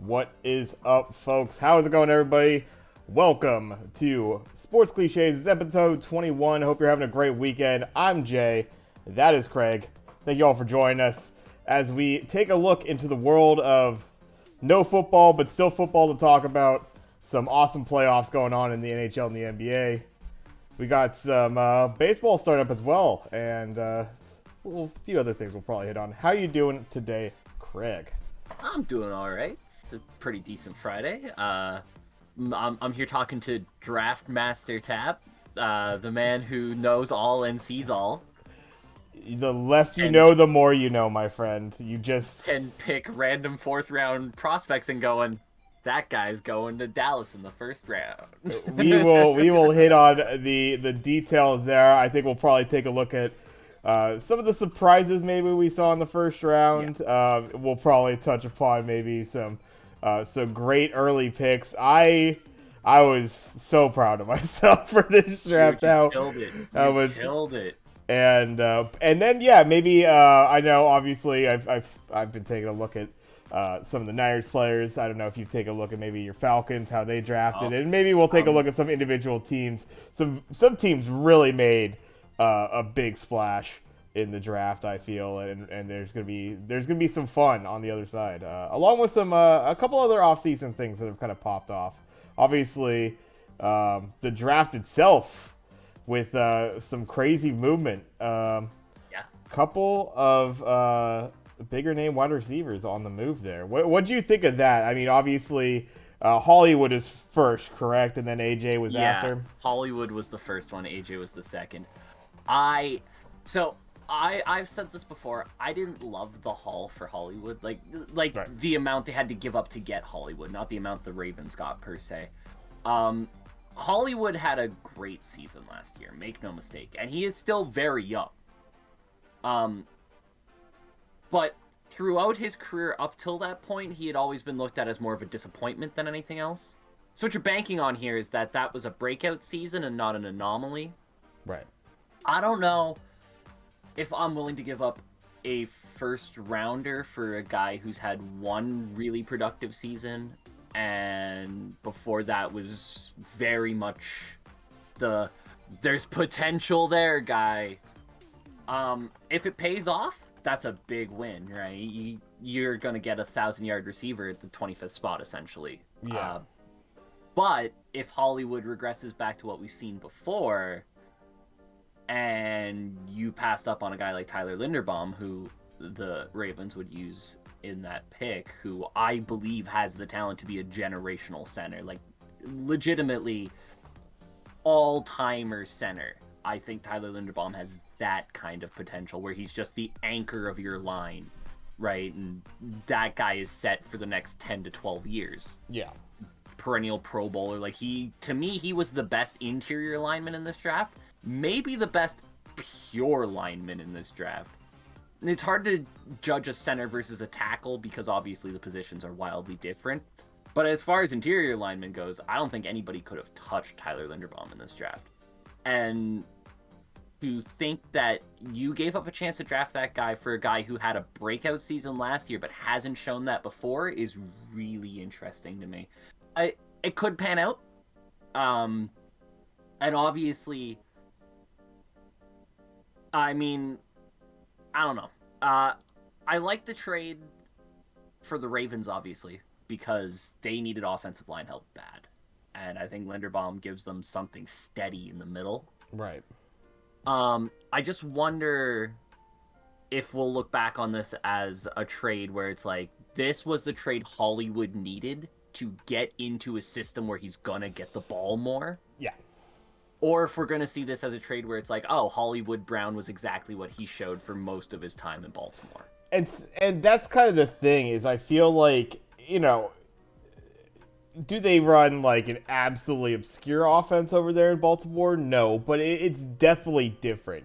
What is up, folks? How is it going, everybody? Welcome to Sports Clichés. It's episode 21. Hope you're having a great weekend. I'm Jay. That is Craig. Thank you all for joining us as we take a look into the world of no football, but still football to talk about. Some awesome playoffs going on in the NHL and the NBA. We got some baseball starting up as well, and a few other things we'll probably hit on. How you doing today, Craig? I'm doing all right. It's a pretty decent Friday. I'm here talking to Draft Master Tap, the man who knows all and sees all. The less you know, the more you know, my friend. You just can pick random fourth round prospects and going, that guy's going to Dallas in the first round. we will hit on the details there. I think we'll probably take a look at some of the surprises maybe we saw in the first round. Yeah. We'll probably touch upon maybe some great early picks. I was so proud of myself for this draft. Killed it. And then maybe I know obviously I've been taking a look at some of the Niners players. I don't know if you take a look at maybe your Falcons, how they drafted, and maybe we'll take a look at some individual teams. Some teams really made a big splash in the draft, I feel, and there's gonna be some fun on the other side, along with some a couple other offseason things that have kind of popped off. Obviously, the draft itself with some crazy movement. Couple of bigger name wide receivers on the move there. What do you think of that? I mean, obviously, Hollywood is first, correct, and then AJ was after. Hollywood was the first one. AJ was the second. I've said this before. I didn't love the haul for Hollywood, like right. The amount they had to give up to get Hollywood, not the amount the Ravens got per se. Hollywood had a great season last year, make no mistake, and he is still very young. But throughout his career up till that point, he had always been looked at as more of a disappointment than anything else. So what you're banking on here is that was a breakout season and not an anomaly. Right. I don't know if I'm willing to give up a first rounder for a guy who's had one really productive season, and before that was very much there's potential there guy. If it pays off, that's a big win, right? You're going to get a 1,000-yard receiver at the 25th spot, essentially. Yeah. But if Hollywood regresses back to what we've seen before, and you passed up on a guy like Tyler Linderbaum, who the Ravens would use in that pick, who I believe has the talent to be a generational center, like legitimately all-timer center. I think Tyler Linderbaum has that kind of potential where he's just the anchor of your line, right? And that guy is set for the next 10 to 12 years. Yeah. Perennial Pro Bowler. Like to me, he was the best interior lineman in this draft. Maybe the best pure lineman in this draft. And it's hard to judge a center versus a tackle because obviously the positions are wildly different. But as far as interior lineman goes, I don't think anybody could have touched Tyler Linderbaum in this draft. And to think that you gave up a chance to draft that guy for a guy who had a breakout season last year but hasn't shown that before is really interesting to me. It could pan out. And obviously, I mean, I don't know. I like the trade for the Ravens, obviously, because they needed offensive line help bad. And I think Linderbaum gives them something steady in the middle. Right. I just wonder if we'll look back on this as a trade where it's like, this was the trade Hollywood needed to get into a system where he's gonna get the ball more. Yeah. Or if we're gonna see this as a trade where it's like, oh, Hollywood Brown was exactly what he showed for most of his time in Baltimore. And that's kind of the thing is I feel like, you know, do they run like an absolutely obscure offense over there in Baltimore? No, but it's definitely different.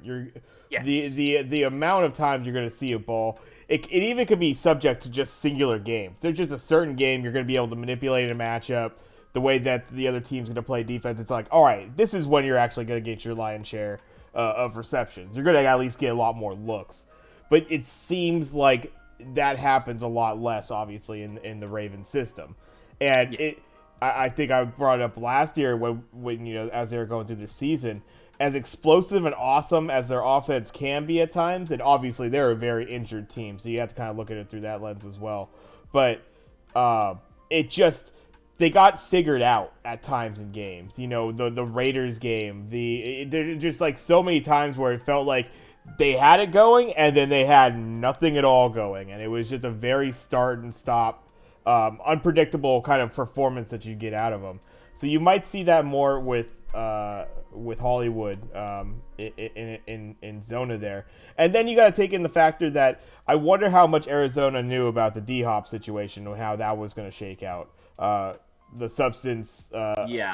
Yes. The amount of times you're going to see a ball, it even could be subject to just singular games. There's just a certain game you're going to be able to manipulate a matchup the way that the other team's going to play defense. It's like, all right, this is when you're actually going to get your lion's share of receptions. You're going to at least get a lot more looks. But it seems like that happens a lot less, obviously, in the Ravens system. And I think I brought it up last year when as they were going through their season, as explosive and awesome as their offense can be at times, and obviously they're a very injured team, so you have to kind of look at it through that lens as well. But it just, they got figured out at times in games. The Raiders game, there just like so many times where it felt like they had it going and then they had nothing at all going, and it was just a very start and stop, unpredictable kind of performance that you get out of them. So you might see that more with Hollywood in Zona there. And then you got to take in the factor that I wonder how much Arizona knew about the D-Hop situation and how that was going to shake out. The substance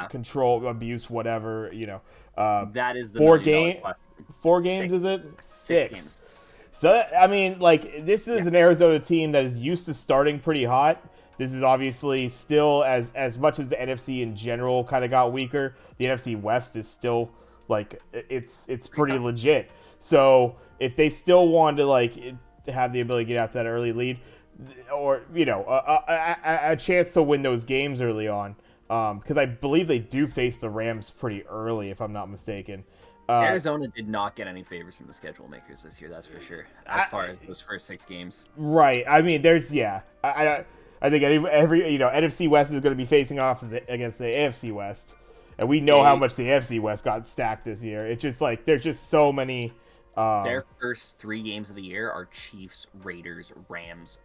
control, abuse, whatever, that is the four games, is it? Six. So, I mean, like, this is an Arizona team that is used to starting pretty hot. This is obviously still, as much as the NFC in general kind of got weaker, the NFC West is still, like, it's pretty legit. So if they still want to, like, have the ability to get out that early lead, or, a chance to win those games early on, because I believe they do face the Rams pretty early, if I'm not mistaken. Arizona did not get any favors from the schedule makers this year, that's for sure, as far as those first 6 games. Right. I mean, I think every NFC West is going to be facing off against the AFC West, and we know how much the AFC West got stacked this year. It's just like there's just so many. Their first 3 games of the year are Chiefs, Raiders, Rams.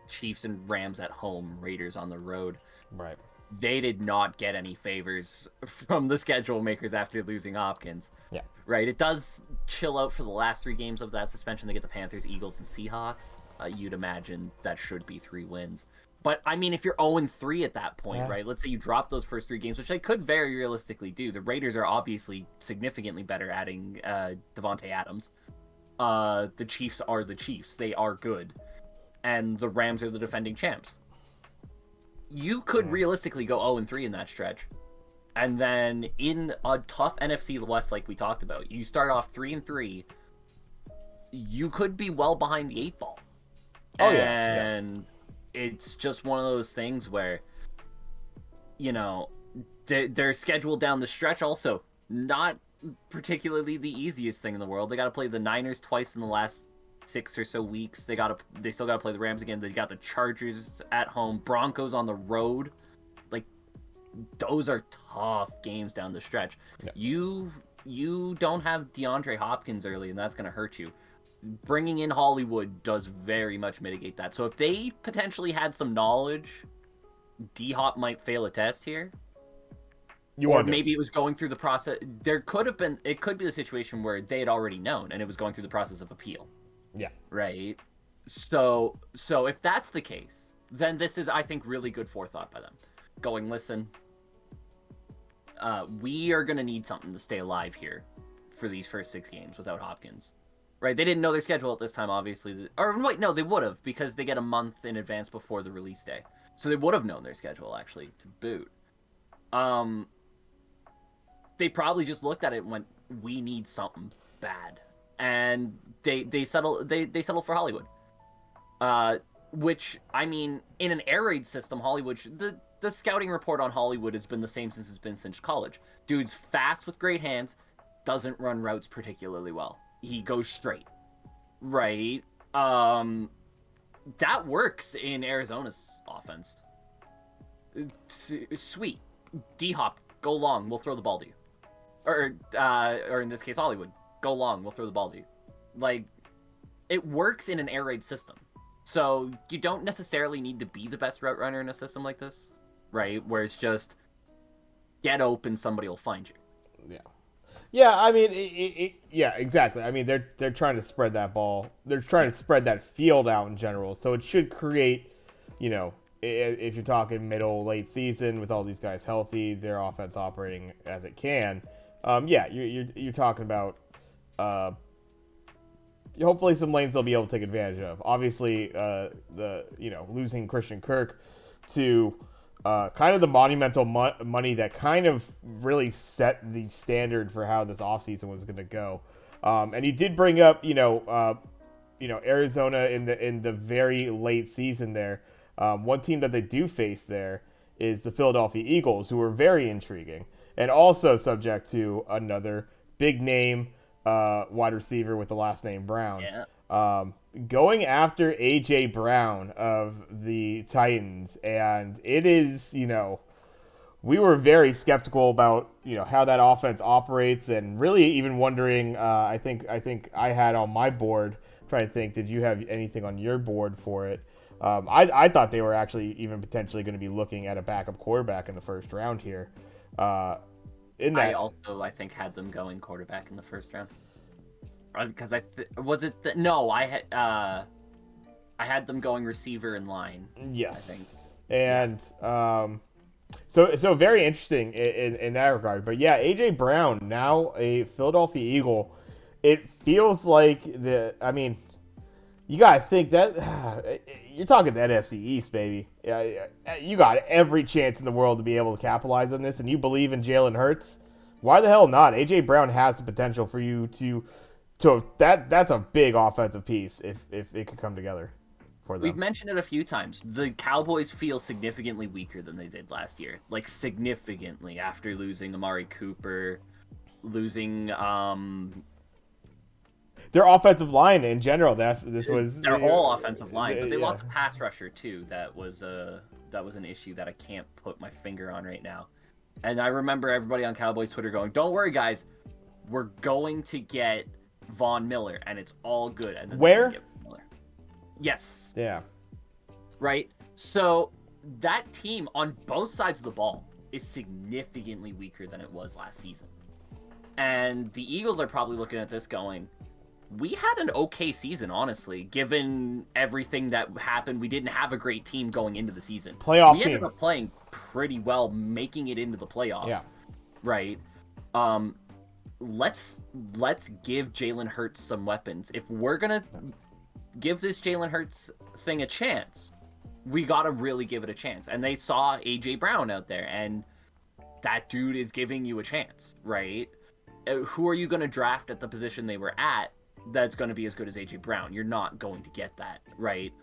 Chiefs and Rams at home, Raiders on the road. Right. They did not get any favors from the schedule makers after losing Hopkins. Yeah. Right. It does chill out for the last 3 games of that suspension. They get the Panthers, Eagles, and Seahawks. You'd imagine that should be 3 wins. But, I mean, if you're 0-3 at that point, right? Let's say you drop those first 3 games, which they could very realistically do. The Raiders are obviously significantly better adding Devontae Adams. The Chiefs are the Chiefs. They are good. And the Rams are the defending champs. You could realistically go 0-3 in that stretch. And then in a tough NFC West like we talked about, you start off 3-3, you could be well behind the 8 ball. And it's just one of those things where, their schedule down the stretch also not particularly the easiest thing in the world. They got to play the Niners twice in the last 6 or so weeks. They still got to play the Rams again. They got the Chargers at home, Broncos on the road. Like, those are tough games down the stretch. You don't have DeAndre Hopkins early, and that's going to hurt you. Bringing in Hollywood does very much mitigate that. So if they potentially had some knowledge, D-Hop might fail a test here. Or maybe it was going through the process. It could be the situation where they had already known, and it was going through the process of appeal. Yeah. Right? So if that's the case, then this is, I think, really good forethought by them. Going, listen, we are going to need something to stay alive here for these first 6 games without Hopkins. Right? They didn't know their schedule at this time, obviously. Or wait, no, they would have, because they get a month in advance before the release day. So they would have known their schedule, actually, to boot. They probably just looked at it and went, we need something bad. And they settle for Hollywood. Which, I mean, in an air raid system, Hollywood, the scouting report on Hollywood has been the same since it's been since college. Dude's fast with great hands, doesn't run routes particularly well. He goes straight. Right? That works in Arizona's offense. Sweet. D-Hop, go long, we'll throw the ball to you. Or in this case, Hollywood, go long, we'll throw the ball to you. Like, it works in an air raid system. So you don't necessarily need to be the best route runner in a system like this, right? Where it's just get open, somebody will find you. Yeah. Yeah, I mean, yeah, exactly. I mean, they're trying to spread that ball. They're trying to spread that field out in general. So it should create, if you're talking middle, late season with all these guys healthy, their offense operating as it can. You're talking about hopefully some lanes they'll be able to take advantage of. Obviously, losing Christian Kirk to kind of the monumental money that kind of really set the standard for how this offseason was going to go. And you did bring up, Arizona in the very late season there. One team that they do face there is the Philadelphia Eagles, who are very intriguing and also subject to another big name wide receiver with the last name Brown. Yeah. Going after AJ Brown of the Titans, and it is, we were very skeptical about how that offense operates, and really even wondering. I think I had on my board, trying to think, did you have anything on your board for it? I thought they were actually even potentially going to be looking at a backup quarterback in the first round here. I also, I think, had them going quarterback in the first round. Because I had them going receiver in line. Yes. I think. And so very interesting in that regard. But yeah, AJ Brown, now a Philadelphia Eagle. It feels like you gotta think that you're talking the NFC East, baby. You got every chance in the world to be able to capitalize on this, and you believe in Jalen Hurts. Why the hell not? AJ Brown has the potential for you to that's a big offensive piece if it could come together for them. We've mentioned it a few times. The Cowboys feel significantly weaker than they did last year. Like, significantly, after losing Amari Cooper, losing their offensive line in general. Their whole offensive line, but they lost a pass rusher too. That was an issue that I can't put my finger on right now. And I remember everybody on Cowboys Twitter going, "Don't worry, guys, we're going to get Von Miller, and it's all good." And then where? Get Von Miller. Yes. Yeah. Right. So that team on both sides of the ball is significantly weaker than it was last season, and the Eagles are probably looking at this going, we had an okay season, honestly, given everything that happened. We didn't have a great team going into the season. We ended up playing pretty well, making it into the playoffs. Yeah. Right. Let's give Jalen Hurts some weapons. If we're gonna give this Jalen Hurts thing a chance, we gotta really give it a chance. And they saw AJ Brown out there, and that dude is giving you a chance, right? Who are you gonna draft at the position they were at that's going to be as good as AJ Brown? You're not going to get that, right?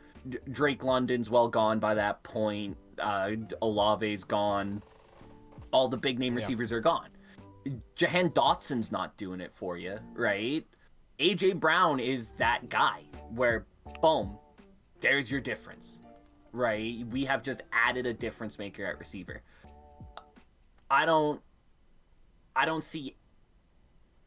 Drake London's well gone by that point. Olave's gone. All the big name receivers are gone. Jahan Dotson's not doing it for you, right? AJ Brown is that guy where, boom, there's your difference, right? We have just added a difference maker at receiver. I don't see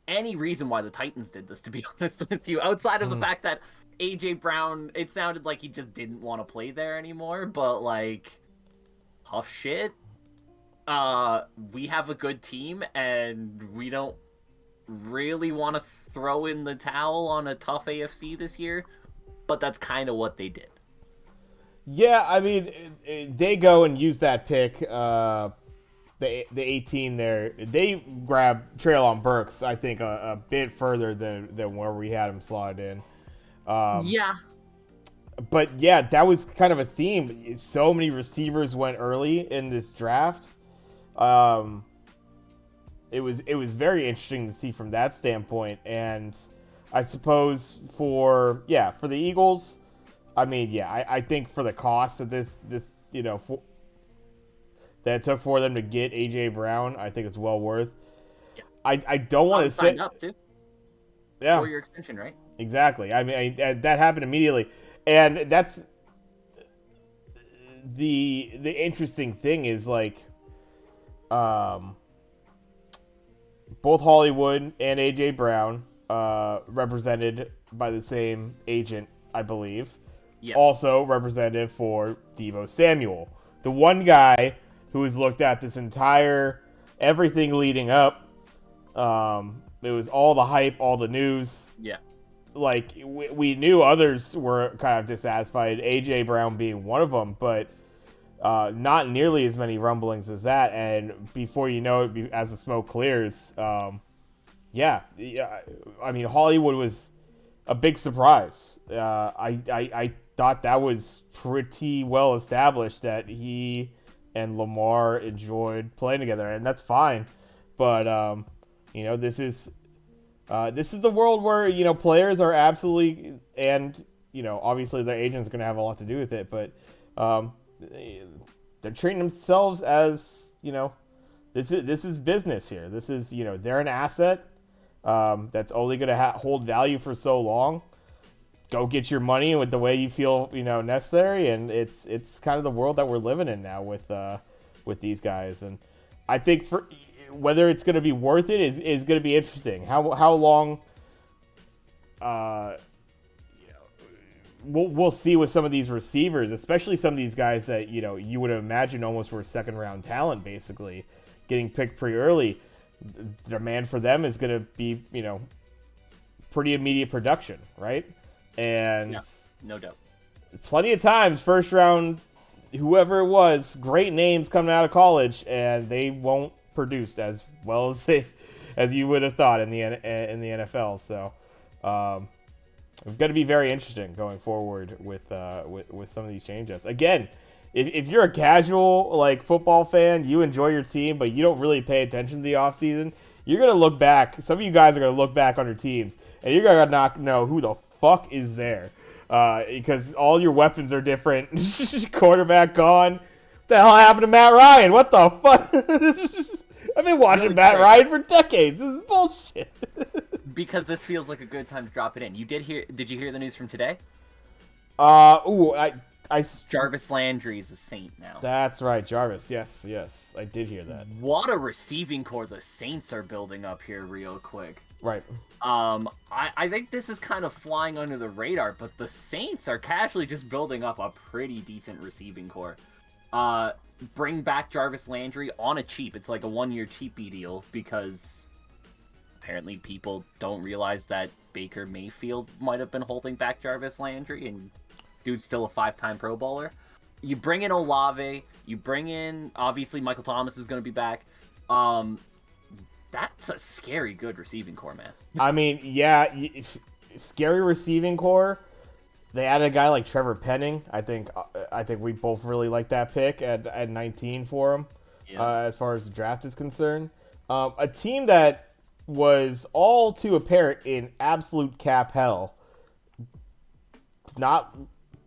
any reason why the Titans did this, to be honest with you, outside of the fact that AJ Brown, it sounded like he just didn't want to play there anymore, but like, tough shit. We have a good team, and we don't really want to throw in the towel on a tough AFC this year, but that's kind of what they did. Yeah, I mean, they go and use that pick, the 18 there. They grab Treylon Burks, I think, a bit further than where we had him slot in. Yeah. But yeah, that was kind of a theme. So many receivers went early in this draft. It was very interesting to see from that standpoint. And I suppose for the Eagles, I mean, yeah, I think for the cost of this that it took for them to get AJ Brown, I think it's well worth. Yeah. I don't want to say up too. Yeah. For your extension, right? Exactly. I mean, that happened immediately, and that's the interesting thing is like, both Hollywood and AJ Brown, represented by the same agent, I believe. Yeah. Also representative for Deebo Samuel, the one guy who has looked at this entire everything leading up. It was all the hype, all the news. Yeah. Like, we knew others were kind of dissatisfied, AJ Brown being one of them, but not nearly as many rumblings as that. And before you know it, as the smoke clears, I mean, Hollywood was a big surprise. I thought that was pretty well established that he and Lamar enjoyed playing together, and that's fine. But this is This is the world where, players are absolutely, and, obviously their agents are going to have a lot to do with it, but they're treating themselves as, this is business here. This is, they're an asset that's only going to hold value for so long. Go get your money with the way you feel, necessary, and it's kind of the world that we're living in now with these guys. And I think for whether it's going to be worth it is going to be interesting. How long we'll see with some of these receivers, especially some of these guys that you would imagine almost were second round talent, basically getting picked pretty early. The demand for them is going to be pretty immediate production, right? And no doubt. Plenty of times, first round, whoever it was, great names coming out of college, and they won't produce as well as you would have thought in the NFL. So, it's going to be very interesting going forward with some of these change-ups. Again, if you're a casual football fan, you enjoy your team, but you don't really pay attention to the offseason, you're going to look back. Some of you guys are going to look back on your teams, and you're going to not know who the fuck is there, because all your weapons are different. Quarterback gone. What the hell happened to Matt Ryan? What the fuck? I've been watching Matt Ryan for decades. This is bullshit. Because this feels like a good time to drop it in. Did you hear the news from today? Jarvis Landry is a Saint now. That's right, Jarvis. Yes, I did hear that. What a receiving core the Saints are building up here, real quick. Right. I think this is kind of flying under the radar, but the Saints are casually just building up a pretty decent receiving core. Bring back Jarvis Landry on a cheap. It's like a 1-year cheapy deal because apparently people don't realize that Baker Mayfield might have been holding back Jarvis Landry, and dude's still a 5-time Pro Bowler. You bring in Olave. You bring in, obviously, Michael Thomas is going to be back. That's a scary good receiving core, man. I mean, yeah, scary receiving core. They added a guy like Trevor Penning. I think we both really like that pick at 19 for him, as far as the draft is concerned. A team that was all too apparent in absolute cap hell. It's not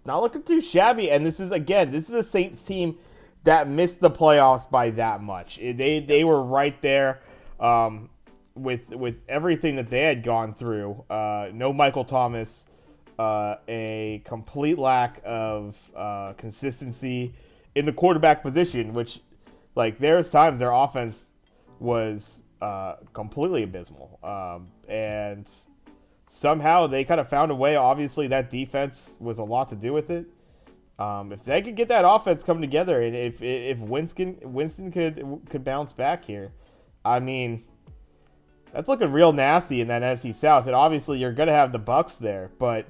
looking too shabby. And this is a Saints team that missed the playoffs by that much. They were right there. With everything that they had gone through, no Michael Thomas, a complete lack of consistency in the quarterback position, which, there's times their offense was completely abysmal, and somehow they kind of found a way. Obviously, that defense was a lot to do with it. If they could get that offense coming together, and if Winston could bounce back here, I mean, that's looking real nasty in that NFC South. And obviously, you're going to have the Bucks there. But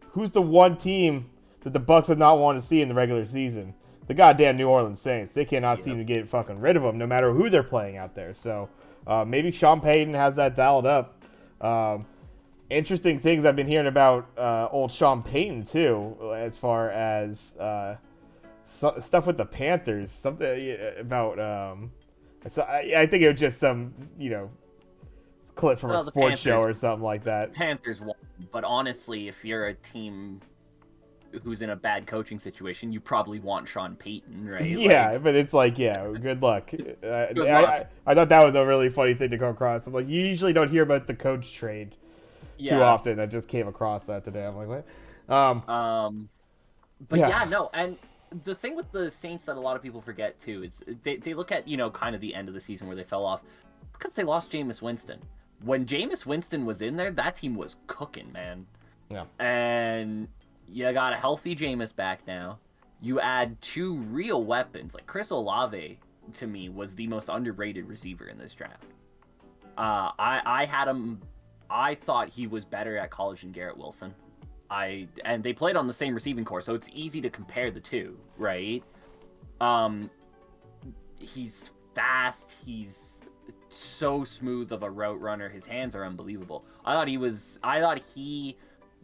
who's the one team that the Bucks have not wanted to see in the regular season? The goddamn New Orleans Saints. They cannot seem to get fucking rid of them, no matter who they're playing out there. So maybe Sean Payton has that dialed up. Interesting things I've been hearing about old Sean Payton, too, as far as stuff with the Panthers. Something about... So I think it was just some, clip from a sports show or something like that. Panthers won, but honestly, if you're a team who's in a bad coaching situation, you probably want Sean Payton, right? Yeah, but it's good luck. I thought that was a really funny thing to come across. I'm like, you usually don't hear about the coach trade too often. I just came across that today. I'm like, what? And the thing with the Saints that a lot of people forget, too, is they look at, kind of the end of the season where they fell off. It's because they lost Jameis Winston. When Jameis Winston was in there, that team was cooking, man. Yeah. And you got a healthy Jameis back now. You add 2 real weapons. Like, Chris Olave, to me, was the most underrated receiver in this draft. I had him... I thought he was better at college than Garrett Wilson. And they played on the same receiving core, so it's easy to compare the two, right? He's fast. He's so smooth of a route runner. His hands are unbelievable. I thought he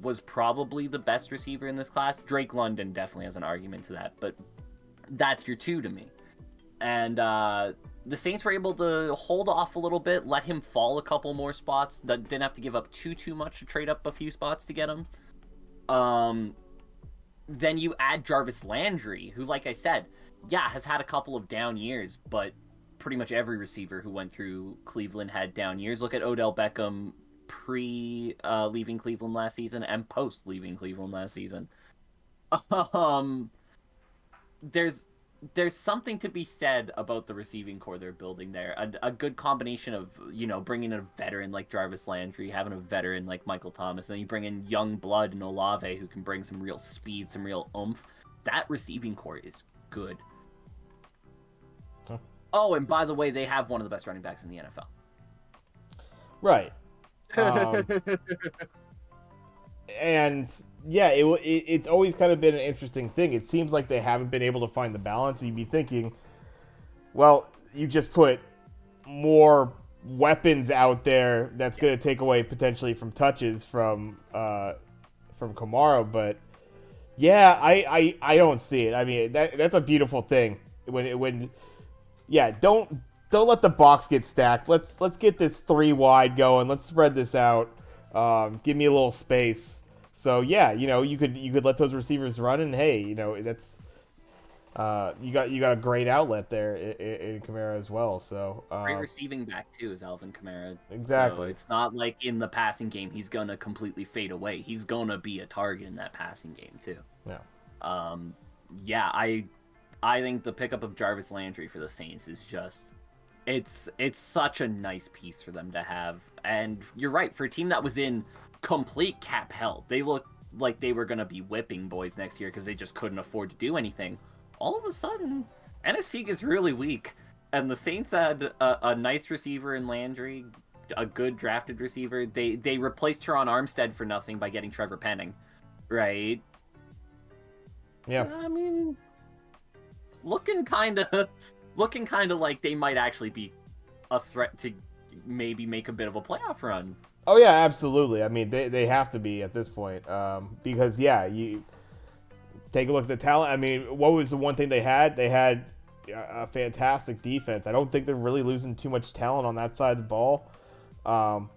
was probably the best receiver in this class. Drake London definitely has an argument to that, but that's your 2 to me. And the Saints were able to hold off a little bit, let him fall a couple more spots. Didn't have to give up too much to trade up a few spots to get him. Then you add Jarvis Landry, who, like I said, has had a couple of down years, but pretty much every receiver who went through Cleveland had down years. Look at Odell Beckham leaving Cleveland last season and post leaving Cleveland last season. There's something to be said about the receiving core they're building there. A good combination of, bringing in a veteran like Jarvis Landry, having a veteran like Michael Thomas, and then you bring in young blood and Olave who can bring some real speed, some real oomph. That receiving core is good. Oh, and by the way, they have one of the best running backs in the NFL. Right. And yeah, it's always kind of been an interesting thing. It seems like they haven't been able to find the balance. You'd be thinking, well, you just put more weapons out there that's going to take away potentially from touches from Kamara, but yeah, I don't see it. I mean, that's a beautiful thing when don't let the box get stacked. Let's get this 3 wide going. Let's spread this out. Give me a little space. So yeah, you could let those receivers run, and hey, that's you got a great outlet there in Kamara as well. So great receiving back too is Alvin Kamara. Exactly. So it's not like in the passing game he's gonna completely fade away. He's gonna be a target in that passing game too. Yeah. I think the pickup of Jarvis Landry for the Saints is just it's such a nice piece for them to have. And you're right, for a team that was in complete cap hell, they looked like they were going to be whipping boys next year because they just couldn't afford to do anything. All of a sudden, NFC gets really weak, and the Saints had a nice receiver in Landry, a good drafted receiver. They replaced Teron Armstead for nothing by getting Trevor Penning, right? Yeah. I mean, looking kind of like they might actually be a threat to maybe make a bit of a playoff run. Oh yeah, absolutely. I mean, they have to be at this point, because you take a look at the talent. I mean, what was the one thing they had? They had a fantastic defense. I don't think they're really losing too much talent on that side of the ball. No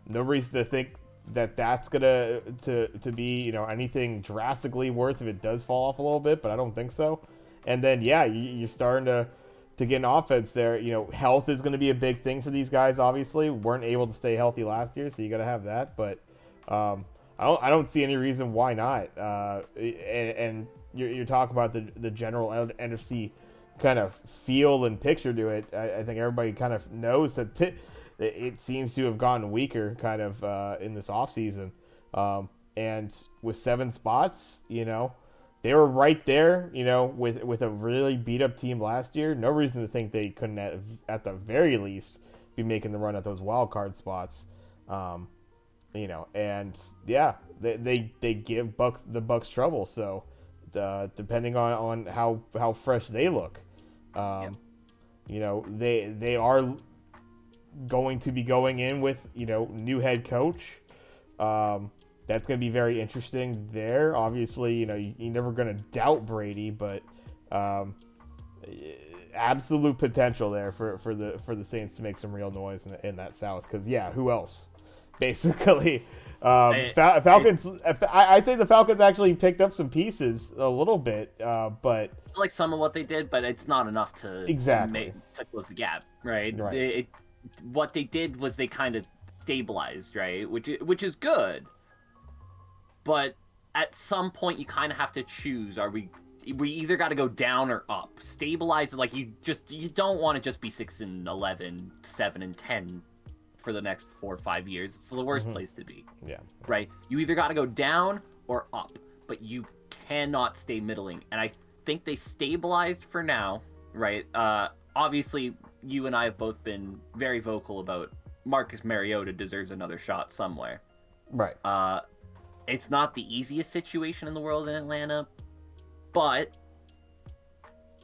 reason to think that that's gonna to be anything drastically worse if it does fall off a little bit, but I don't think so. And then you're starting to get an offense there. Health is going to be a big thing for these guys. Obviously, weren't able to stay healthy last year, so you got to have that. But I don't see any reason why not. And you're talking about the general NFC kind of feel and picture to it. I think everybody kind of knows that it seems to have gotten weaker kind of in this offseason. And with 7 spots, they were right there, with a really beat up team last year. No reason to think they couldn't, at the very least, be making the run at those wild card spots. And they give the Bucks trouble. So depending on how fresh they look, they are going to be going in with new head coach. That's going to be very interesting there. Obviously, you're never going to doubt Brady, but absolute potential there for the Saints to make some real noise in that South. Because who else? Basically, Falcons. I'd say the Falcons actually picked up some pieces a little bit, but I like some of what they did, but it's not enough to close the gap, right? What they did was they kind of stabilized, right, which is good. But at some point, you kind of have to choose. We either got to go down or up. Stabilize, like you don't want to just be 6-11, 7-10 for the next 4 or 5 years. It's the worst place to be. Yeah. Right. You either got to go down or up, but you cannot stay middling. And I think they stabilized for now. Right. Obviously, you and I have both been very vocal about Marcus Mariota deserves another shot somewhere. Right. It's not the easiest situation in the world in Atlanta, but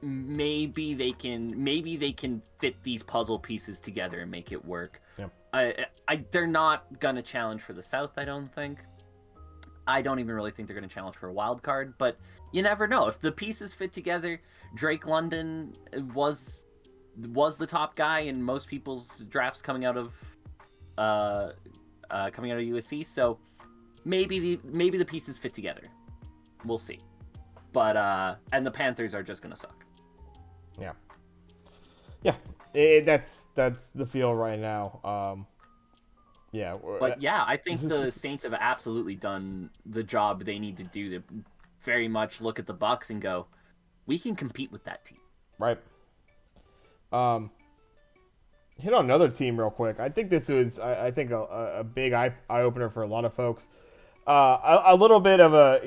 maybe they can fit these puzzle pieces together and make it work. Yeah. They're not gonna challenge for the South, I don't think. I don't even really think they're gonna challenge for a wild card, but you never know. If the pieces fit together, Drake London was was the top guy in most people's drafts coming out of USC. So maybe the pieces fit together. We'll see. But and the Panthers are just gonna suck. Yeah. That's the feel right now. Yeah. But yeah, I think the Saints have absolutely done the job they need to do to very much look at the Bucks and go, we can compete with that team. Right. Hit on another team real quick. I think this was, I think, a big eye opener for a lot of folks. A little bit of a,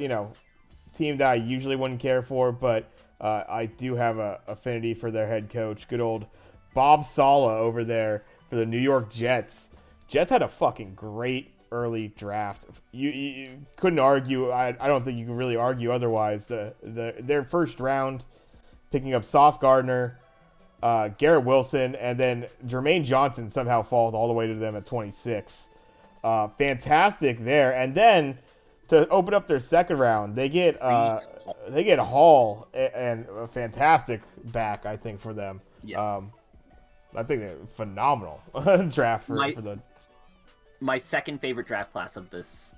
team that I usually wouldn't care for, but I do have a affinity for their head coach. Good old Bob Saleh over there for the New York Jets. Jets had a fucking great early draft. You couldn't argue. I don't think you can really argue otherwise. Their first round, picking up Sauce Gardner, Garrett Wilson, and then Jermaine Johnson somehow falls all the way to them at 26. Fantastic there. And then to open up their second round, they get Hall and a fantastic back, I think, for them. Yeah. I think they're phenomenal draft for the. My second favorite draft class of this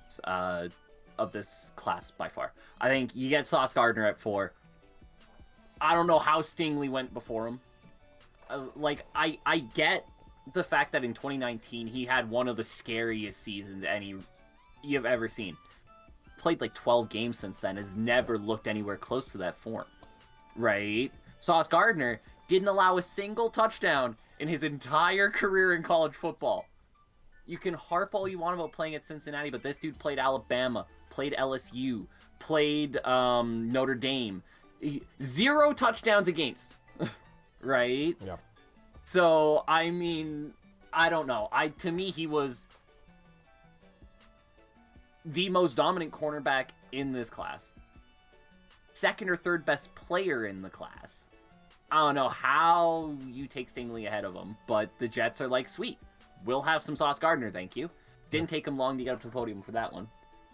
class by far. I think you get Sauce Gardner at 4. I don't know how Stingley went before him. I get the fact that in 2019 he had one of the scariest seasons you've ever seen. Played like 12 games since then, has never looked anywhere close to that form. Right? Sauce Gardner didn't allow a single touchdown in his entire career in college football. You can harp all you want about playing at Cincinnati, but this dude played Alabama, played LSU, played Notre Dame. 0 touchdowns against. Right? Yeah. So, I mean, I don't know. To me, he was the most dominant cornerback in this class. Second or third best player in the class. I don't know how you take Stingley ahead of him, but the Jets are like, sweet. We'll have some Sauce Gardner, thank you. Didn't take him long to get up to the podium for that one.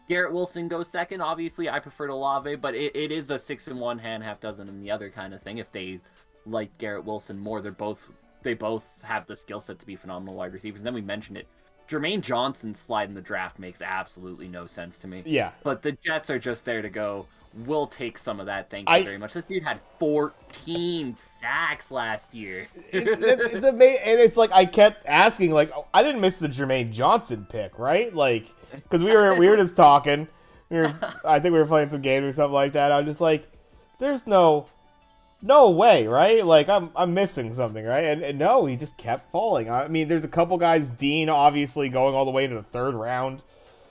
Garrett Wilson goes second. Obviously, I prefer to Olave, but it is a 6 in one hand, half dozen in the other kind of thing. If they like Garrett Wilson more, they both have the skill set to be phenomenal wide receivers. And then we mentioned it. Jermaine Johnson's slide in the draft makes absolutely no sense to me. Yeah. But the Jets are just there to go, we'll take some of that, thank you very much. This dude had 14 sacks last year. It's amazing, and it's like I kept asking, like, I didn't miss the Jermaine Johnson pick, right? Like, because we were just talking. I think we were playing some games or something like that. I was just like, there's no way, right? Like, I'm missing something, right? And no, he just kept falling. I mean, there's a couple guys, Dean, obviously, going all the way to the third round.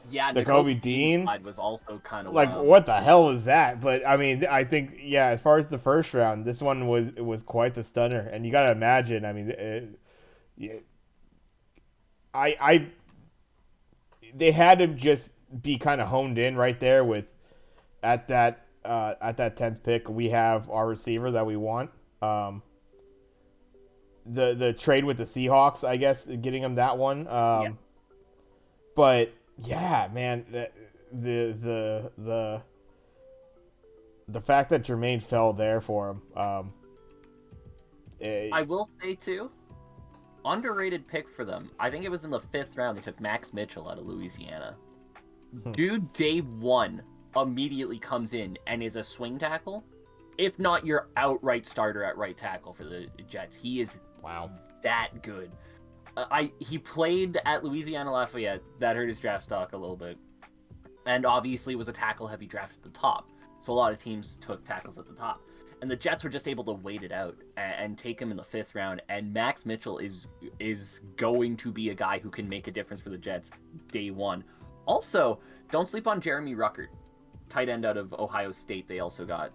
Yeah, Nakobe Dean was also kind of like, wild. What the hell is that? But I mean, I think as far as the first round, this one was quite the stunner, and you gotta imagine. I mean, they had to just be kind of honed in right there with at that 10th pick. We have our receiver that we want. The trade with the Seahawks, I guess, getting him that one. But yeah, man, the fact that Jermaine fell there for him. I will say too, underrated pick for them. I think it was in the 5th round. They took Max Mitchell out of Louisiana. Dude, day 1 immediately comes in and is a swing tackle, if not your outright starter at right tackle for the Jets. He is that good. He played at Louisiana Lafayette. That hurt his draft stock a little bit. And obviously was a tackle-heavy draft at the top. So a lot of teams took tackles at the top. And the Jets were just able to wait it out and take him in the 5th round. And Max Mitchell is going to be a guy who can make a difference for the Jets day 1. Also, don't sleep on Jeremy Ruckert, tight end out of Ohio State they also got.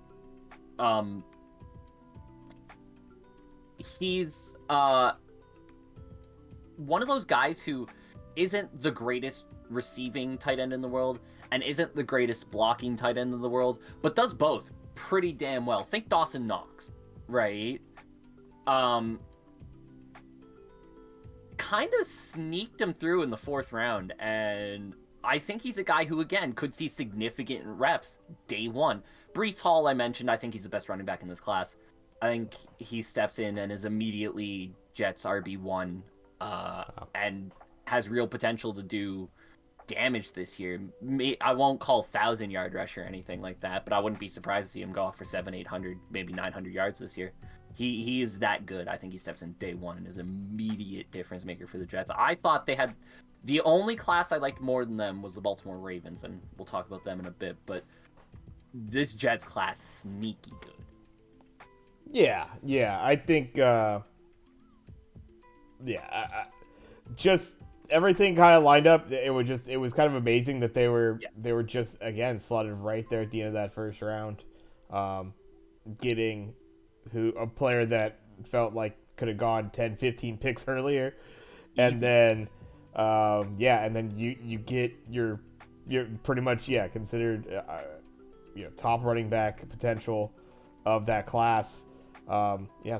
He's one of those guys who isn't the greatest receiving tight end in the world and isn't the greatest blocking tight end in the world, but does both pretty damn well. Think Dawson Knox, right? Kind of sneaked him through in the 4th round, and I think he's a guy who, again, could see significant reps day 1. Breece Hall, I mentioned, I think he's the best running back in this class. I think he steps in and is immediately Jets RB1, and has real potential to do damage this year. I won't call 1,000-yard rush or anything like that, but I wouldn't be surprised to see him go off for 700, 800, maybe 900 yards this year. He is that good. I think he steps in day one and is an immediate difference maker for the Jets. I thought they had the only class I liked more than them was the Baltimore Ravens, and we'll talk about them in a bit. But this Jets class, sneaky good. Yeah. I think, just everything kind of lined up. It was kind of amazing that they were just again slotted right there at the end of that first round, getting a player that felt like could have gone 10, 15 picks earlier, and then and then you get you're pretty much considered top running back potential of that class.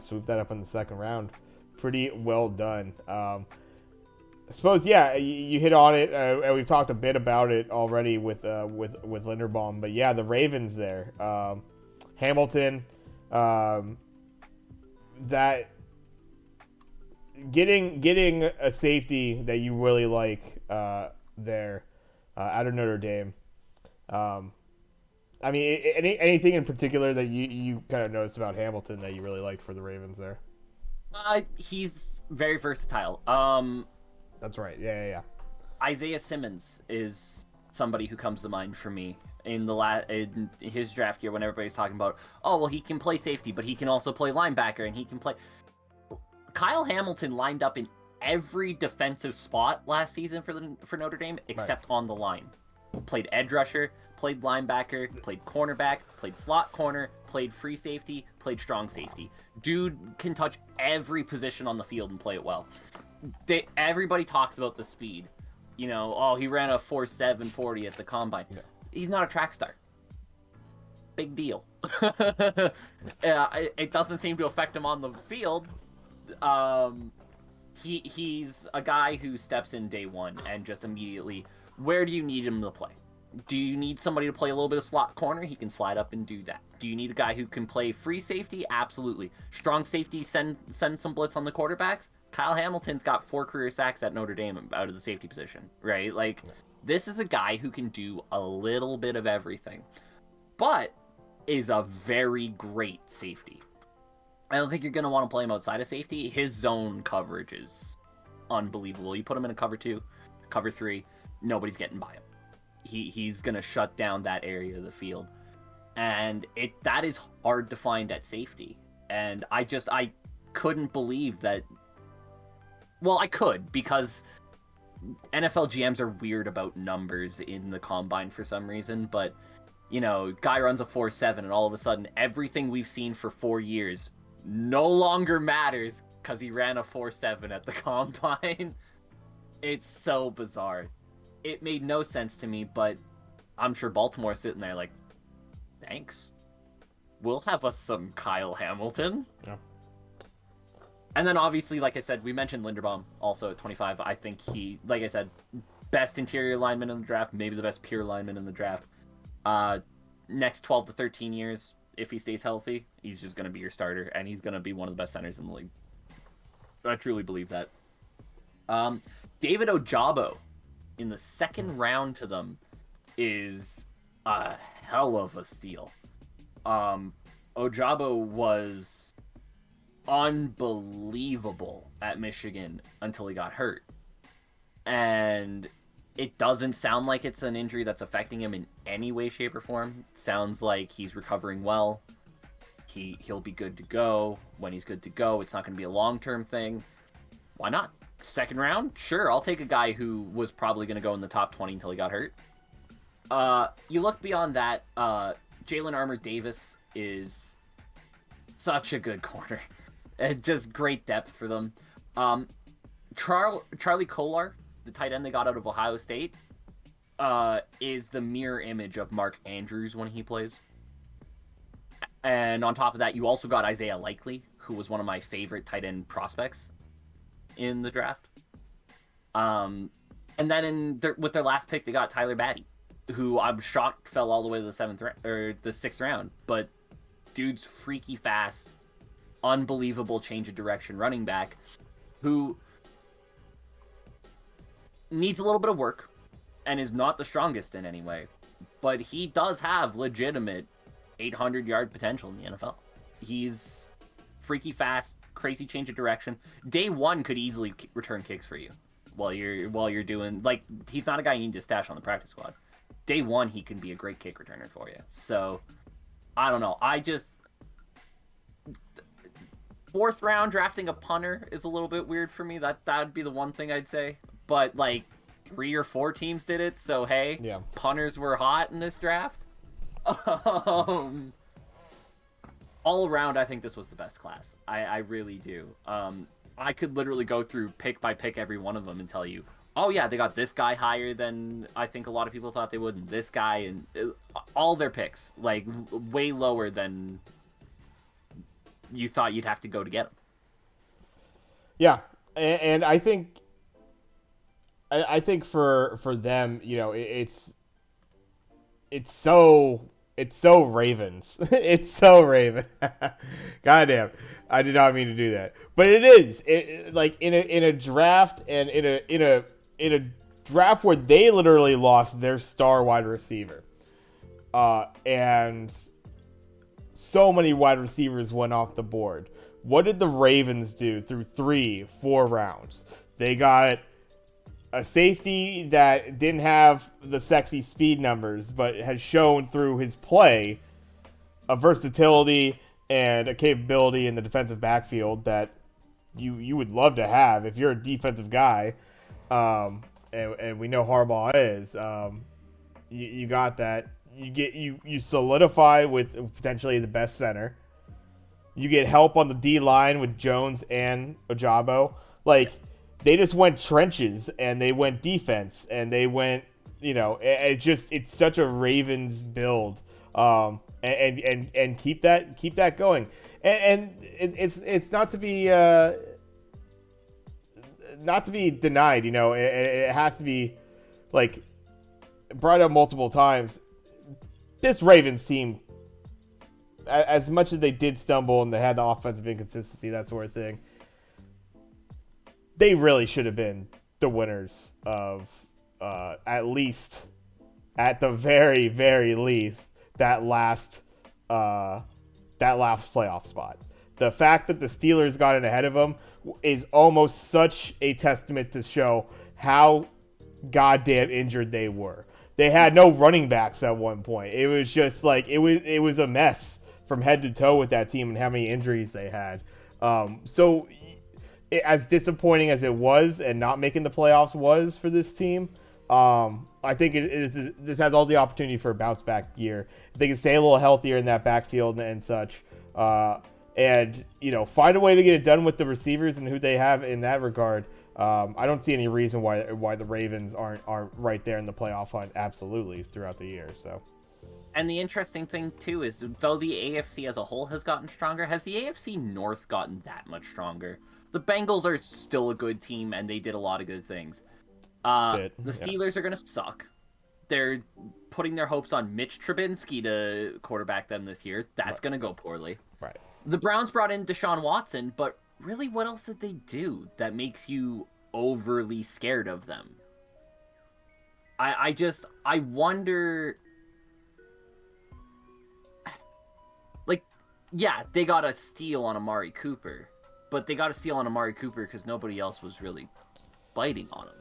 Swoop that up in the second round. Pretty well done. I suppose, you hit on it, and we've talked a bit about it already with Linderbaum. But the Ravens there, Hamilton, that getting a safety that you really like there out of Notre Dame. I mean, anything in particular that you kind of noticed about Hamilton that you really liked for the Ravens there? He's very versatile. That's right. Yeah. Isaiah Simmons is somebody who comes to mind for me in his draft year when everybody's talking about, oh, well, he can play safety, but he can also play linebacker, and he can play. Kyle Hamilton lined up in every defensive spot last season for Notre Dame except on the line. Played edge rusher, played linebacker, played cornerback, played slot corner, played free safety, played strong safety. Dude can touch every position on the field and play it well. Everybody talks about the speed. He ran a 4.7 40 at the combine. Yeah. He's not a track star. Big deal. It doesn't seem to affect him on the field. He's a guy who steps in day one and just immediately, where do you need him to play? Do you need somebody to play a little bit of slot corner? He can slide up and do that. Do you need a guy who can play free safety? Absolutely. Strong safety, send some blitz on the quarterbacks? Kyle Hamilton's got 4 career sacks at Notre Dame out of the safety position, right? This is a guy who can do a little bit of everything, but is a very great safety. I don't think you're going to want to play him outside of safety. His zone coverage is unbelievable. You put him in a cover 2, cover 3, nobody's getting by him. He's going to shut down that area of the field. And that is hard to find at safety. And I couldn't believe that. Well, I could, because NFL GMs are weird about numbers in the combine for some reason. But, guy runs a 4.7, and all of a sudden everything we've seen for 4 years no longer matters because he ran a 4.7 at the combine. It's so bizarre. It made no sense to me, but I'm sure Baltimore's sitting there like, thanks. We'll have us some Kyle Hamilton. Yeah. And then obviously, like I said, we mentioned Linderbaum also at 25. I think he, like I said, best interior lineman in the draft, maybe the best pure lineman in the draft. Next 12 to 13 years, if he stays healthy, he's just going to be your starter, and he's going to be one of the best centers in the league. I truly believe that. David Ojabo in the second round to them is a hell of a steal. Ojabo was unbelievable at Michigan until he got hurt. And it doesn't sound like it's an injury that's affecting him in any way, shape, or form. It sounds like he's recovering well. He'll be good to go. When he's good to go, it's not going to be a long-term thing. Why not? Second round? Sure, I'll take a guy who was probably going to go in the top 20 until he got hurt. You look beyond that, Jalen Armour-Davis is such a good corner. Just great depth for them. Charlie Kolar, the tight end they got out of Ohio State, is the mirror image of Mark Andrews when he plays. And on top of that, you also got Isaiah Likely, who was one of my favorite tight end prospects in the draft. And then with their last pick, they got Tyler Batty, who I'm shocked fell all the way to the 6th round. But dude's freaky fast, unbelievable change of direction running back who needs a little bit of work and is not the strongest in any way, but he does have legitimate 800-yard potential in the NFL. He's freaky fast, crazy change of direction. Day one could easily return kicks for you while you're doing, like, he's not a guy you need to stash on the practice squad. Day one, he can be a great kick returner for you. So, I don't know. Fourth round drafting a punter is a little bit weird for me. That'd be the one thing I'd say. But, like, 3 or 4 teams did it, so hey, yeah. Punters were hot in this draft. All around, I think this was the best class. I really do. I could literally go through pick by pick every one of them and tell you, oh yeah, they got this guy higher than I think a lot of people thought they would, and this guy, and all their picks, like, way lower than you thought you'd have to go to get them. Yeah, and I think for them, you know, it's so Ravens. It's so Raven. Goddamn, I did not mean to do that, but it is. Like in a draft, and in a draft where they literally lost their star wide receiver, and so many wide receivers went off the board. What did the Ravens do through 3-4 rounds? They got a safety that didn't have the sexy speed numbers, but has shown through his play a versatility and a capability in the defensive backfield that you would love to have if you're a defensive guy. And we know Harbaugh is. You got that. You solidify with potentially the best center. You get help on the D line with Jones and Ojabo. Like, they just went trenches, and they went defense, and they went, you know, it's such a Ravens build, and keep that going, and it's not to be denied, you know, it has to be, like, brought up multiple times. This Ravens team, as much as they did stumble and they had the offensive inconsistency, that sort of thing, they really should have been the winners of, at the very, very least, that last playoff spot. The fact that the Steelers got in ahead of them is almost such a testament to show how goddamn injured they were. They had no running backs at one point. It was just like, it was a mess from head to toe with that team and how many injuries they had. So, as disappointing as it was, and not making the playoffs was for this team, I think this has all the opportunity for a bounce back year. If they can stay a little healthier in that backfield and such, and, you know, find a way to get it done with the receivers and who they have in that regard. I don't see any reason why the Ravens aren't right there in the playoff hunt absolutely throughout the year. So. And the interesting thing, too, is though the AFC as a whole has gotten stronger, has the AFC North gotten that much stronger? The Bengals are still a good team, and they did a lot of good things. The Steelers are going to suck. They're putting their hopes on Mitch Trubisky to quarterback them this year. That's going to go poorly. Right. The Browns brought in Deshaun Watson, but really, what else did they do that makes you overly scared of them? I wonder... Like, yeah, they got a steal on Amari Cooper, but they got a steal on Amari Cooper because nobody else was really biting on him.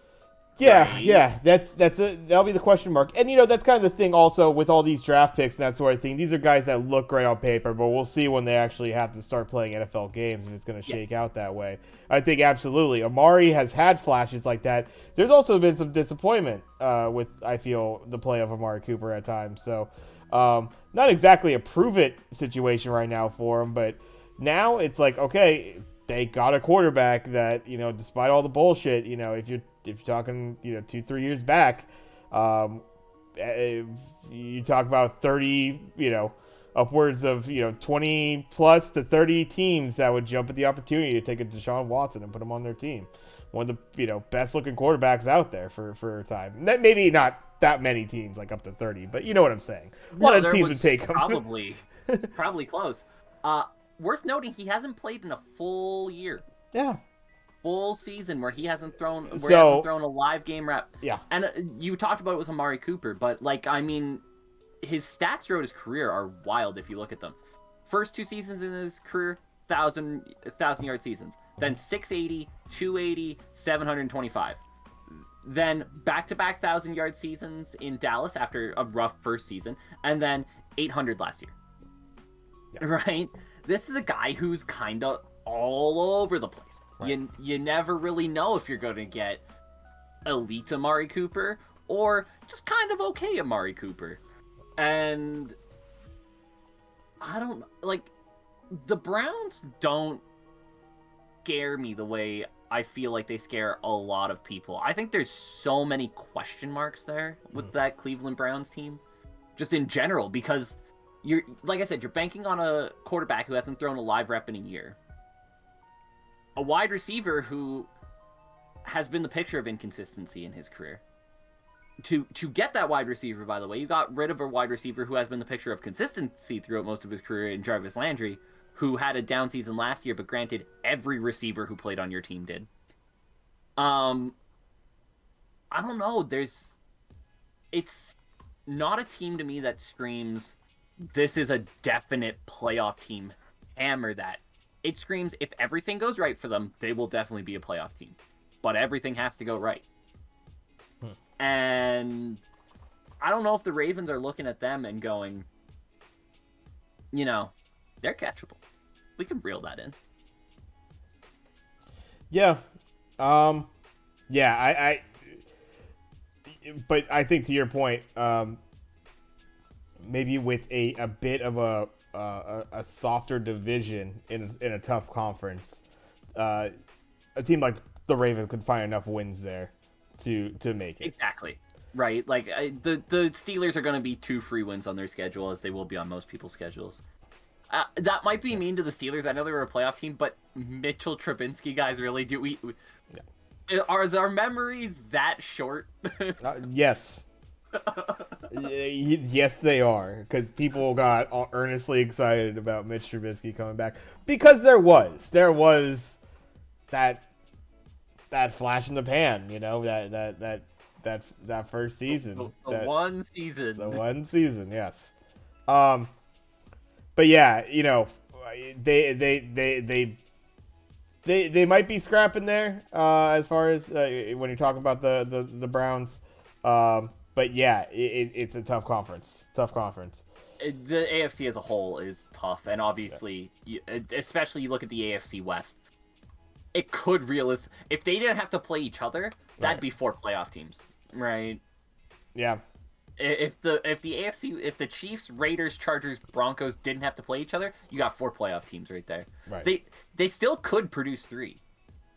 Yeah, right? Yeah, that'll be the question mark. And, you know, that's kind of the thing also with all these draft picks and that sort of thing. These are guys that look great on paper, but we'll see when they actually have to start playing NFL games if it's going to shake out that way. I think absolutely. Amari has had flashes like that. There's also been some disappointment with, I feel, the play of Amari Cooper at times. So, not exactly a prove-it situation right now for him, but now it's like, okay, they got a quarterback that, you know, despite all the bullshit, you know, if you're talking, you know, 2-3 years back, you talk about 30, you know, upwards of, you know, 20 plus to 30 teams that would jump at the opportunity to take a Deshaun Watson and put him on their team. One of the, you know, best looking quarterbacks out there for a time. That maybe not that many teams, like up to 30, but you know what I'm saying. A lot of teams would take him. Probably close. worth noting, he hasn't played in a full year. Yeah. Full season where he hasn't thrown a live game rep. Yeah. And you talked about it with Amari Cooper, but like, I mean, his stats throughout his career are wild if you look at them. First 2 seasons in his career, 1,000-yard seasons. Then 680, 280, 725. Then back-to-back 1,000-yard seasons in Dallas after a rough first season, and then 800 last year. Yeah. Right? This is a guy who's kind of all over the place. Right. You never really know if you're going to get elite Amari Cooper or just kind of okay Amari Cooper. And I don't, like, the Browns don't scare me the way I feel like they scare a lot of people. I think there's so many question marks there with that Cleveland Browns team, just in general, because you're, like I said, you're banking on a quarterback who hasn't thrown a live rep in a year. A wide receiver who has been the picture of inconsistency in his career. To get that wide receiver, by the way, you got rid of a wide receiver who has been the picture of consistency throughout most of his career in Jarvis Landry, who had a down season last year, but granted, every receiver who played on your team did. I don't know. It's not a team to me that screams, this is a definite playoff team. Hammer that. It screams, if everything goes right for them, they will definitely be a playoff team. But everything has to go right. And I don't know if the Ravens are looking at them and going, you know, they're catchable. We can reel that in. Yeah. Yeah, but I think to your point, maybe with a bit of a softer division in a tough conference, a team like the Ravens could find enough wins there to make it. Exactly. Right. Like, the Steelers are going to be 2 free wins on their schedule, as they will be on most people's schedules. That might be mean to the Steelers. I know they were a playoff team, but Mitchell Trubisky, guys, really do we? Are our memories that short? Yes. Yes, they are, because people got earnestly excited about Mitch Trubisky coming back, because there was that flash in the pan, you know, that first season, the one season, yes. But yeah, you know, they might be scrapping there as far as when you're talking about the Browns. But yeah, it's a tough conference. The AFC as a whole is tough, and obviously, especially you look at the AFC West. It could if they didn't have to play each other, that'd be 4 playoff teams, right? Yeah. If the AFC, if the Chiefs, Raiders, Chargers, Broncos didn't have to play each other, you got 4 playoff teams right there. Right. They still could produce 3.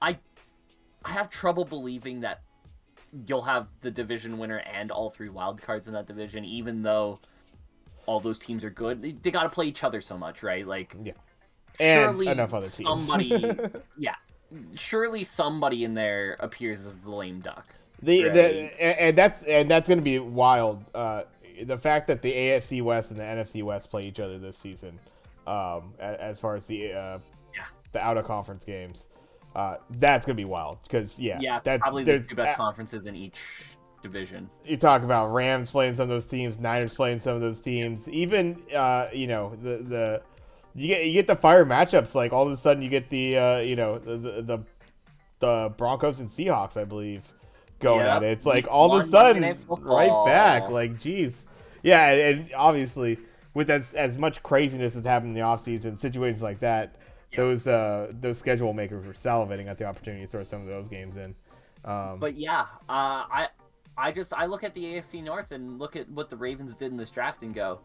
I have trouble believing that you'll have the division winner and all 3 wild cards in that division, even though all those teams are good. They got to play each other so much, right? Like, yeah. And surely enough other teams. Yeah. Surely somebody in there appears as the lame duck. And that's going to be wild. The fact that the AFC West and the NFC West play each other this season, as far as the out of conference games, that's going to be wild. Because that's probably the 2 best conferences in each division. You talk about Rams playing some of those teams, Niners playing some of those teams, even you know, you get the fire matchups. Like, all of a sudden you get the Broncos and Seahawks, I believe, going at it. It's like all of a sudden right back. Like, geez. Yeah, and obviously with as much craziness as happened in the offseason, situations like that, those schedule makers were salivating at the opportunity to throw some of those games in. But yeah, I look at the AFC North and look at what the Ravens did in this draft and go,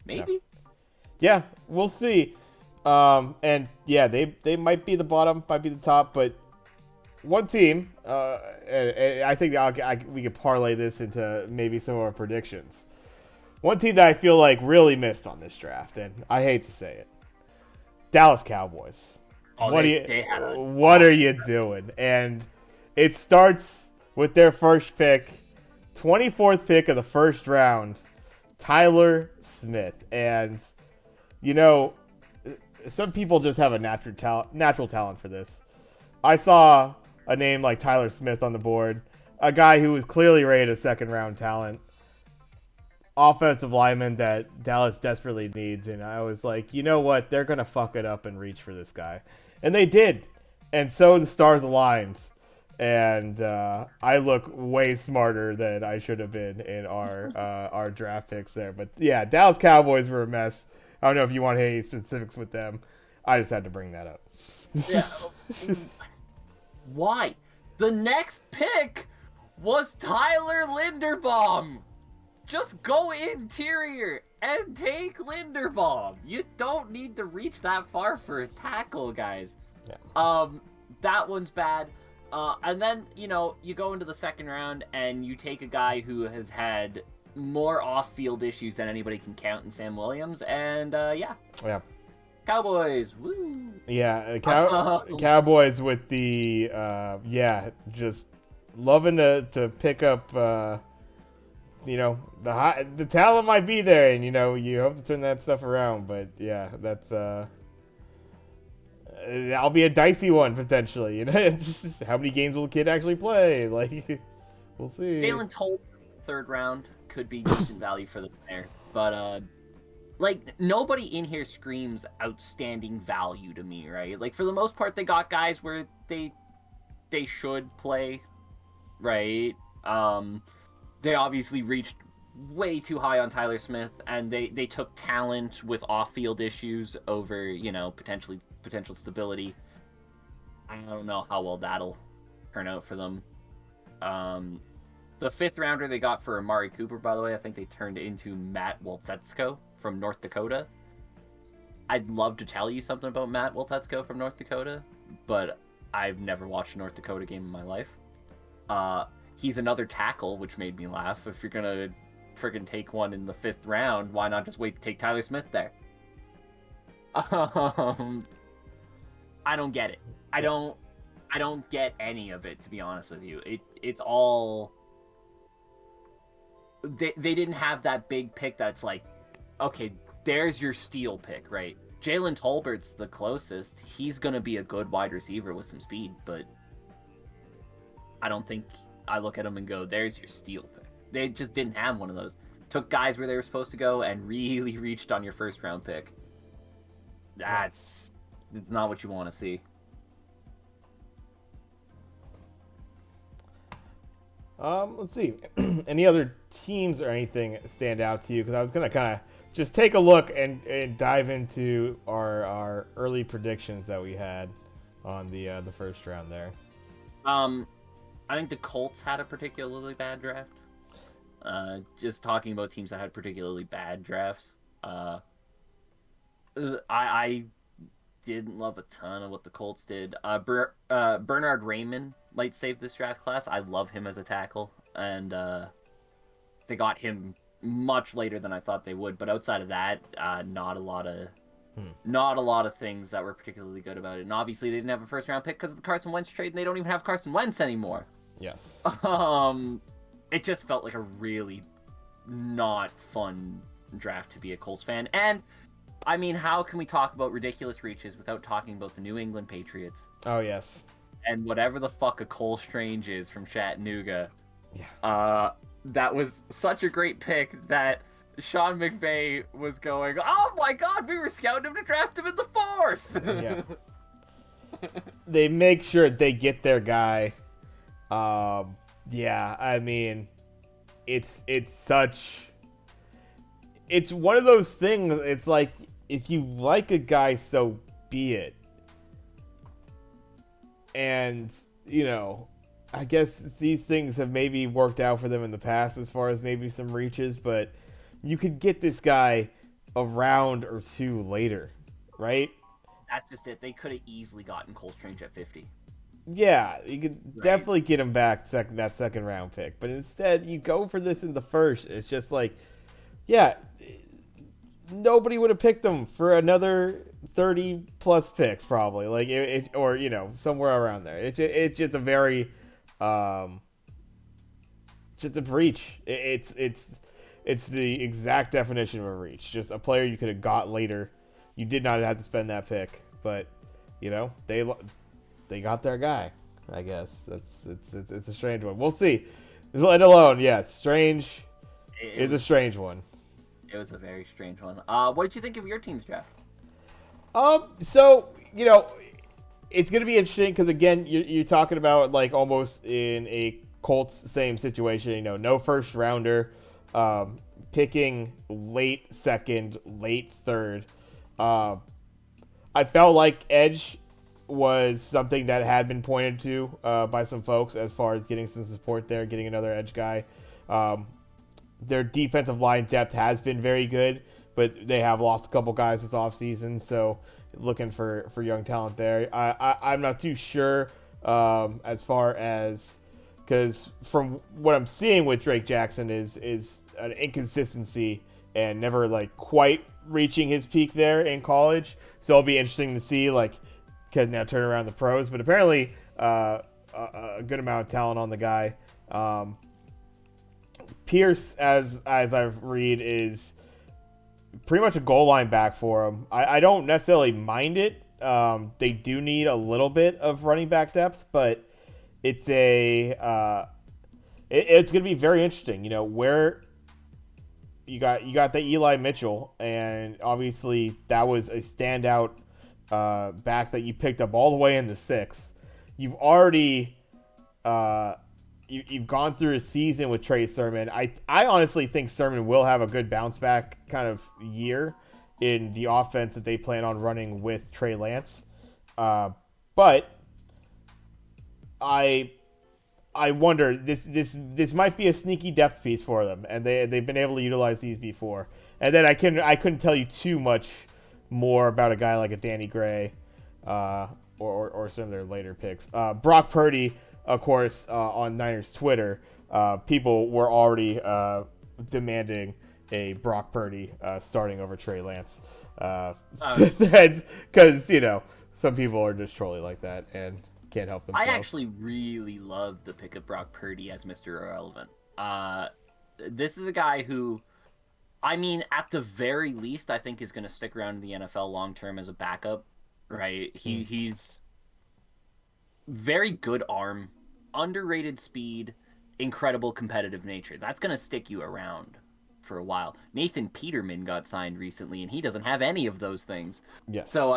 maybe. Yeah, we'll see. And yeah, they might be the bottom, might be the top, but one team, and I think we could parlay this into maybe some of our predictions. One team that I feel like really missed on this draft, and I hate to say it, Dallas Cowboys. Oh, what are you doing? And it starts with their first pick, 24th pick of the first round, Tyler Smith. And, you know, some people just have a natural talent for this. I saw a name like Tyler Smith on the board, a guy who was clearly rated a second round talent, offensive lineman that Dallas desperately needs, and I was like, you know what? They're gonna fuck it up and reach for this guy, and they did, and so the stars aligned, and I look way smarter than I should have been in our draft picks there. But yeah, Dallas Cowboys were a mess. I don't know if you want any specifics with them. I just had to bring that up. Yeah. Why? The next pick was Tyler Linderbaum. Just go interior and take Linderbaum. You don't need to reach that far for a tackle, guys. Yeah. That one's bad. And then, you go into the second round and you take a guy who has had more off-field issues than anybody can count in Sam Williams. And, yeah. Cowboys. Woo. Yeah, Cowboys with the, just loving to pick up, the talent might be there, and you hope to turn that stuff around. But yeah, that's that'll be a dicey one potentially. It's just, how many games will the kid actually play? Like, we'll see. Jalen Tolbert, third round, could be decent value for them there, but nobody in here screams outstanding value to me, right? Like, for the most part, they got guys where they should play, right? They obviously reached way too high on Tyler Smith, and they took talent with off-field issues over, potential stability. I don't know how well that'll turn out for them. The fifth rounder they got for Amari Cooper, by the way, I think they turned into Matt Waltetsko from North Dakota. I'd love to tell you something about Matt Waltetsko from North Dakota, but I've never watched a North Dakota game in my life. He's another tackle, which made me laugh. If you're gonna friggin' take one in the fifth round, why not just wait to take Tyler Smith there? I don't get it. I don't get any of it, to be honest with you. It's all they didn't have that big pick that's like, okay, there's your steal pick, right? Jalen Tolbert's the closest. He's gonna be a good wide receiver with some speed, but I don't think I look at him and go, there's your steal pick. They just didn't have one of those. Took guys where they were supposed to go and really reached on your first round pick. That's not what you want to see. Let's see. Any other teams or anything stand out to you? Because I was going to kind of just take a look and dive into our early predictions that we had on the first round there. I think the Colts had a particularly bad draft. Just talking about teams that had particularly bad drafts. I didn't love a ton of what the Colts did. Bernard Raymond might save this draft class. I love him as a tackle, and they got him much later than I thought they would. But outside of that, not a lot of things that were particularly good about it. And obviously, they didn't have a first round pick because of the Carson Wentz trade, and they don't even have Carson Wentz anymore. Yes. It just felt like a really not fun draft to be a Colts fan. And I mean, how can we talk about ridiculous reaches without talking about the New England Patriots? Oh, yes. And whatever the fuck a Cole Strange is from Chattanooga. Yeah. That was such a great pick that Sean McVay was going, oh my god, we were scouting him to draft him in the fourth! Yeah. They make sure they get their guy. Yeah, I mean, it's one of those things. It's like, if you like a guy, so be it. And, I guess these things have maybe worked out for them in the past as far as maybe some reaches, but you could get this guy a round or two later, right? That's just it. They could have easily gotten Cole Strange at 50. Yeah, you could definitely get him back that second round pick. But instead, you go for this in the first. It's just like, yeah, nobody would have picked him for another 30 plus picks probably. Like or somewhere around there. It's just a very, just a breach. It's the exact definition of a reach. Just a player you could have got later you did not have to spend that pick, but they got their guy. I guess it's a strange one. We'll see. Let alone, yes, strange is a strange one. It was a very strange one. What did you think of your team's draft? So it's gonna be interesting because again, you're talking about like almost in a Colts same situation. No first rounder, picking late second, late third. I felt like edge was something that had been pointed to by some folks as far as getting some support there, getting another edge guy. Their defensive line depth has been very good, but they have lost a couple guys this offseason, so looking for young talent there. I'm not too sure as far as, because from what I'm seeing with Drake Jackson is an inconsistency and never like quite reaching his peak there in college. So it'll be interesting to see can now turn around the pros, but apparently a good amount of talent on the guy. Pierce, as I've read, is pretty much a goal line back for him. I don't necessarily mind it. They do need a little bit of running back depth, but it's it's going to be very interesting. Where you got the Eli Mitchell, and obviously that was a standout back that you picked up all the way in the 6th. You've already you've gone through a season with Trey Sermon. I honestly think Sermon will have a good bounce back kind of year in the offense that they plan on running with Trey Lance. But I wonder, this might be a sneaky depth piece for them, and they've been able to utilize these before. And then I couldn't tell you too much more about a guy like a Danny Gray or some of their later picks. Brock Purdy, of course, on Niners Twitter, people were already demanding a Brock Purdy starting over Trey Lance. Because, some people are just trolling like that and can't help themselves. I actually really love the pick of Brock Purdy as Mr. Irrelevant. This is a guy who, at the very least, I think is going to stick around in the NFL long term as a backup, right? He's very good arm, underrated speed, incredible competitive nature. That's going to stick you around for a while. Nathan Peterman got signed recently, and he doesn't have any of those things. Yes. So,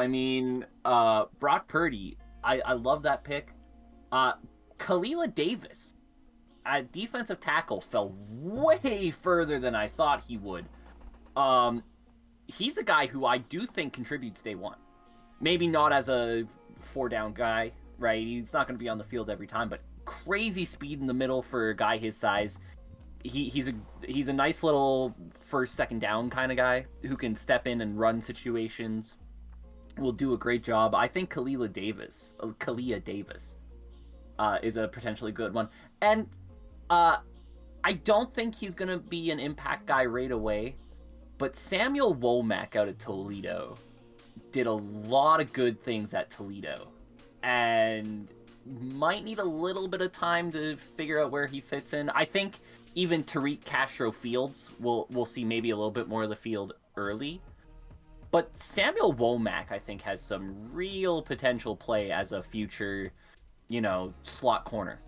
Brock Purdy, I love that pick. Kalila Davis at defensive tackle fell way further than I thought he would. He's a guy who I do think contributes day one. Maybe not as a 4-down guy, right? He's not going to be on the field every time, but crazy speed in the middle for a guy his size. He's a nice little first, second down kind of guy who can step in and run situations. Will do a great job. I think Kalia Davis is a potentially good one. And I don't think he's going to be an impact guy right away, but Samuel Womack out of Toledo did a lot of good things at Toledo and might need a little bit of time to figure out where he fits in. I think even Tariq Castro Fields will see maybe a little bit more of the field early. But Samuel Womack, I think, has some real potential play as a future, slot corner.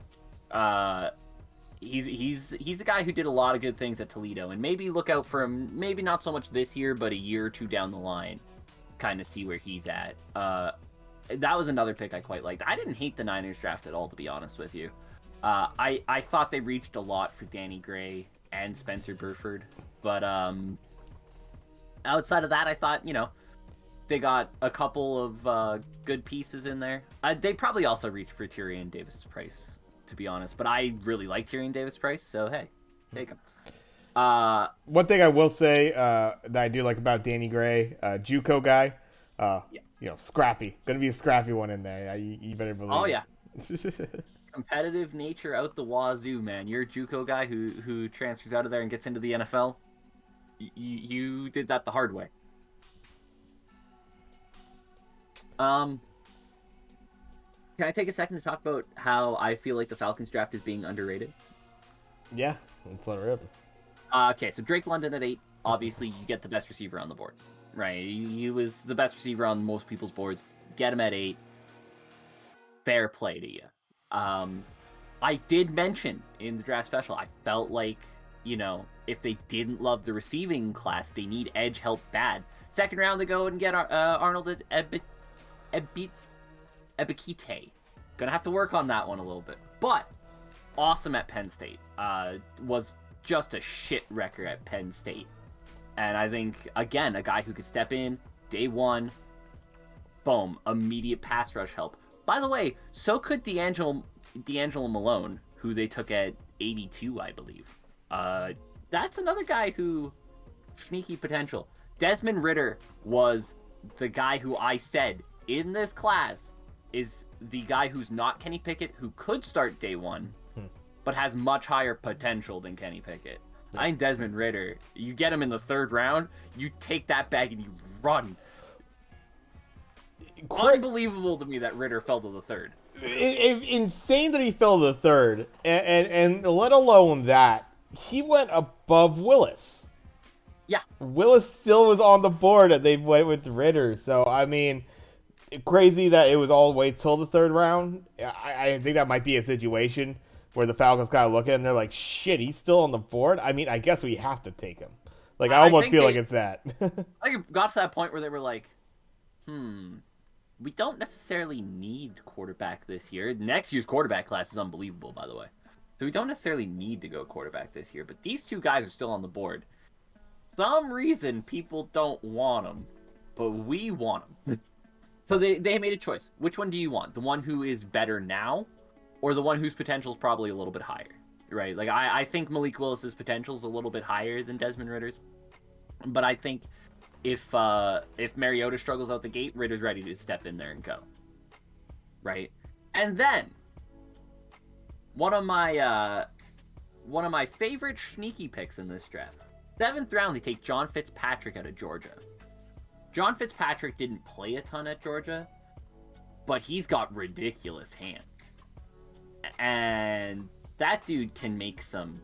He's a guy who did a lot of good things at Toledo, and maybe look out for him, maybe not so much this year, but a year or two down the line, kind of see where he's at. That was another pick I quite liked. I didn't hate the Niners draft at all, to be honest with you. I thought they reached a lot for Danny Gray and Spencer Burford, but outside of that, I thought, they got a couple of good pieces in there. They probably also reached for Tyrion Davis-Price, to be honest. But I really like Tyrion Davis-Price, so hey, take him. One thing I will say that I do like about Danny Gray, JUCO guy, scrappy. Gonna be a scrappy one in there. You better believe. Oh yeah. Competitive nature out the wazoo, man. You're a JUCO guy who transfers out of there and gets into the NFL. You did that the hard way. Can I take a second to talk about how I feel like the Falcons draft is being underrated? Yeah, let's let it rip. Okay, so Drake London at 8. Obviously, you get the best receiver on the board. right? He was the best receiver on most people's boards. Get him at 8. Fair play to you. I did mention in the draft special, I felt like, if they didn't love the receiving class, they need edge help bad. Second round, they go and get Arnold Ebikite. Gonna have to work on that one a little bit. But awesome at Penn State. Was just a shit record at Penn State. And I think, again, a guy who could step in day one, boom, immediate pass rush help. By the way, so could D'Angelo Malone, who they took at 82, I believe. That's another guy who sneaky potential. Desmond Ridder was the guy who I said in this class is the guy who's not Kenny Pickett, who could start day one, but has much higher potential than Kenny Pickett. I think Desmond Ridder, you get him in the third round, you take that bag and you run. Unbelievable to me that Ridder fell to the third. Insane that he fell to the third, and let alone that, he went above Willis. Yeah. Willis still was on the board, and they went with Ridder. So, I mean, crazy that it was all the way till the third round. I think that might be a situation where the Falcons kind of look at him and they're like, shit, he's still on the board? I mean, I guess we have to take him. Like, I almost feel like it's that. I think it got to that point where they were like, we don't necessarily need quarterback this year. Next year's quarterback class is unbelievable, by the way. So we don't necessarily need to go quarterback this year, but these two guys are still on the board. Some reason people don't want them, but we want them. So they made a choice. Which one do you want? The one who is better now, or the one whose potential is probably a little bit higher, right? Like, I think Malik Willis's potential is a little bit higher than Desmond Ridder's, but I think if Mariota struggles out the gate, Ridder's ready to step in there and go, right? And then one of my favorite sneaky picks in this draft, 7th round, they take John Fitzpatrick out of Georgia. John Fitzpatrick didn't play a ton at Georgia, but he's got ridiculous hands. And that dude can make some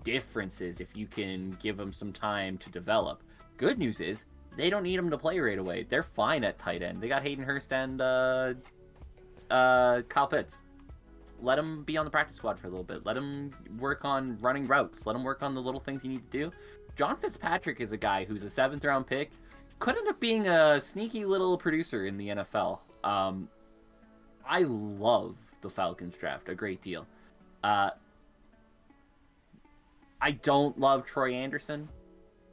differences if you can give him some time to develop. Good news is, they don't need him to play right away. They're fine at tight end. They got Hayden Hurst and Kyle Pitts. Let him be on the practice squad for a little bit. Let him work on running routes. Let him work on the little things you need to do. John Fitzpatrick is a guy who's a 7th round pick. Could end up being a sneaky little producer in the NFL. I love the Falcons draft a great deal. I don't love Troy Anderson,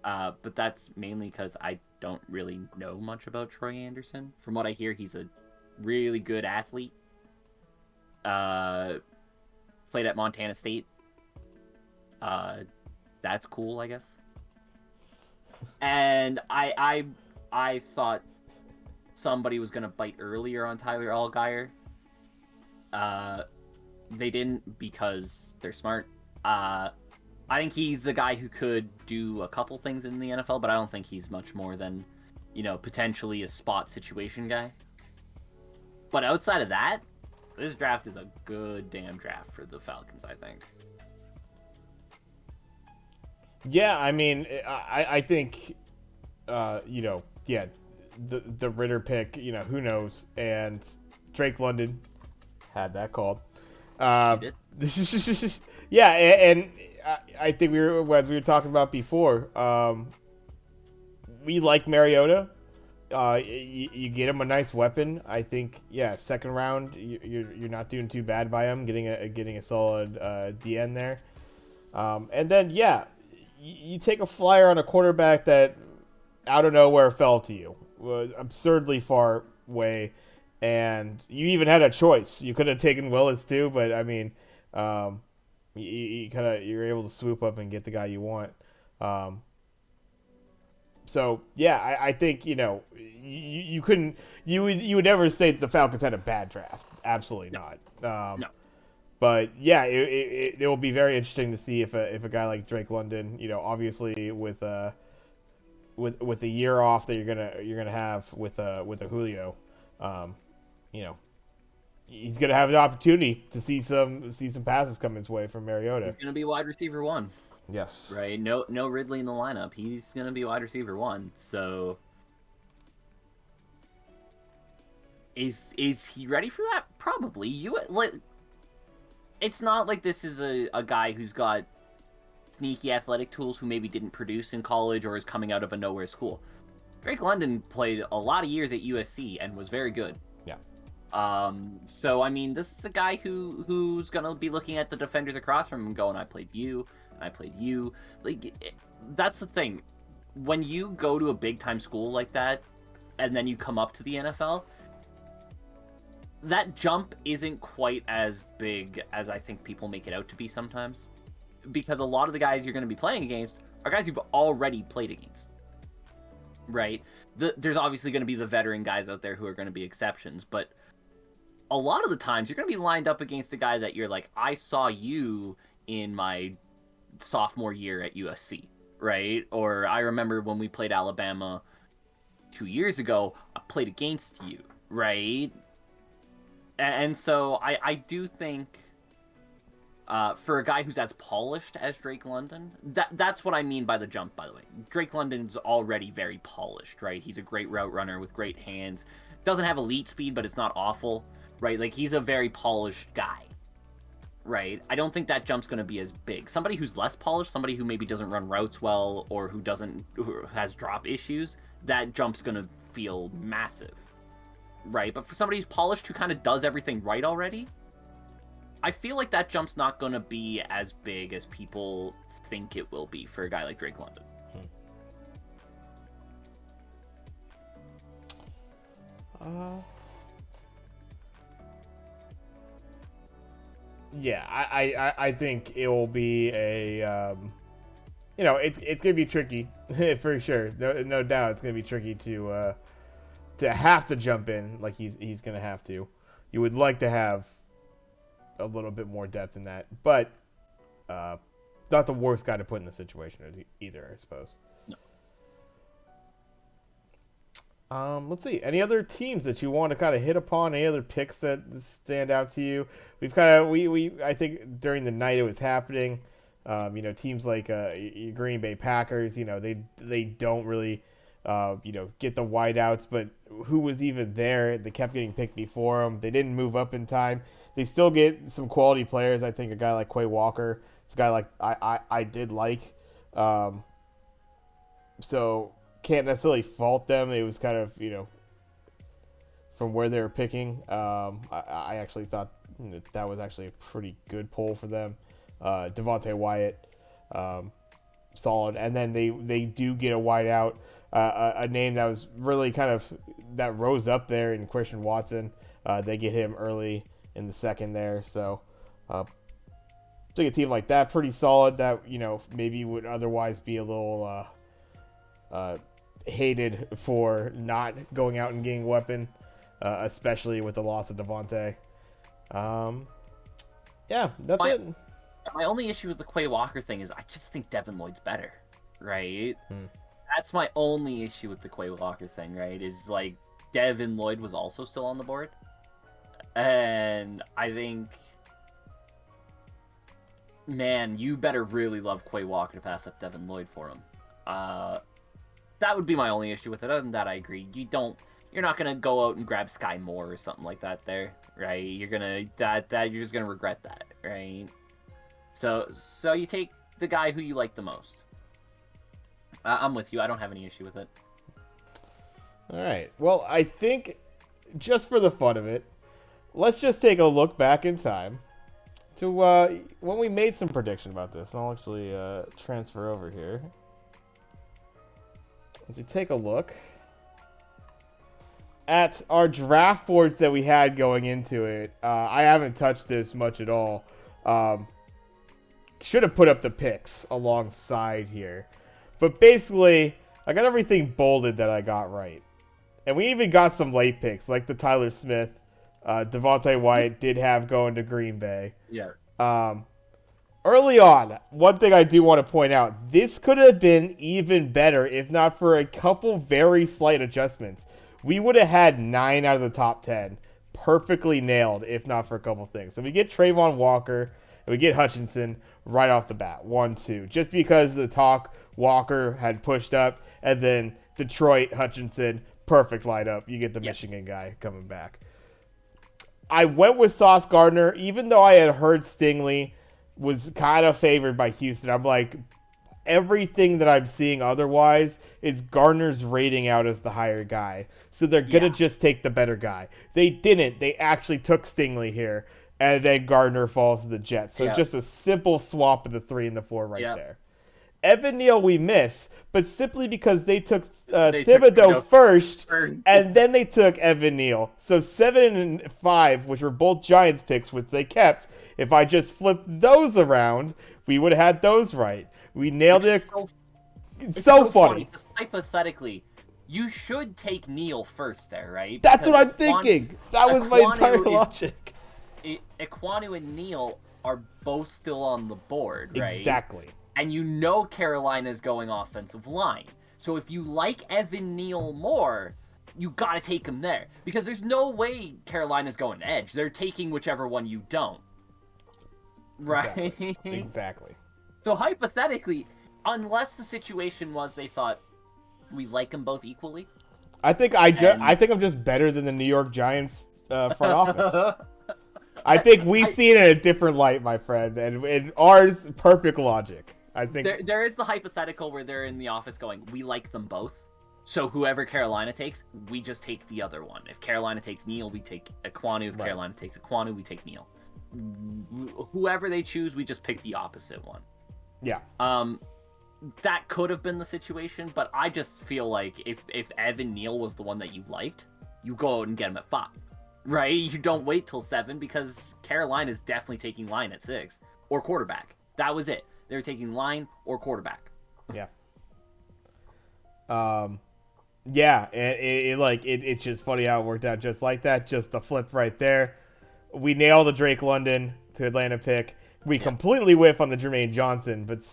but that's mainly because I don't really know much about Troy Anderson. From what I hear, he's a really good athlete. Played at Montana State. That's cool, I guess. And I thought somebody was gonna bite earlier on Tyler Allgeier. They didn't because they're smart. I think he's a guy who could do a couple things in the NFL, but I don't think he's much more than, potentially a spot situation guy. But outside of that, this draft is a good damn draft for the Falcons, I think. Yeah, I mean, I think, the Ridder pick, who knows? And Drake London had that called. He did. Yeah, and I think as we were talking about before, we like Mariota. You get him a nice weapon. I think, second round, you're not doing too bad by him, getting a solid DN there. And then, you take a flyer on a quarterback that out of nowhere fell to you, was absurdly far away, and you even had a choice. You could have taken Willis too, but I mean, you're able to swoop up and get the guy you want. So yeah, I think you would never say that the Falcons had a bad draft. Absolutely not. No. But yeah, it will be very interesting to see if a guy like Drake London, obviously with the year off that you're gonna have with a Julio, he's gonna have an opportunity to see some passes come his way from Mariota. He's gonna be wide receiver 1. Yes. Right. No Ridley in the lineup. He's gonna be wide receiver 1. So Is he ready for that? Probably. It's not like this is a guy who's got sneaky athletic tools who maybe didn't produce in college or is coming out of a nowhere school. Drake London played a lot of years at USC and was very good. Yeah. So I mean, this is a guy who's gonna be looking at the defenders across from him, going, "I played you, and I played you." That's the thing. When you go to a big time school like that, and then you come up to the NFL, that jump isn't quite as big as I think people make it out to be sometimes. Because a lot of the guys you're going to be playing against are guys you've already played against, right? There's obviously going to be the veteran guys out there who are going to be exceptions, but a lot of the times you're going to be lined up against a guy that you're like, I saw you in my sophomore year at USC, right? Or I remember when we played Alabama 2 years ago, I played against you, right? And so I do think... for a guy who's as polished as Drake London, that's what I mean by the jump, by the way. Drake London's already very polished, right? He's a great route runner with great hands. Doesn't have elite speed, but it's not awful, right? Like, he's a very polished guy, right? I don't think that jump's going to be as big. Somebody who's less polished, somebody who maybe doesn't run routes well, or who has drop issues, that jump's going to feel massive, right? But for somebody who's polished, who kind of does everything right already, I feel like that jump's not going to be as big as people think it will be for a guy like Drake London. Yeah, I think it will be a, it's going to be tricky for sure. No doubt it's going to be tricky to have to jump in like he's going to have to. You would like to have a little bit more depth in that, but not the worst guy to put in the situation either, I suppose. No. Let's see. Any other teams that you want to kind of hit upon? Any other picks that stand out to you? We've kind of I think during the night it was happening. Teams like Green Bay Packers. They don't really get the wideouts, but who was even there? They kept getting picked before them. They didn't move up in time. They still get some quality players. I think a guy like Quay Walker. It's a guy like I did like. So can't necessarily fault them. It was kind of, from where they were picking. I actually thought that was actually a pretty good poll for them. Devontae Wyatt, solid. And then they do get a wideout. A name that was really kind of that rose up there in Christian Watson. They get him early in the second there. So I think a team like that pretty solid that, maybe would otherwise be a little hated for not going out and getting a weapon, especially with the loss of Devontae. Yeah, that's it. My only issue with the Quay Walker thing is I just think Devin Lloyd's better, right? That's my only issue with the Quay Walker thing, right? Is like Devin Lloyd was also still on the board. And I think, man, you better really love Quay Walker to pass up Devin Lloyd for him. That would be my only issue with it. Other than that, I agree. You're not gonna go out and grab Sky Moore or something like that there, right? You're just gonna regret that, right? So you take the guy who you like the most. I'm with you. I don't have any issue with it. All right. Well, I think just for the fun of it, let's just take a look back in time to when we made some prediction about this. I'll actually transfer over here. As we take a look at our draft boards that we had going into it, I haven't touched this much at all. Should have put up the picks alongside here. But basically, I got everything bolded that I got right. And we even got some late picks, like the Tyler Smith, Devontae Wyatt did have going to Green Bay. Yeah. Early on, one thing I do want to point out, this could have been even better if not for a couple very slight adjustments. We would have had 9 out of the top 10 perfectly nailed if not for a couple things. So we get Trayvon Walker and we get Hutchinson right off the bat, 1-2. Just because the talk Walker had pushed up, and then Detroit, Hutchinson, perfect lineup. You get the Michigan guy coming back. I went with Sauce Gardner, even though I had heard Stingley was kind of favored by Houston. I'm like, everything that I'm seeing otherwise is Gardner's rating out as the higher guy. So they're going to just take the better guy. They didn't. They actually took Stingley here, and then Gardner falls to the Jets. So just a simple swap of the 3 and the 4 right there. Evan Neal we miss, but simply because they took Thibodeau first, and then they took Evan Neal. So 7 and 5, which were both Giants picks, which they kept. If I just flipped those around, we would have had those right. We nailed it. It's so funny. Hypothetically, you should take Neal first there, right? That's what I'm thinking. That was my entire logic. Ekwonu and Neal are both still on the board, right? Exactly. And you know Carolina's going offensive line. So if you like Evan Neal more, you got to take him there. Because there's no way Carolina's going edge. They're taking whichever one you don't. Right? Exactly. So hypothetically, unless the situation was they thought we like them both equally. I think I'm just better than the New York Giants front office. I think we see it in a different light, my friend, and in ours, perfect logic. I think there is the hypothetical where they're in the office going, we like them both. So whoever Carolina takes, we just take the other one. If Carolina takes Neal, we take Ekwonu. If Carolina takes Ekwonu, we take Neal. Whoever they choose, we just pick the opposite one. Yeah. That could have been the situation, but I just feel like if Evan Neal was the one that you liked, you go out and get him at 5. Right? You don't wait till 7 because Carolina's definitely taking line at 6 or quarterback. That was it. They were taking line or quarterback. Yeah. Yeah, it's just funny how it worked out just like that. Just the flip right there. We nailed the Drake London to Atlanta pick. We completely whiff on the Jermaine Johnson, but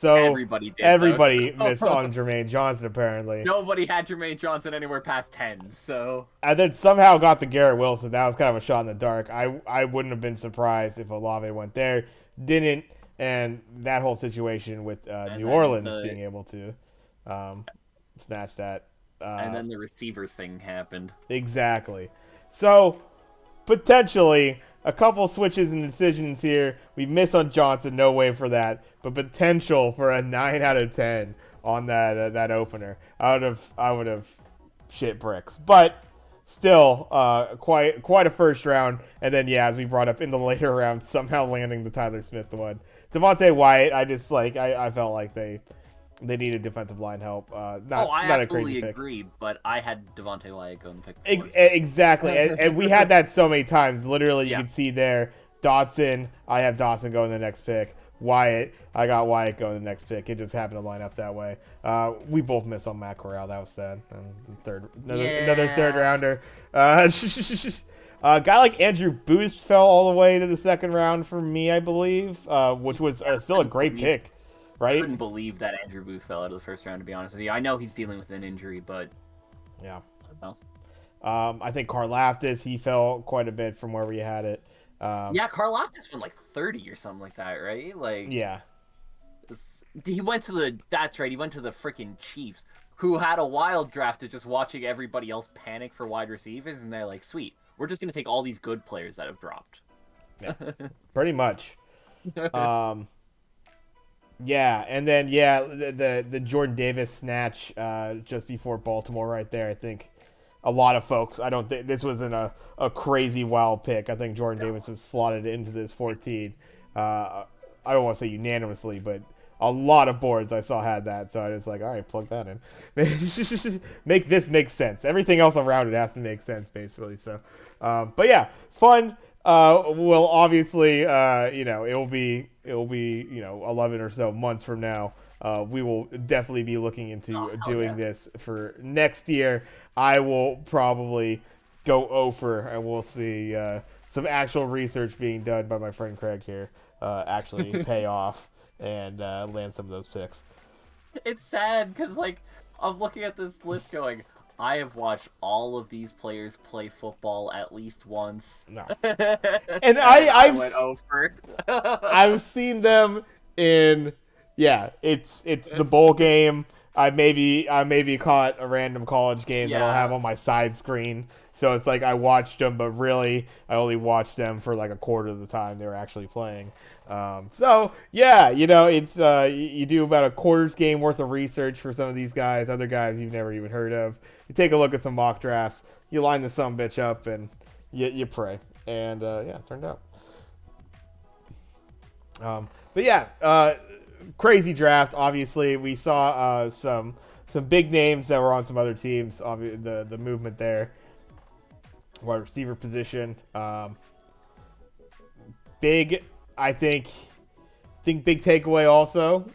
everybody missed on Jermaine Johnson apparently. Nobody had Jermaine Johnson anywhere past 10, so. And then somehow got the Garrett Wilson. That was kind of a shot in the dark. I wouldn't have been surprised if Olave went there. Didn't, and that whole situation with New Orleans being able to snatch that. And then the receiver thing happened. Exactly. So, potentially, a couple switches and decisions here. We miss on Johnson, no way for that. But potential for a 9 out of 10 on that opener. I would have shit bricks. But still, quite a first round. And then, as we brought up in the later round, somehow landing the Tyler Smith one. Devontae Wyatt, I felt like they needed defensive line help. I not a crazy absolutely pick. agree, but I had Devontae Wyatt go in the pick. Exactly, and we had that so many times. Literally, you can see there, Dotson, I have Dotson going the next pick. Wyatt, I got Wyatt going the next pick. It just happened to line up that way. We both missed on Matt Corral. That was sad. Another third rounder. A guy like Andrew Booth fell all the way to the second round for me, I believe, which was still a great pick. Right? I couldn't believe that Andrew Booth fell out of the first round, to be honest with you. I know he's dealing with an injury, but... Yeah. I don't know. I think Karlaftis, he fell quite a bit from where we had it. Karlaftis went like 30 or something like that, right? Yeah. He went to the... That's right, he went to the freaking Chiefs, who had a wild draft of just watching everybody else panic for wide receivers, and they're like, sweet, we're just going to take all these good players that have dropped. Yeah, pretty much. Yeah, and then the Jordan Davis snatch just before Baltimore right there. I think a lot of folks. I don't think this wasn't a crazy wild pick. I think Jordan Davis was slotted into this 14. I don't want to say unanimously, but a lot of boards I saw had that. So I was like, all right, plug that in. Make this make sense. Everything else around it has to make sense, basically. So, but yeah, fun. Well, obviously, it will be 11 or so months from now. We will definitely be looking into doing this for next year. I will probably go over, and we'll see some actual research being done by my friend Craig here actually pay off and land some of those picks. It's sad because, I'm looking at this list going, I have watched all of these players play football at least once. No. And I went over. I've seen them in, it's the bowl game. I maybe caught a random college game that I'll have Yeah. on my side screen. So it's like I watched them, but really I only watched them for like a quarter of the time they were actually playing. So yeah, it's you do about a quarter's game worth of research for some of these guys, other guys you've never even heard of. You take a look at some mock drafts, you line the some bitch up, and you pray. And yeah, it turned out. But yeah, crazy draft. Obviously, we saw some big names that were on some other teams. The movement there, wide receiver position, big. I think big takeaway also.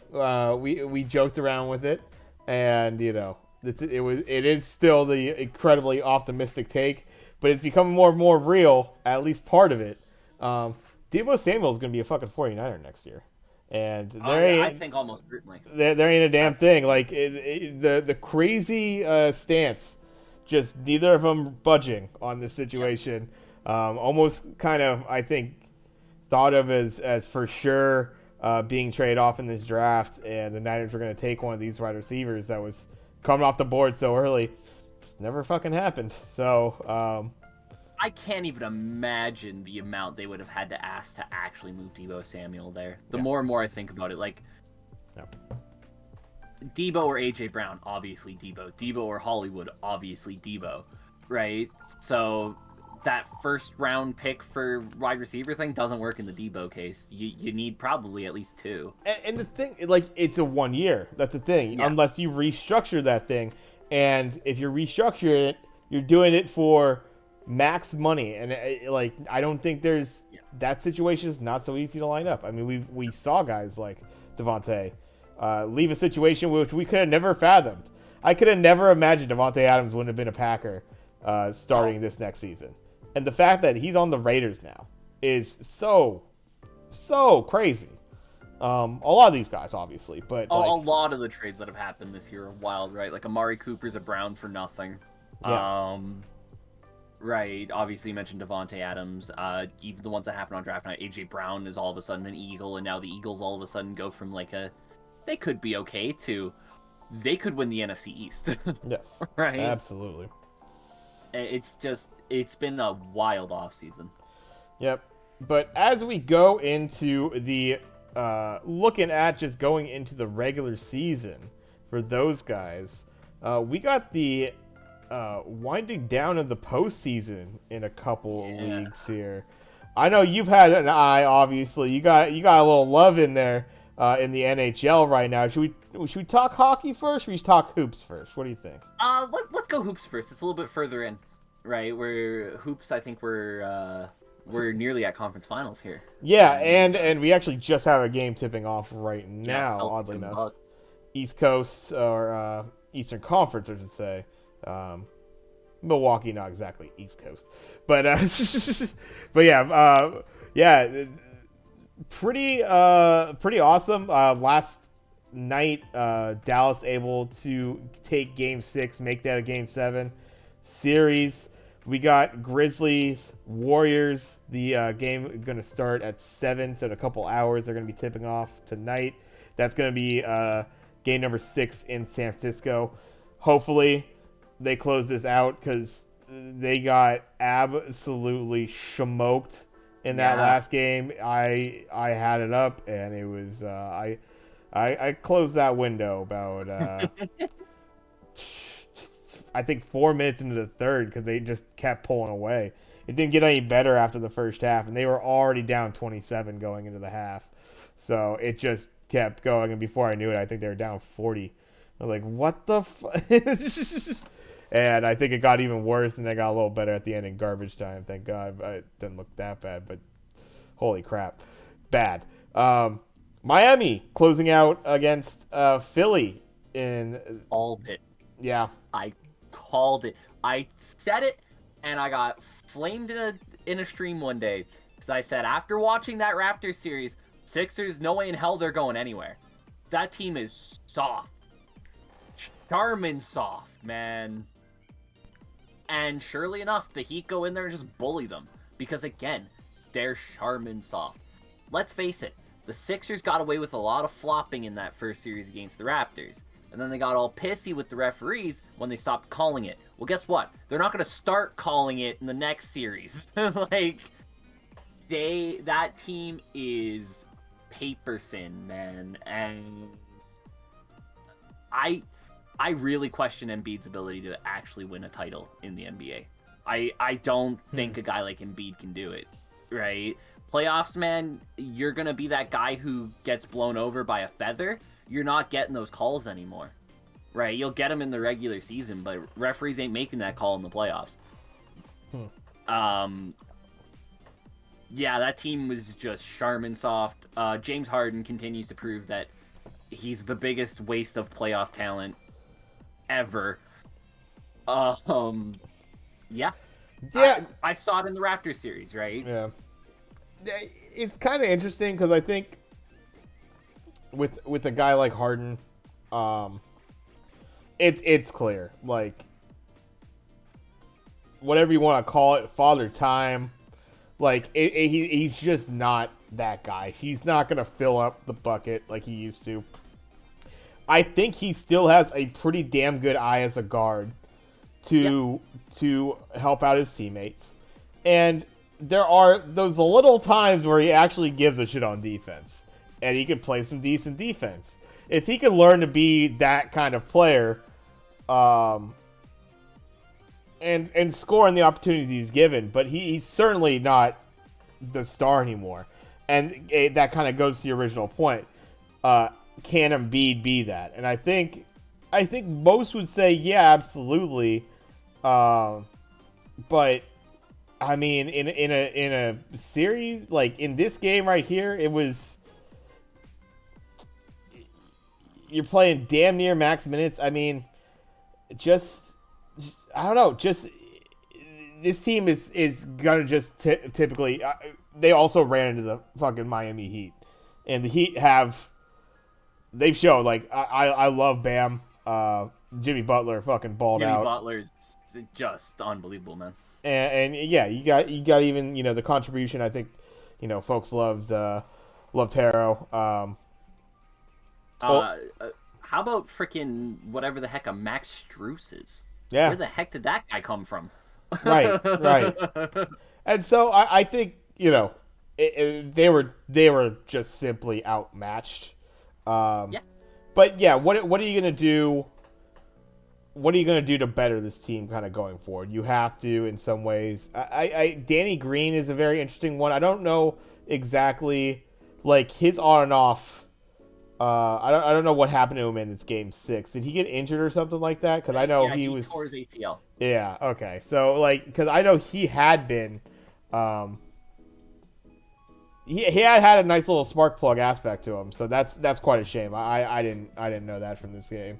We joked around with it, and it is still the incredibly optimistic take, but it's becoming more and more real. At least part of it. Deebo Samuel is going to be a fucking 49er next year. And I think almost certainly. there ain't a damn thing. Like the crazy stance, just neither of them budging on this situation. Almost kind of, I think, thought of as for sure being traded off in this draft, and the Niners were going to take one of these wide receivers that was coming off the board so early. Just never fucking happened. So. I can't even imagine the amount they would have had to ask to actually move Deebo Samuel there. The more and more I think about it, like, Deebo or AJ Brown, obviously Deebo. Deebo or Hollywood, obviously Deebo, right? So that first round pick for wide receiver thing doesn't work in the Deebo case. You need probably at least two. And the thing, like, it's a 1 year. That's the thing. Yeah. Unless you restructure that thing, and if you're restructuring it, you're doing it for max money, and I don't think there's that situation is not so easy to line up. I mean, we saw guys like Devontae leave a situation which we could have never fathomed. I could have never imagined Devontae Adams wouldn't have been a Packer starting this next season, and the fact that he's on the Raiders now is so crazy. A lot of these guys, obviously, but a lot of the trades that have happened this year are wild, right? Like Amari Cooper's a Brown for nothing. Yeah. Right, obviously you mentioned Devontae Adams. Even the ones that happened on draft night, AJ Brown is all of a sudden an Eagle, and now the Eagles all of a sudden go from like they could be okay to they could win the NFC East. Yes, right, absolutely. It's been a wild offseason. Yep. But as we go into the looking at just going into the regular season for those guys, we got the winding down of the postseason in a couple of leagues here. I know you've had an eye. Obviously, you got a little love in there in the NHL right now. Should we talk hockey first, or should we talk hoops first? What do you think? Let's go hoops first. It's a little bit further in, right? Where hoops, I think we're nearly at conference finals here. Yeah, and we actually just have a game tipping off right now. Celtics oddly and enough, Bucks. East Coast or Eastern Conference, I should say. Milwaukee, not exactly East Coast, but but yeah, pretty awesome. Last night, Dallas able to take Game 6, make that a Game 7 series. We got Grizzlies, Warriors. The game going to start at 7, so in a couple hours they're going to be tipping off tonight. That's going to be game number 6 in San Francisco. Hopefully they close this out because they got absolutely smoked in that last game. I had it up, and it was I closed that window about I think 4 minutes into the third because they just kept pulling away. It didn't get any better after the first half, and they were already down 27 going into the half. So it just kept going, and before I knew it, I think they were down 40. I was like, what the fuck? And I think it got even worse, and they got a little better at the end in garbage time. Thank God. It didn't look that bad, but holy crap. Bad. Miami closing out against Philly in... All it. Yeah. I called it. I said it, and I got flamed in a stream one day because I said after watching that Raptors series, Sixers, no way in hell they're going anywhere. That team is soft. Charmin soft, man. And surely enough, the Heat go in there and just bully them. Because again, they're Charmin soft. Let's face it, the Sixers got away with a lot of flopping in that first series against the Raptors. and then they got all pissy with the referees when they stopped calling it. Well, guess what? They're not going to start calling it in the next series. Like, that team is paper thin, man, and I really question Embiid's ability to actually win a title in the NBA. I don't think a guy like Embiid can do it, right? Playoffs, man, you're going to be that guy who gets blown over by a feather. You're not getting those calls anymore, right? You'll get them in the regular season, but referees ain't making that call in the playoffs. Yeah, that team was just Charmin soft. James Harden continues to prove that he's the biggest waste of playoff talent ever. Yeah. I saw it in the Raptors series, right? Yeah. It's kind of interesting because I think with a guy like Harden, it's clear. Like, whatever you want to call it, father time. Like, he's just not that guy. He's not going to fill up the bucket like he used to. I think he still has a pretty damn good eye as a guard to help out his teammates. And there are those little times where he actually gives a shit on defense. And he can play some decent defense. If he could learn to be that kind of player, and score in the opportunities he's given, but he's certainly not the star anymore. And that kind of goes to the original point. Can Embiid be that? And I think most would say, yeah, absolutely. But I mean, in a series like in this game right here, it was you're playing damn near max minutes. I mean, I don't know. Just this team is gonna just typically. They also ran into the fucking Miami Heat, and the Heat they've shown like I love Bam. Jimmy Butler fucking balled out. Jimmy Butler's just unbelievable, man. And yeah, you got even the contribution. I think folks loved Harrow. How about freaking whatever the heck a Max Strus is? Yeah. Where the heck did that guy come from? Right. And so I think they were just simply outmatched. Yeah. But yeah, what are you gonna do? What are you gonna do to better this team kind of going forward? You have to in some ways. Danny Green is a very interesting one. I don't know exactly like his on and off. I don't know what happened to him in this game 6. Did he get injured or something like that? Because I know he was tore his ACL. Yeah. Okay. So because I know he had been, he had a nice little spark plug aspect to him. So that's quite a shame. I didn't know that from this game.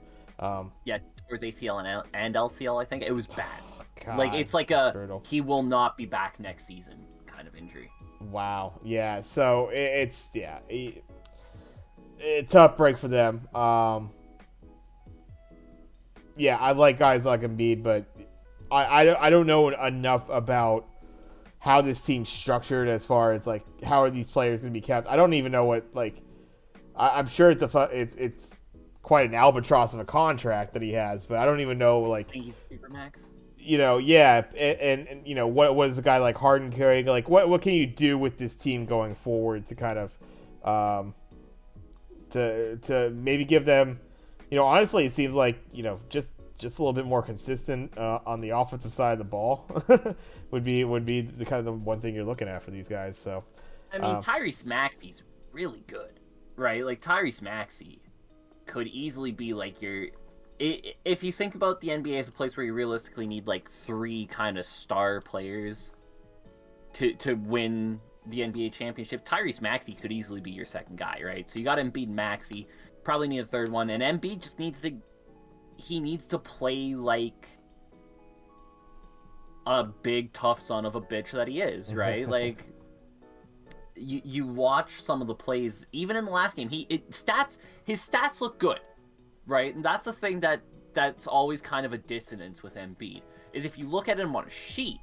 Yeah, tore his ACL and LCL. I think it was bad. God, like it's like he will not be back next season kind of injury. Wow. Yeah. So it's a tough break for them. Yeah, I like guys like Embiid, but I don't know enough about how this team's structured as far as like how are these players going to be kept. I don't even know what I'm sure it's quite an albatross of a contract that he has, but I don't even know like. I think he's Supermax. Yeah, and what is a guy like Harden carrying? Like what can you do with this team going forward to kind of to maybe give them, honestly, it seems like, just a little bit more consistent on the offensive side of the ball would be the kind of the one thing you're looking at for these guys. So, I mean, Tyrese Maxey's really good, right? Like Tyrese Maxey could easily be like if you think about the NBA as a place where you realistically need like 3 kind of star players to win the NBA championship, Tyrese Maxey could easily be your second guy, right? So you got Embiid, Maxey, probably need a third one, and Embiid just needs to play like a big tough son of a bitch that he is, right? Like you watch some of the plays, even in the last game, his stats look good, right? And that's the thing that's always kind of a dissonance with Embiid, is if you look at him on a sheet,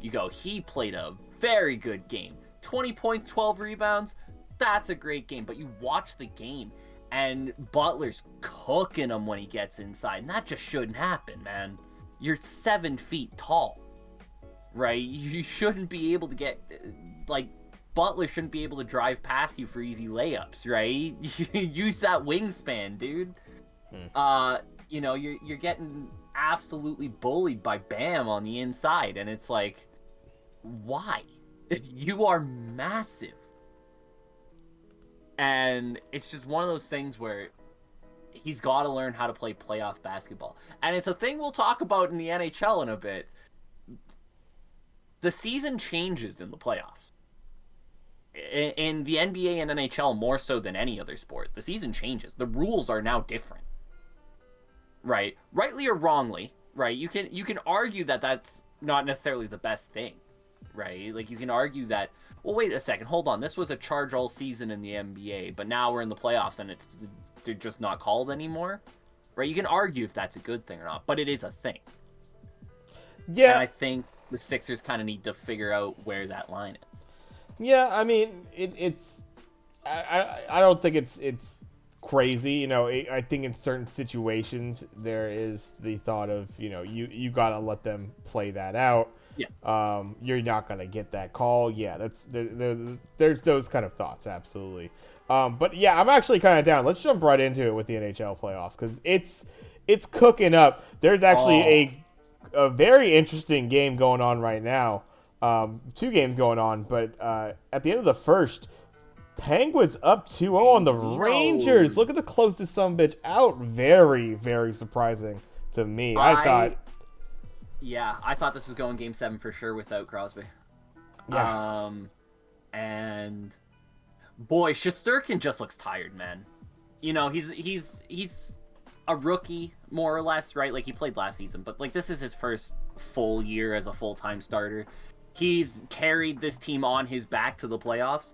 you go, he played a very good game. 20 points, 12 rebounds, that's a great game. But you watch the game, and Butler's cooking him when he gets inside, and that just shouldn't happen, man. You're 7 feet tall, right? You shouldn't be able to get, like, Butler shouldn't be able to drive past you for easy layups, right? Use that wingspan, dude. You know, you're getting absolutely bullied by Bam on the inside, and it's like, why? You are massive. And it's just one of those things where he's got to learn how to play playoff basketball. And it's a thing we'll talk about in the NHL in a bit. The season changes in the playoffs. In the NBA and NHL more so than any other sport, the season changes. The rules are now different. Right? Rightly or wrongly, right? You can argue that that's not necessarily the best thing. Right? Like, you can argue that, well, wait a second, hold on. This was a charge all season in the NBA, but now we're in the playoffs and they're just not called anymore. Right? You can argue if that's a good thing or not, but it is a thing. Yeah. And I think the Sixers kind of need to figure out where that line is. Yeah, I mean, it's... I don't think it's crazy. You know, I think in certain situations there is the thought of, you know, you got to let them play that out. Yeah. You're not gonna get that call. Yeah, there's those kind of thoughts, absolutely. But yeah, I'm actually kind of down. Let's jump right into it with the NHL playoffs because it's cooking up. There's actually a very interesting game going on right now. 2 games going on, but at the end of the first, Penguins up 2-0 on the Rangers. Look at the close this sumbitch out. Very, very surprising to me. Yeah, I thought this was going Game 7 for sure without Crosby. Yeah. And boy, Shesterkin just looks tired, man. You know, he's a rookie more or less, right? Like, he played last season, but like, this is his first full year as a full-time starter. He's carried this team on his back to the playoffs,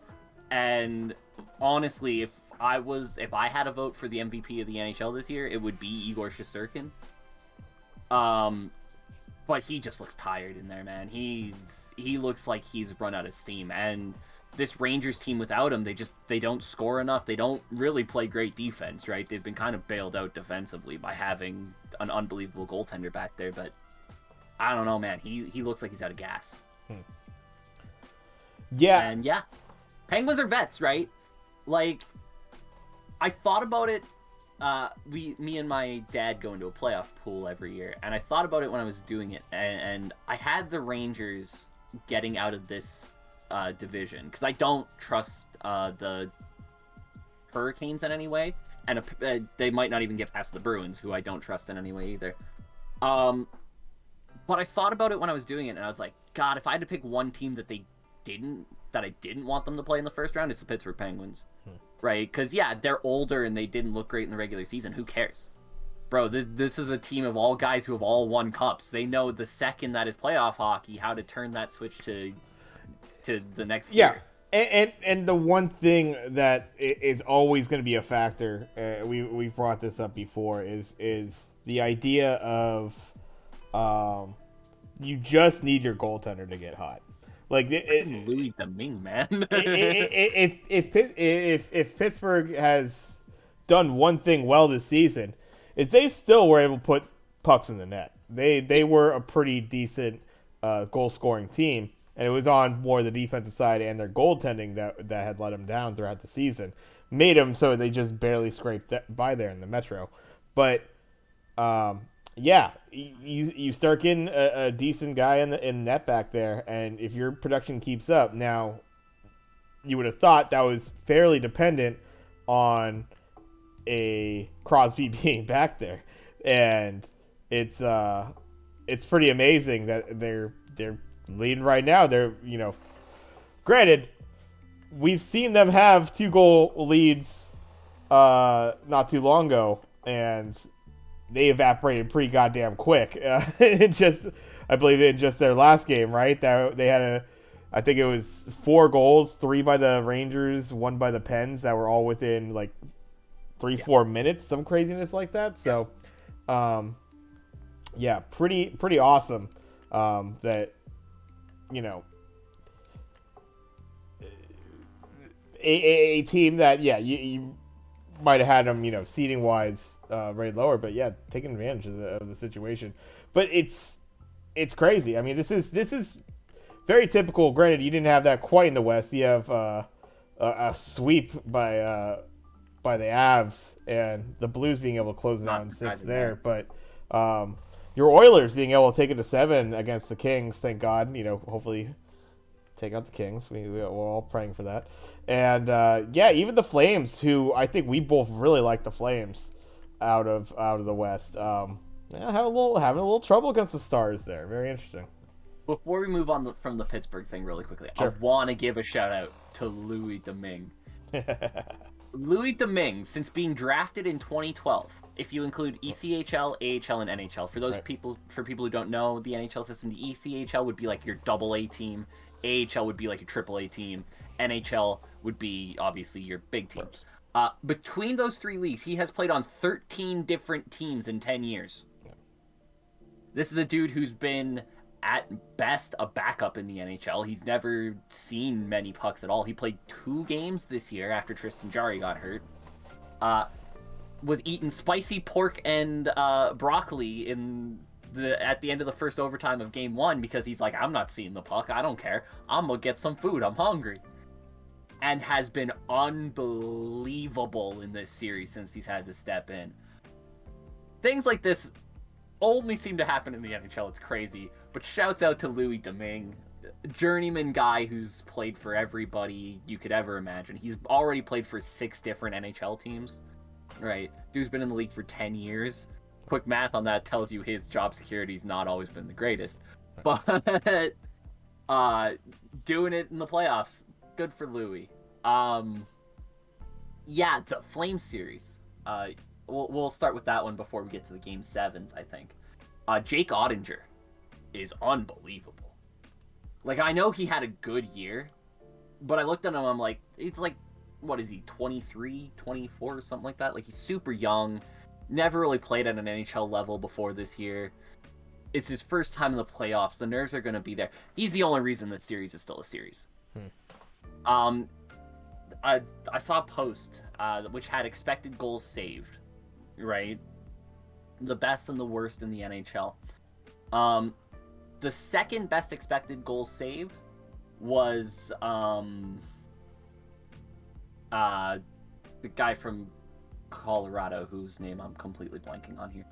and honestly, if I had a vote for the MVP of the NHL this year, it would be Igor Shesterkin. But he just looks tired in there, man. He looks like he's run out of steam. And this Rangers team without him, they don't score enough. They don't really play great defense, right? They've been kind of bailed out defensively by having an unbelievable goaltender back there. But I don't know, man. He looks like he's out of gas. Yeah. And yeah, Penguins are vets, right? Like, I thought about it. Me and my dad go into a playoff pool every year, and I thought about it when I was doing it, and I had the Rangers getting out of this division because I don't trust the Hurricanes in any way, and they might not even get past the Bruins, who I don't trust in any way either. But I thought about it when I was doing it, and I was like, God, if I had to pick one team that I didn't want them to play in the first round, it's the Pittsburgh Penguins. Right? Because, yeah, they're older and they didn't look great in the regular season. Who cares? Bro, this is a team of all guys who have all won cups. They know the second that is playoff hockey, how to turn that switch to the next year. And the one thing that is always going to be a factor, we've brought this up before, is the idea of you just need your goaltender to get hot. Like Louis Domingue, man. if Pittsburgh has done one thing well this season, is they still were able to put pucks in the net. They were a pretty decent goal scoring team, and it was on more the defensive side and their goaltending that had let them down throughout the season, made them so they just barely scraped by there in the Metro. But yeah, you start getting a decent guy in net back there, and if your production keeps up, now you would have thought that was fairly dependent on a Crosby being back there, and it's pretty amazing that they're leading right now. They're, you know, granted, we've seen them have 2-goal leads not too long ago, and they evaporated pretty goddamn quick. I believe in just their last game, right? That they had I think it was 4 goals, 3 by the Rangers, 1 by the Pens, that were all within like 3-4 minutes, some craziness like that. So, yeah, pretty awesome. That, you know, a team that, yeah, you might have had them, seating wise, right lower. But yeah, taking advantage of the situation. But it's crazy. I mean, this is very typical. Granted, you didn't have that quite in the West. You have a sweep by the Avs and the Blues being able to close it out in 6 there. But your Oilers being able to take it to 7 against the Kings, thank God. Hopefully take out the Kings. We're all praying for that. And even the Flames, who I think we both really like the Flames out of the West. Having a little trouble against the Stars there. Very interesting. Before we move on from the Pittsburgh thing really quickly, sure. I want to give a shout out to Louis Domingue. Louis Domingue, since being drafted in 2012, if you include ECHL, AHL, and NHL, for people who don't know the NHL system, the ECHL would be like your AA team, AHL would be like your AAA team, NHL would be obviously your big teams. Between those 3 leagues, he has played on 13 different teams in 10 years. This is a dude who's been, at best, a backup in the NHL. He's never seen many pucks at all. He played 2 games this year after Tristan Jarry got hurt. Was eating spicy pork and broccoli at the end of the first overtime of Game 1 because he's like, I'm not seeing the puck. I don't care. I'm going to get some food. I'm hungry. And has been unbelievable in this series since he's had to step in. Things like this only seem to happen in the NHL. It's crazy. But shouts out to Louis Domingue, journeyman guy who's played for everybody you could ever imagine. He's already played for 6 different NHL teams. Right? Dude's been in the league for 10 years. Quick math on that tells you his job security's not always been the greatest. But doing it in the playoffs, good for Louis. The Flames series. We'll start with that one before we get to the Game 7s, I think. Jake Ottinger is unbelievable. Like, I know he had a good year, but I looked at him, I'm like, it's like, what is he, 23, 24, or something like that? Like, he's super young, never really played at an NHL level before this year. It's his first time in the playoffs. The nerves are going to be there. He's the only reason this series is still a series. I saw a post which had expected goals saved, right? The best and the worst in the NHL. The second best expected goal saved was the guy from Colorado whose name I'm completely blanking on here.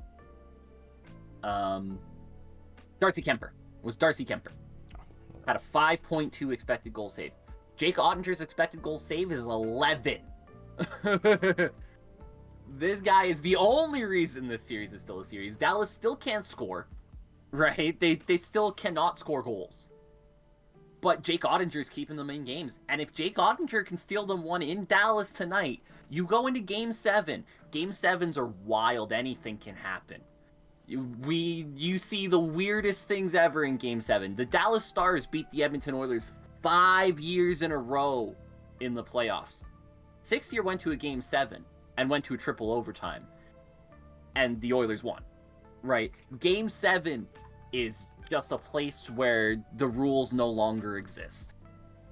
Darcy Kemper. It was Darcy Kemper. Had a 5.2 expected goal save. Jake Ottinger's expected goal save is 11. This guy is the only reason this series is still a series. Dallas still can't score, right? They still cannot score goals. But Jake Ottinger's keeping them in games. And if Jake Ottinger can steal them one in Dallas tonight, you go into Game 7. Game 7s are wild. Anything can happen. You see the weirdest things ever in Game 7. The Dallas Stars beat the Edmonton Oilers 5 years in a row in the playoffs. 6th year went to a Game 7 and went to a triple overtime. And the Oilers won. Right? Game 7 is just a place where the rules no longer exist.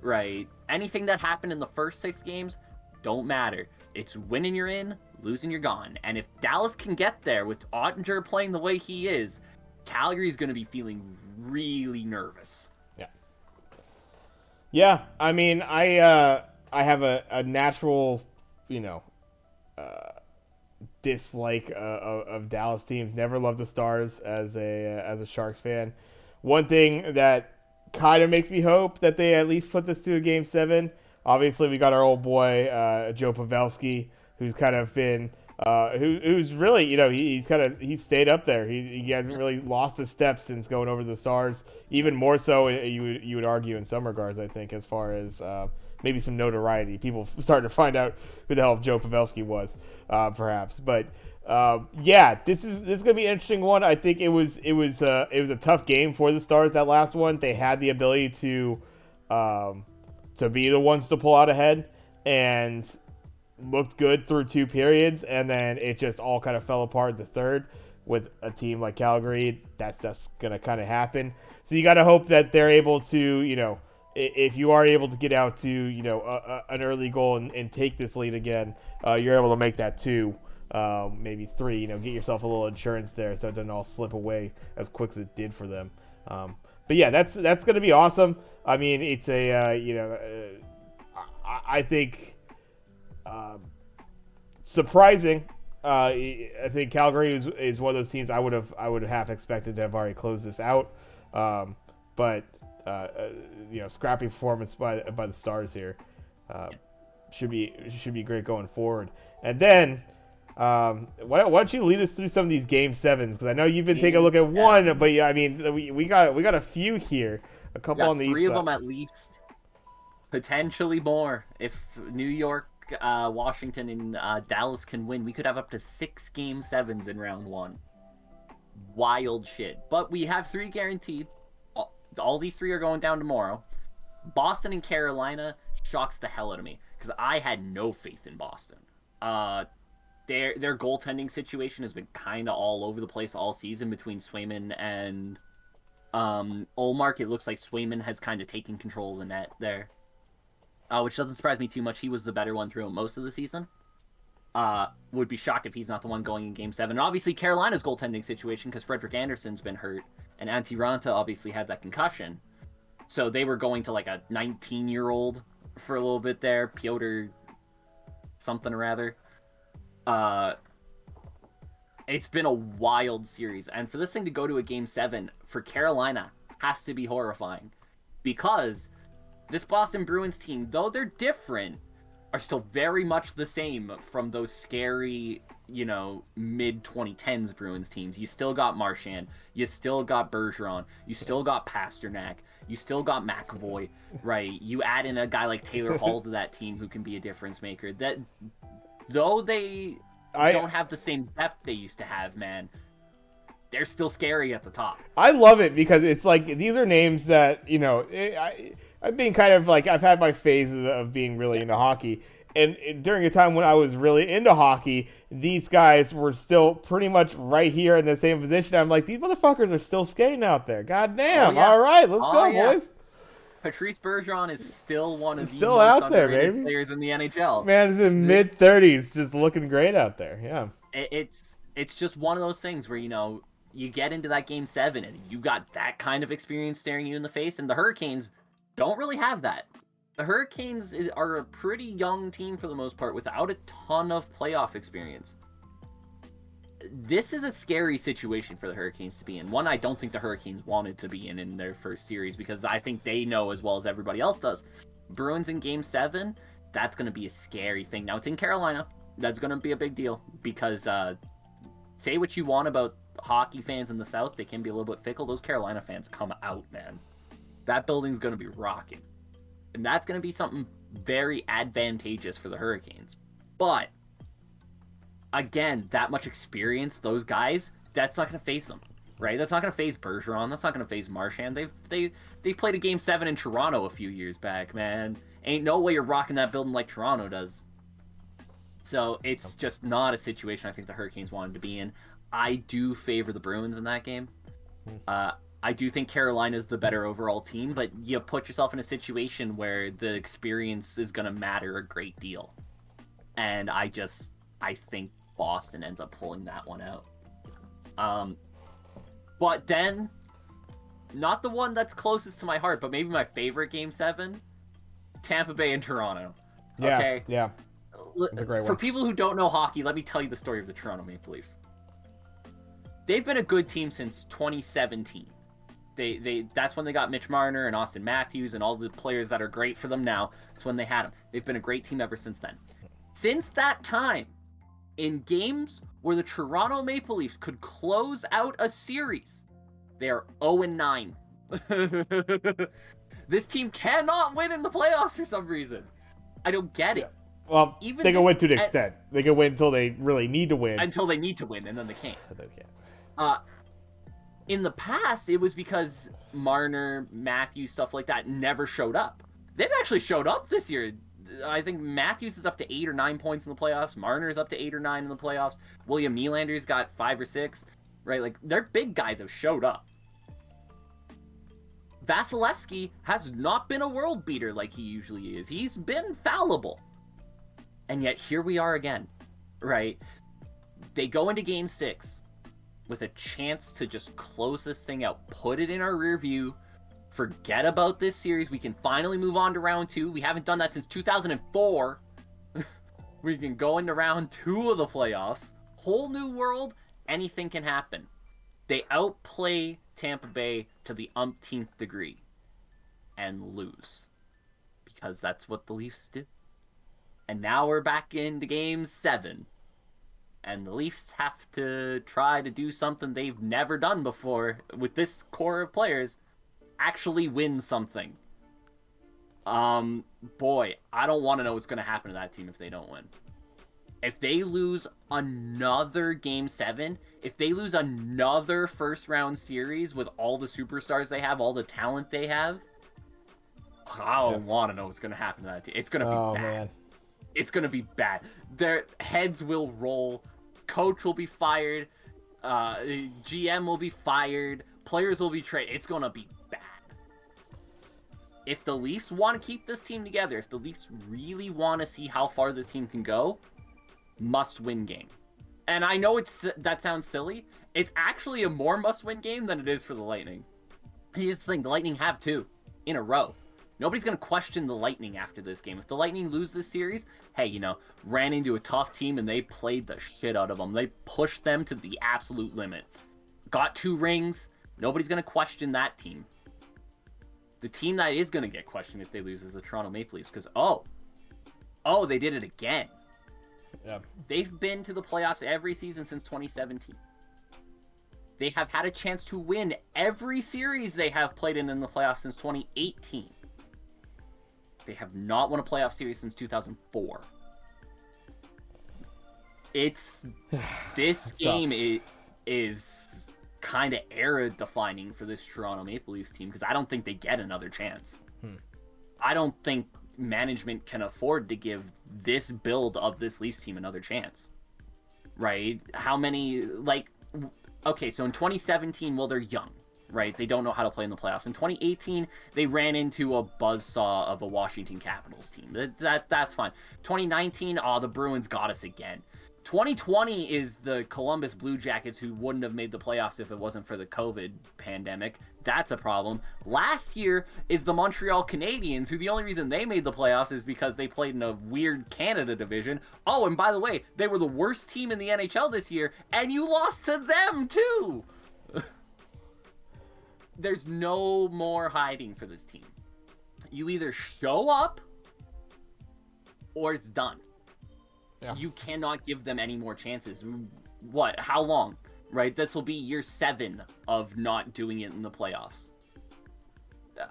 Right? Anything that happened in the first 6 games don't matter. It's winning you're in, losing you're gone. And if Dallas can get there with Ottinger playing the way he is, Calgary's going to be feeling really nervous. Yeah, I mean, I have a natural, dislike of Dallas teams. Never loved the Stars as a Sharks fan. One thing that kind of makes me hope that they at least put this to a Game 7. Obviously, we got our old boy Joe Pavelski, who's kind of been who's really he's stayed up there. He hasn't really lost his steps since going over to the Stars. Even more so, you would argue in some regards, I think, as far as maybe some notoriety. People starting to find out who the hell Joe Pavelski was, perhaps. But this is gonna be an interesting one. I think it was a tough game for the Stars, that last one. They had the ability to be the ones to pull out ahead and looked good through 2 periods, and then it just all kind of fell apart the third with a team like Calgary. That's just gonna kind of happen. So you got to hope that they're able to if you are able to get out to an early goal and take this lead again, you're able to make that 2, maybe 3. Get yourself a little insurance there so it doesn't all slip away as quick as it did for them. But yeah, that's going to be awesome. I mean, it's I think surprising. I think Calgary is one of those teams I would have half expected to have already closed this out. But scrappy performance by the Stars here should be great going forward. And then why don't you lead us through some of these game 7s, because I know you've been taking a look at one, but yeah, I mean we got a few here, a couple on the three east of side. them at least, potentially more. If New York, Washington, and Dallas can win, we could have up to 6 game 7s in round 1. Wild shit. But we have 3 guaranteed. All these 3 are going down tomorrow. Boston and Carolina shocks the hell out of me, because I had no faith in Boston. Their goaltending situation has been kind of all over the place all season between Swayman and Ullmark. It looks like Swayman has kind of taken control of the net there, which doesn't surprise me too much. He was the better one throughout most of the season. Would be shocked if he's not the one going in Game 7. And obviously, Carolina's goaltending situation, because Frederik Andersen's been hurt, and Antti Raanta obviously had that concussion. So they were going to like a 19-year-old for a little bit there, Piotr something or other. It's been a wild series. And for this thing to go to a Game 7 for Carolina has to be horrifying. Because this Boston Bruins team, though they're different, are still very much the same from those scary, mid-2010s Bruins teams. You still got Marchand. You still got Bergeron. You still got Pasternak. You still got McAvoy, right? You add in a guy like Taylor Hall to that team who can be a difference maker. That, though they don't have the same depth they used to have, man, they're still scary at the top. I love it because it's like these are names that I've been kind of like, I've had my phases of being really into hockey, and during a time when I was really into hockey, these guys were still pretty much right here in the same position. I'm like, these motherfuckers are still skating out there. God damn! All right, let's go, boys. Patrice Bergeron is still one of the still most out there, underrated baby. players in the NHL. Man is in mid-30s, just looking great out there. Yeah, it's just one of those things where you get into that Game 7 and you got that kind of experience staring you in the face, and the Hurricanes don't really have that. The Hurricanes are a pretty young team for the most part, without a ton of playoff experience. This is a scary situation for the Hurricanes to be in. One I don't think the Hurricanes wanted to be in their first series, because I think they know as well as everybody else does. Bruins in Game 7, that's going to be a scary thing. Now, it's in Carolina. That's going to be a big deal, because say what you want about hockey fans in the South, they can be a little bit fickle. Those Carolina fans come out, man. That building's going to be rocking. And that's going to be something very advantageous for the Hurricanes. But, again, that much experience, those guys, that's not going to phase them, right? That's not going to phase Bergeron. That's not going to phase Marchand. They played a Game 7 in Toronto a few years back, man. Ain't no way you're rocking that building like Toronto does. So, it's just not a situation I think the Hurricanes wanted to be in. I do favor the Bruins in that game. I do think Carolina's the better overall team, but you put yourself in a situation where the experience is going to matter a great deal. And I think Boston ends up pulling that one out. But then, not the one that's closest to my heart, but maybe my favorite Game 7, Tampa Bay and Toronto. Yeah, okay? Yeah. That's a great one. For people who don't know hockey, let me tell you the story of the Toronto Maple Leafs. They've been a good team since 2017. That's when they got Mitch Marner and Austin Matthews and all the players that are great for them now. That's when they had them. They've been a great team ever since then. Since that time, in games where the Toronto Maple Leafs could close out a series, they are 0-9. This team cannot win in the playoffs for some reason. I don't get it. Well, they can win to an extent. They can win until they really need to win. Until they need to win, and then they can't. In the past, it was because Marner, Matthews, stuff like that never showed up. They've actually showed up this year. I think Matthews is up to 8 or 9 points in the playoffs. Marner is up to 8 or 9 in the playoffs. William Nylander's got 5 or 6. Right, like their big guys have showed up. Vasilevsky has not been a world beater like he usually is. He's been fallible. And yet here we are again, right? They go into game 6 with a chance to just close this thing out, put it in our rear view, forget about this series. We can finally move on to round 2. We haven't done that since 2004. We can go into round 2 of the playoffs. Whole new world. Anything can happen. They outplay Tampa Bay to the umpteenth degree and lose. Because that's what the Leafs do. And now we're back into game 7. And the Leafs have to try to do something they've never done before with this core of players. Actually win something. Boy, I don't want to know what's going to happen to that team if they don't win. If they lose another game 7, if they lose another first round series with all the superstars they have, all the talent they have, I don't want to know what's going to happen to that team. It's going to be bad. Man. It's going to be bad. Their heads will roll. Coach will be fired. GM will be fired. Players will be traded. It's going to be bad. If the Leafs want to keep this team together, if the Leafs really want to see how far this team can go, must-win game. And I know that sounds silly. It's actually a more must-win game than it is for the Lightning. Here's the thing. The Lightning have 2 in a row. Nobody's going to question the Lightning after this game. If the Lightning lose this series, hey, ran into a tough team and they played the shit out of them. They pushed them to the absolute limit. Got 2 rings. Nobody's going to question that team. The team that is going to get questioned if they lose is the Toronto Maple Leafs. Because, they did it again. Yeah. They've been to the playoffs every season since 2017. They have had a chance to win every series they have played in the playoffs since 2018. They have not won a playoff series since 2004. This game is kind of era defining for this Toronto Maple Leafs team because I don't think they get another chance. I don't think management can afford to give this build of this Leafs team another chance. Right? How many, okay, so in 2017, well, they're young, right? They don't know how to play in the playoffs. In 2018, they ran into a buzzsaw of a Washington Capitals team. That's fine. 2019, the Bruins got us again. 2020 is the Columbus Blue Jackets who wouldn't have made the playoffs if it wasn't for the COVID pandemic. That's a problem. Last year is the Montreal Canadiens, who the only reason they made the playoffs is because they played in a weird Canada division. Oh, and by the way, they were the worst team in the NHL this year, and you lost to them too! There's no more hiding for this team. You either show up, or it's done. Yeah. You cannot give them any more chances. What? How long? Right? This will be year 7 of not doing it in the playoffs.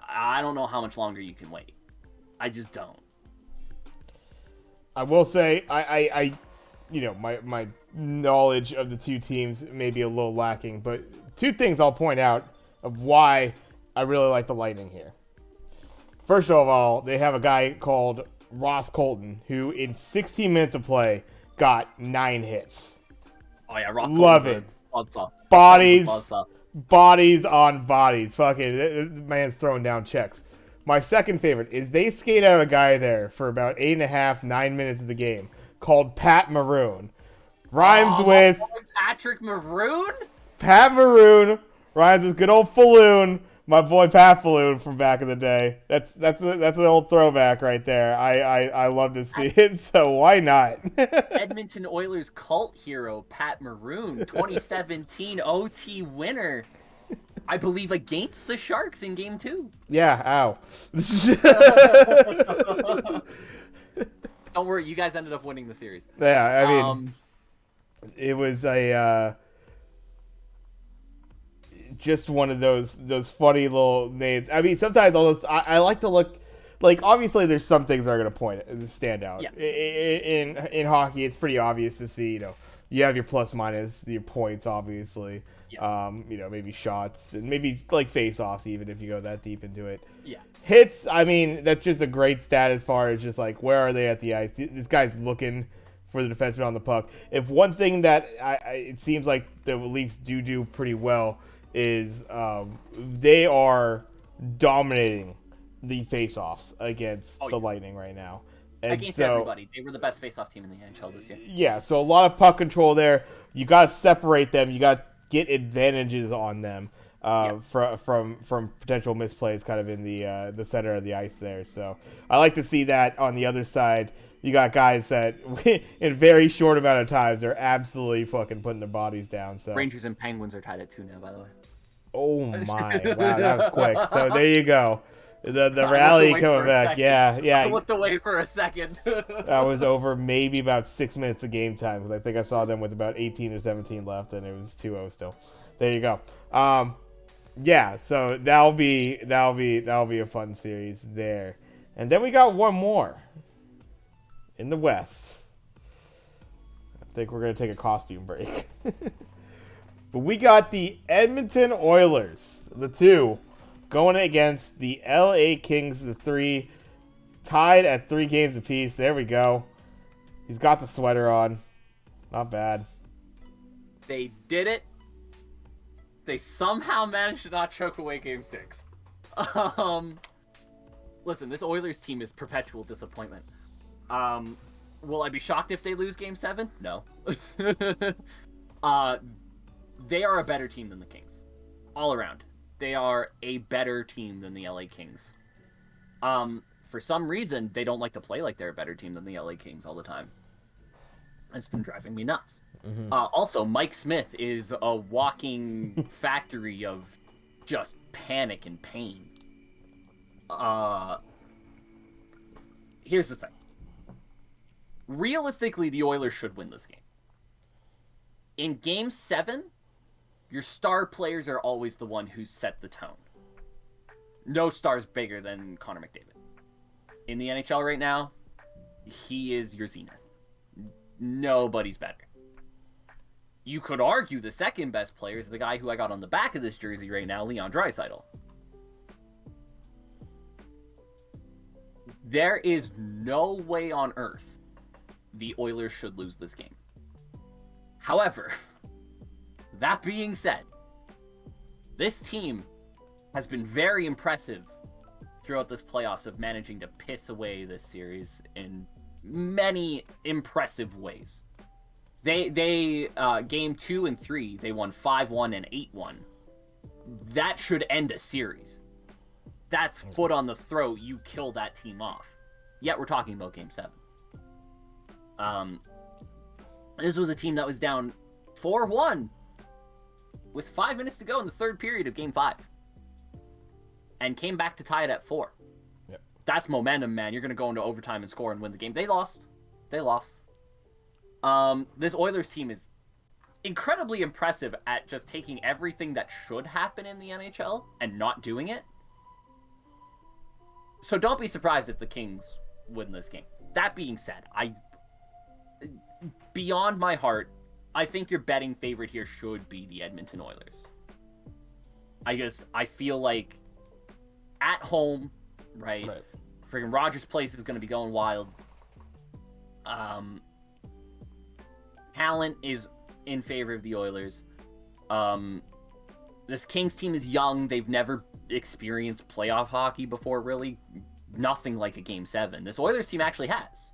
I don't know how much longer you can wait. I just don't. I will say, I my knowledge of the 2 teams may be a little lacking, but 2 things I'll point out of why I really like the Lightning here. First of all, they have a guy called Ross Colton, who in 16 minutes of play got 9 hits. Oh yeah, Ross love it. Bodies on bodies. Fucking man's throwing down checks. My second favorite is they skate out a guy there for about 8.5, 9 minutes of the game called Pat Maroon. Rhymes with Patrick Maroon. Pat Maroon rhymes with good old Falloon. My boy Pat Falloon from back in the day. That's an old throwback right there. I love to see it, so why not? Edmonton Oilers cult hero Pat Maroon, 2017 OT winner. I believe against the Sharks in Game 2. Yeah, ow. Don't worry, you guys ended up winning the series. Yeah, I mean, it was just one of those funny little names. I mean, sometimes I like to look, like, obviously there's some things that are going to stand out. Yeah. In hockey, it's pretty obvious to see, you have your plus minus, your points, obviously. Yeah. Maybe shots and maybe like face-offs even if you go that deep into it. Yeah. Hits, I mean, that's just a great stat as far as just like where are they at the ice. This guy's looking for the defenseman on the puck. If one thing that it seems like the Leafs do pretty well is they are dominating the face-offs against the Lightning right now. And against everybody. They were the best face-off team in the NHL this year. Yeah, so a lot of puck control there. You got to separate them. You got to get advantages on them from potential misplays kind of in the center of the ice there. So I like to see that on the other side. You got guys that in very short amount of times are absolutely fucking putting their bodies down. So Rangers and Penguins are tied at 2 now, by the way. Oh my! Wow, that was quick. So there you go. The rally coming back. Yeah. I looked away for a second. That was over maybe about 6 minutes of game time because I think I saw them with about 18 or 17 left, and it was 2-0 still. There you go. Yeah. So that'll be a fun series there, and then we got one more in the West. I think we're gonna take a costume break. But we got the Edmonton Oilers, the 2, going against the LA Kings, the 3, tied at 3 games apiece. There we go. He's got the sweater on. Not bad. They did it. They somehow managed to not choke away Game 6. Listen, this Oilers team is perpetual disappointment. Will I be shocked if they lose Game 7? No. They are a better team than the Kings. All around. They are a better team than the LA Kings. For some reason, they don't like to play like they're a better team than the LA Kings all the time. It's been driving me nuts. Mm-hmm. Also, Mike Smith is a walking factory of just panic and pain. Here's the thing. Realistically, the Oilers should win this game. In Game 7, your star players are always the one who set the tone. No star's bigger than Connor McDavid. In the NHL right now, he is your zenith. Nobody's better. You could argue the second best player is the guy who I got on the back of this jersey right now, Leon Draisaitl. There is no way on earth the Oilers should lose this game. However, that being said, this team has been very impressive throughout this playoffs of managing to piss away this series in many impressive ways. They game 2 and 3, they won 5-1 and 8-1. That should end a series. That's foot on the throat. You kill that team off. Yet we're talking about Game 7. This was a team that was down 4-1 with 5 minutes to go in the third period of Game 5. And came back to tie it at 4. Yep. That's momentum, man. You're going to go into overtime and score and win the game. They lost. This Oilers team is incredibly impressive at just taking everything that should happen in the NHL and not doing it. So don't be surprised if the Kings win this game. That being said, beyond my heart, I think your betting favorite here should be the Edmonton Oilers. I feel like at home, right? Friggin' Rogers Place is going to be going wild. Talent is in favor of the Oilers. This Kings team is young. They've never experienced playoff hockey before, really. Nothing like a Game 7. This Oilers team actually has.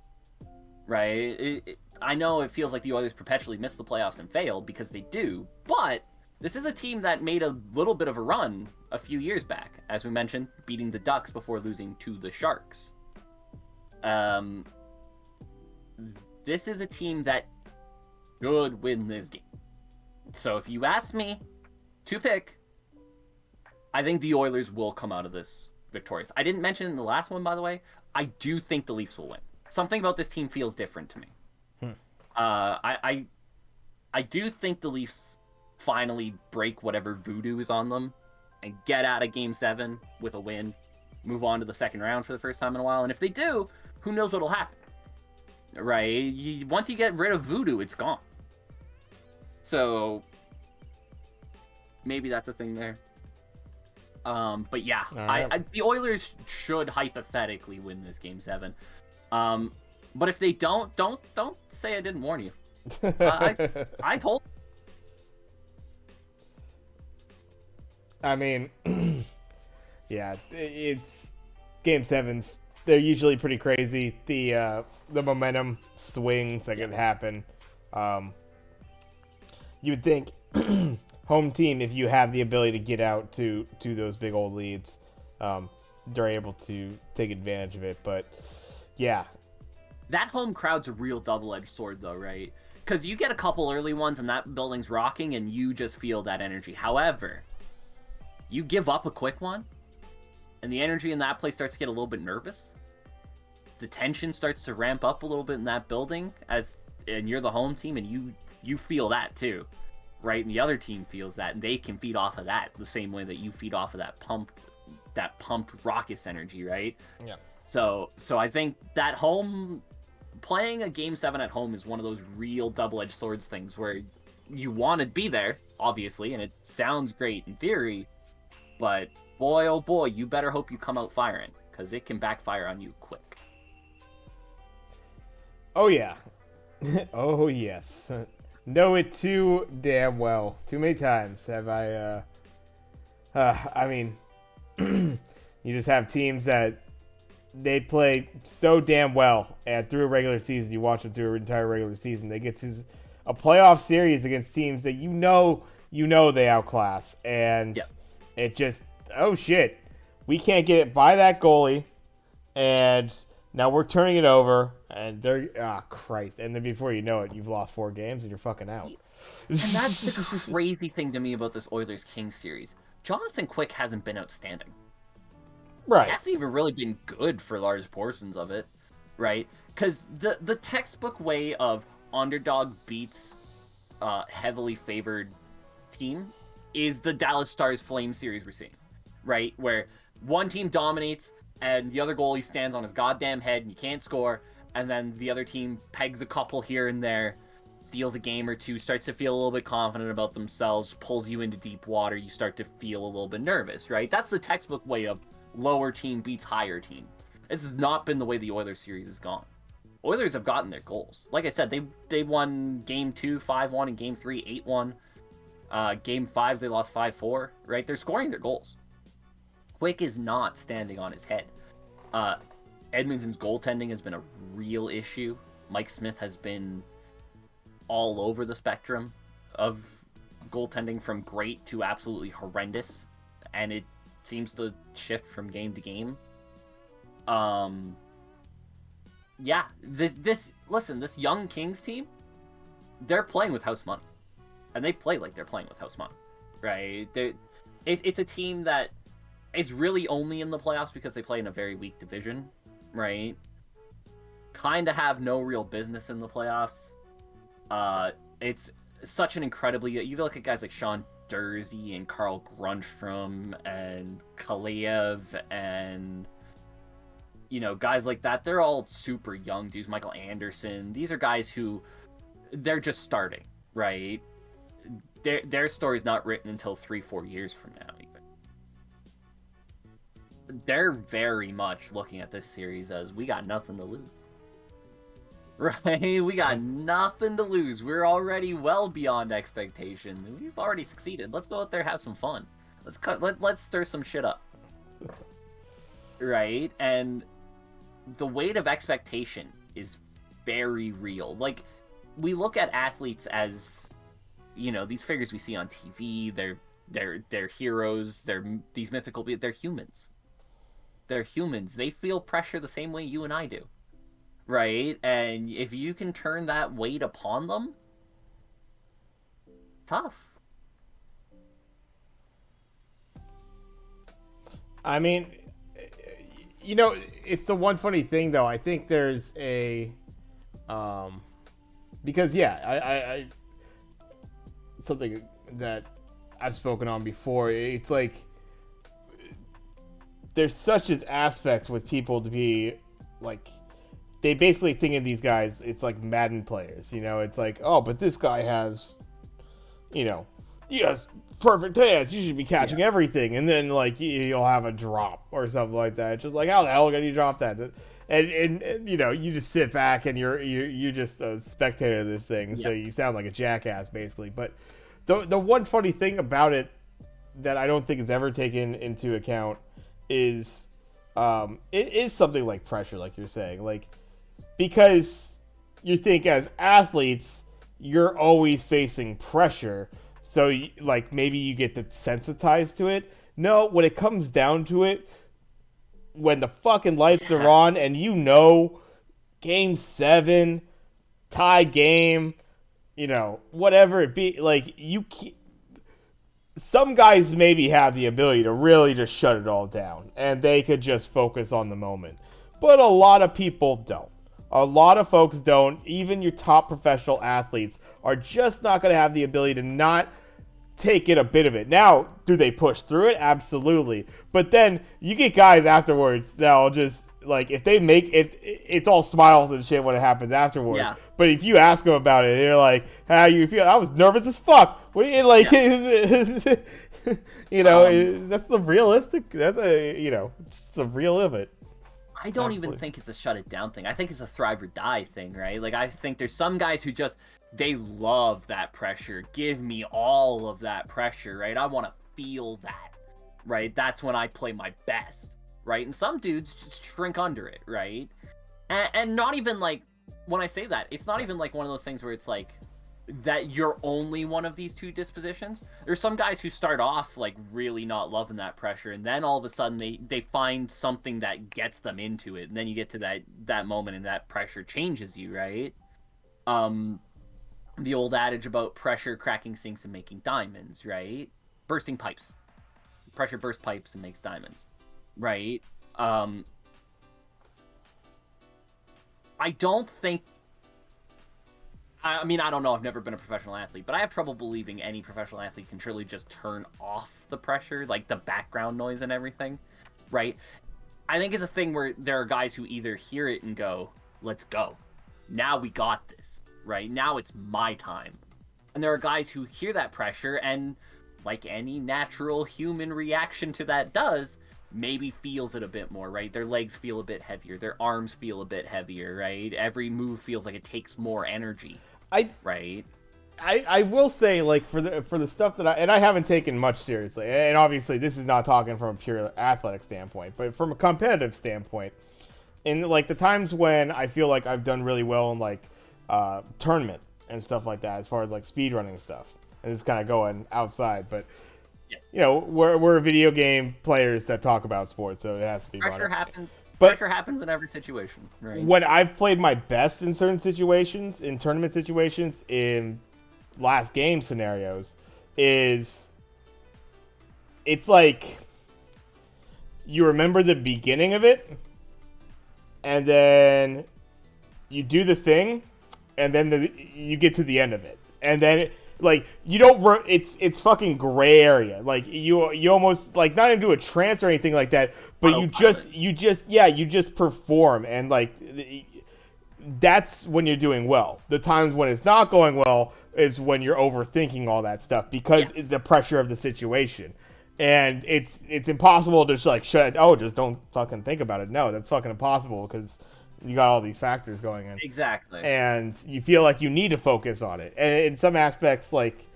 Right? I know it feels like the Oilers perpetually miss the playoffs and fail, because they do, but this is a team that made a little bit of a run a few years back. As we mentioned, beating the Ducks before losing to the Sharks. This is a team that should win this game. So if you ask me to pick, I think the Oilers will come out of this victorious. I didn't mention in the last one, by the way, I do think the Leafs will win. Something about this team feels different to me. I do think the Leafs finally break whatever voodoo is on them and get out of Game 7 with a win, move on to the second round for the first time in a while. And if they do, who knows what'll happen, right? Once you get rid of voodoo, it's gone. So maybe that's a thing there. But yeah, right. The Oilers should hypothetically win this Game 7. But if they don't say I didn't warn you. I told. I mean, Yeah, it's game sevens. They're usually pretty crazy. The momentum swings that can happen. You would think home team, if you have the ability to get out to those big old leads, they're able to take advantage of it. But yeah, that home crowd's a real double-edged sword, though, right? Because you get a couple early ones and that building's rocking and you just feel that energy. However, you give up a quick one and the energy in that place starts to get a little bit nervous. The tension starts to ramp up a little bit in that building, and you're the home team, and you feel that too, right? And the other team feels that, and they can feed off of that the same way that you feed off of that pumped raucous energy, right? Yeah. So I think that playing a game 7 at home is one of those real double-edged swords things where you want to be there, obviously, and it sounds great in theory, but boy, oh boy, you better hope you come out firing, because it can backfire on you quick. Oh, yeah. Oh, yes. Know it too damn well. Too many times have I mean, you just have teams that they play so damn well, and through a regular season, you watch them through an entire regular season, they get to a playoff series against teams that you know they outclass, and Yep. It just, oh shit, we can't get it by that goalie, and now we're turning it over, and they're, Christ, and then before you know it, you've lost 4 games and you're fucking out. And that's the crazy thing to me about this Oilers-Kings series. Jonathan Quick hasn't been outstanding. Right. He hasn't even really been good for large portions of it, right? Because the textbook way of underdog beats heavily favored team is the Dallas Stars Flames series we're seeing, right? Where one team dominates and the other goalie stands on his goddamn head and you can't score, and then the other team pegs a couple here and there, steals a game or two, starts to feel a little bit confident about themselves, pulls you into deep water, you start to feel a little bit nervous, right? That's the textbook way of lower team beats higher team. This has not been the way the Oilers series has gone. Oilers have gotten their goals. Like I said, they won Game 2 5-1 and Game 3 8-1. Game 5 they lost 5-4, right? They're scoring their goals. Quick is not standing on his head. Edmonton's goaltending has been a real issue. Mike Smith has been all over the spectrum of goaltending, from great to absolutely horrendous, and it seems to shift from game to game. Yeah, this young Kings team, they're playing with house money, and they play like they're playing with house money, right? It's a team that is really only in the playoffs because they play in a very weak division, right? Kind of have no real business in the playoffs. It's such an incredibly... You look at guys like Sean Dursey and Carl Grundstrom and Kalev and, guys like that. They're all super young dudes. Michael Anderson. These are guys who, they're just starting, right? Their story's not written until 3-4 years from now, even. They're very much looking at this series as, we got nothing to lose. Right? We got nothing to lose. We're already well beyond expectation. We've already succeeded. Let's go out there, have some fun. Let's stir some shit up. Right? And the weight of expectation is very real. Like, we look at athletes as, these figures we see on TV, they're heroes, they're these mythical, they're humans. They're humans. They feel pressure the same way you and I do. Right? And if you can turn that weight upon them, tough. I mean, it's the one funny thing, though. I think there's because, I something that I've spoken on before, it's like, there's such as aspects with people to be, like, they basically think of these guys, it's like Madden players, it's like, oh, but this guy has, he has perfect hands, you should be catching everything, and then, like, you'll have a drop or something like that. It's just like, how the hell can you drop that? And you just sit back and you're just a spectator of this thing, so you sound like a jackass, basically. But the one funny thing about it that I don't think is ever taken into account is it is something like pressure, like you're saying, like because you think as athletes you're always facing pressure, so like maybe you get desensitized to it. No, when it comes down to it, when the fucking lights are on and game 7, tie game, whatever it be, like some guys maybe have the ability to really just shut it all down and they could just focus on the moment. But a lot of people don't. A lot of folks don't. Even your top professional athletes are just not going to have the ability to not take in a bit of it. Now, do they push through it? Absolutely. But then you get guys afterwards that'll just, like, if they make it, it's all smiles and shit when it happens afterward. Yeah. But if you ask them about it, they're like, how you feel? I was nervous as fuck. What do you, like, that's the realistic, just the real of it. I don't even think it's a shut it down thing. I think it's a thrive or die thing, right? Like, I think there's some guys who they love that pressure. Give me all of that pressure, right? I want to feel that, right? That's when I play my best, right? And some dudes just shrink under it, right? And not even, like, when I say that, it's not even, like, one of those things where it's, like, that you're only one of these two dispositions. There's some guys who start off like really not loving that pressure, and then all of a sudden they find something that gets them into it, and then you get to that moment and that pressure changes you, right? The old adage about pressure cracking sinks and making diamonds, right? Bursting pipes. Pressure bursts pipes and makes diamonds, right? I don't think, I mean, I don't know. I've never been a professional athlete, but I have trouble believing any professional athlete can truly just turn off the pressure, like the background noise and everything, right? I think it's a thing where there are guys who either hear it and go, let's go. Now we got this, right? Now it's my time. And there are guys who hear that pressure and, like any natural human reaction to that does, maybe feels it a bit more, right? Their legs feel a bit heavier. Their arms feel a bit heavier, right? Every move feels like it takes more energy. I will say, like, for the stuff that I haven't taken much seriously, and obviously this is not talking from a pure athletic standpoint, but from a competitive standpoint, in like the times when I feel like I've done really well in like tournament and stuff like that, as far as like speed running stuff, and it's kind of going outside, but we're video game players that talk about sports, so it has to be pressure happens. But pressure happens in every situation, right? When I've played my best in certain situations, in tournament situations, in last game scenarios, it's like you remember the beginning of it, and then you do the thing, and then you get to the end of it, and then like you don't. It's fucking gray area. Like you almost like not even do a trance or anything like that, but you just perform, and like that's when you're doing well. The times when it's not going well is when you're overthinking all that stuff because the pressure of the situation. And it's impossible to just like shut it. Oh, just don't fucking think about it. No, that's fucking impossible because you got all these factors going in. Exactly. And you feel like you need to focus on it. And in some aspects, like,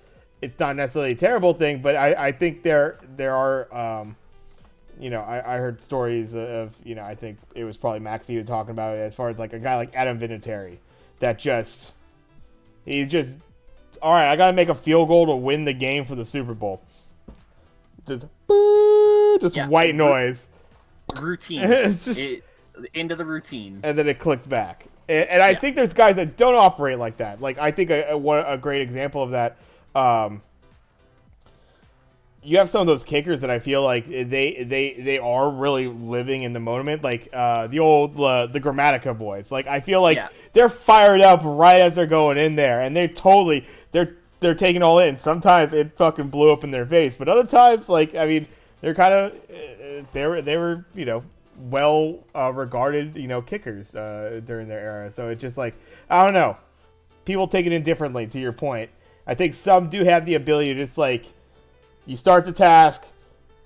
it's not necessarily a terrible thing, but I think there are, I heard stories of, I think it was probably McAfee talking about it as far as like a guy like Adam Vinatieri that he's just, all right, I got to make a field goal to win the game for the Super Bowl. Just white noise. Routine. Into the routine. And then it clicks back. And I think there's guys that don't operate like that. Like, I think a great example of that, you have some of those kickers that I feel like they are really living in the moment. Like, the Grammatica boys. Like, I feel like they're fired up right as they're going in there. And they're taking all in. Sometimes it fucking blew up in their face. But other times, like, I mean, they're kind of, they were, well regarded, kickers during their era. So it's just like, I don't know. People take it in differently, to your point. I think some do have the ability to just like, you start the task,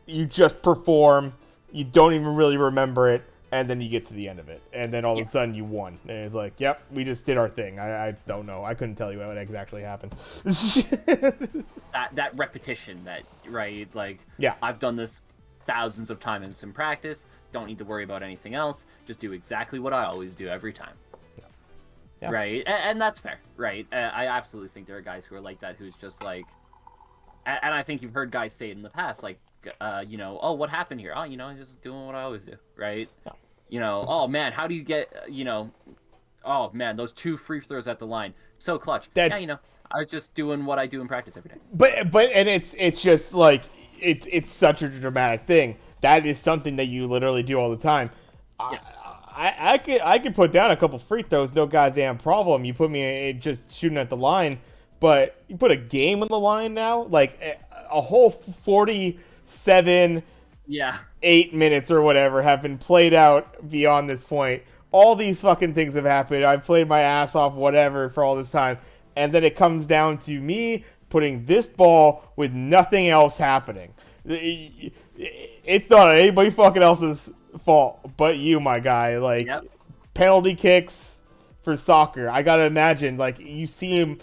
you just perform, you don't even really remember it, and then you get to the end of it. And then all of a sudden you won. And it's like, yep, we just did our thing. I don't know. I couldn't tell you what exactly happened. that repetition, right? Like, I've done this thousands of times in practice. Don't need to worry about anything else. Just do exactly what I always do every time. Yeah. Right? And that's fair, right? I absolutely think there are guys who are like that, who's just like... And I think you've heard guys say it in the past, like, oh, what happened here? Oh, I'm just doing what I always do, right? Yeah. Oh, man, how do you get, oh, man, those 2 free throws at the line. So clutch. Yeah, I was just doing what I do in practice every day. And it's just like, it's such a dramatic thing. That is something that you literally do all the time. Yeah. I could put down a couple free throws, no goddamn problem. You put me just shooting at the line, but you put a game on the line now, like a whole 47, 8 minutes or whatever have been played out beyond this point. All these fucking things have happened. I've played my ass off, whatever, for all this time, and then it comes down to me putting this ball with nothing else happening. It's not anybody fucking else's fault but you, my guy. Like, penalty kicks for soccer, I gotta imagine, like, you see him,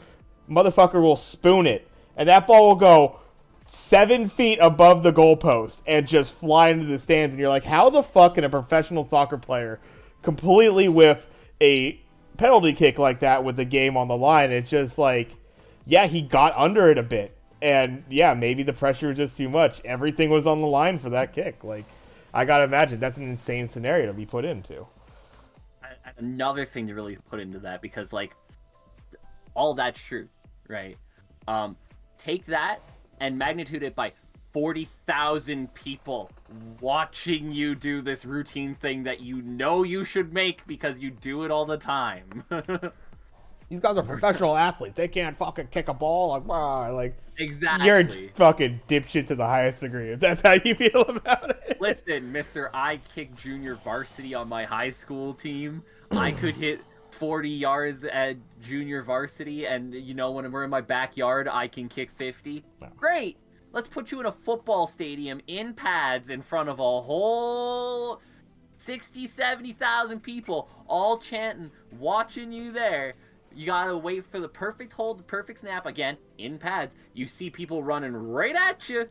motherfucker will spoon it, and that ball will go 7 feet above the goalpost and just fly into the stands, and you're like, how the fuck can a professional soccer player completely whiff a penalty kick like that with the game on the line? It's just like, yeah, he got under it a bit, and yeah, maybe the pressure was just too much. Everything was on the line for that kick. Like, I gotta imagine that's an insane scenario to be put into. Another thing to really put into that, because like, all that's true, right? Take that and magnitude it by 40,000 people watching you do this routine thing that you should make because you do it all the time. These guys are professional athletes. They can't fucking kick a ball. Like, exactly. You're a fucking dipshit to the highest degree, if that's how you feel about it. Listen, mister, I kicked junior varsity on my high school team. I could hit 40 yards at junior varsity, and, when we're in my backyard, I can kick 50. No. Great! Let's put you in a football stadium in pads in front of a whole 60, 70,000 people, all chanting, watching you there. You gotta wait for the perfect hold, the perfect snap. Again, in pads. You see people running right at you.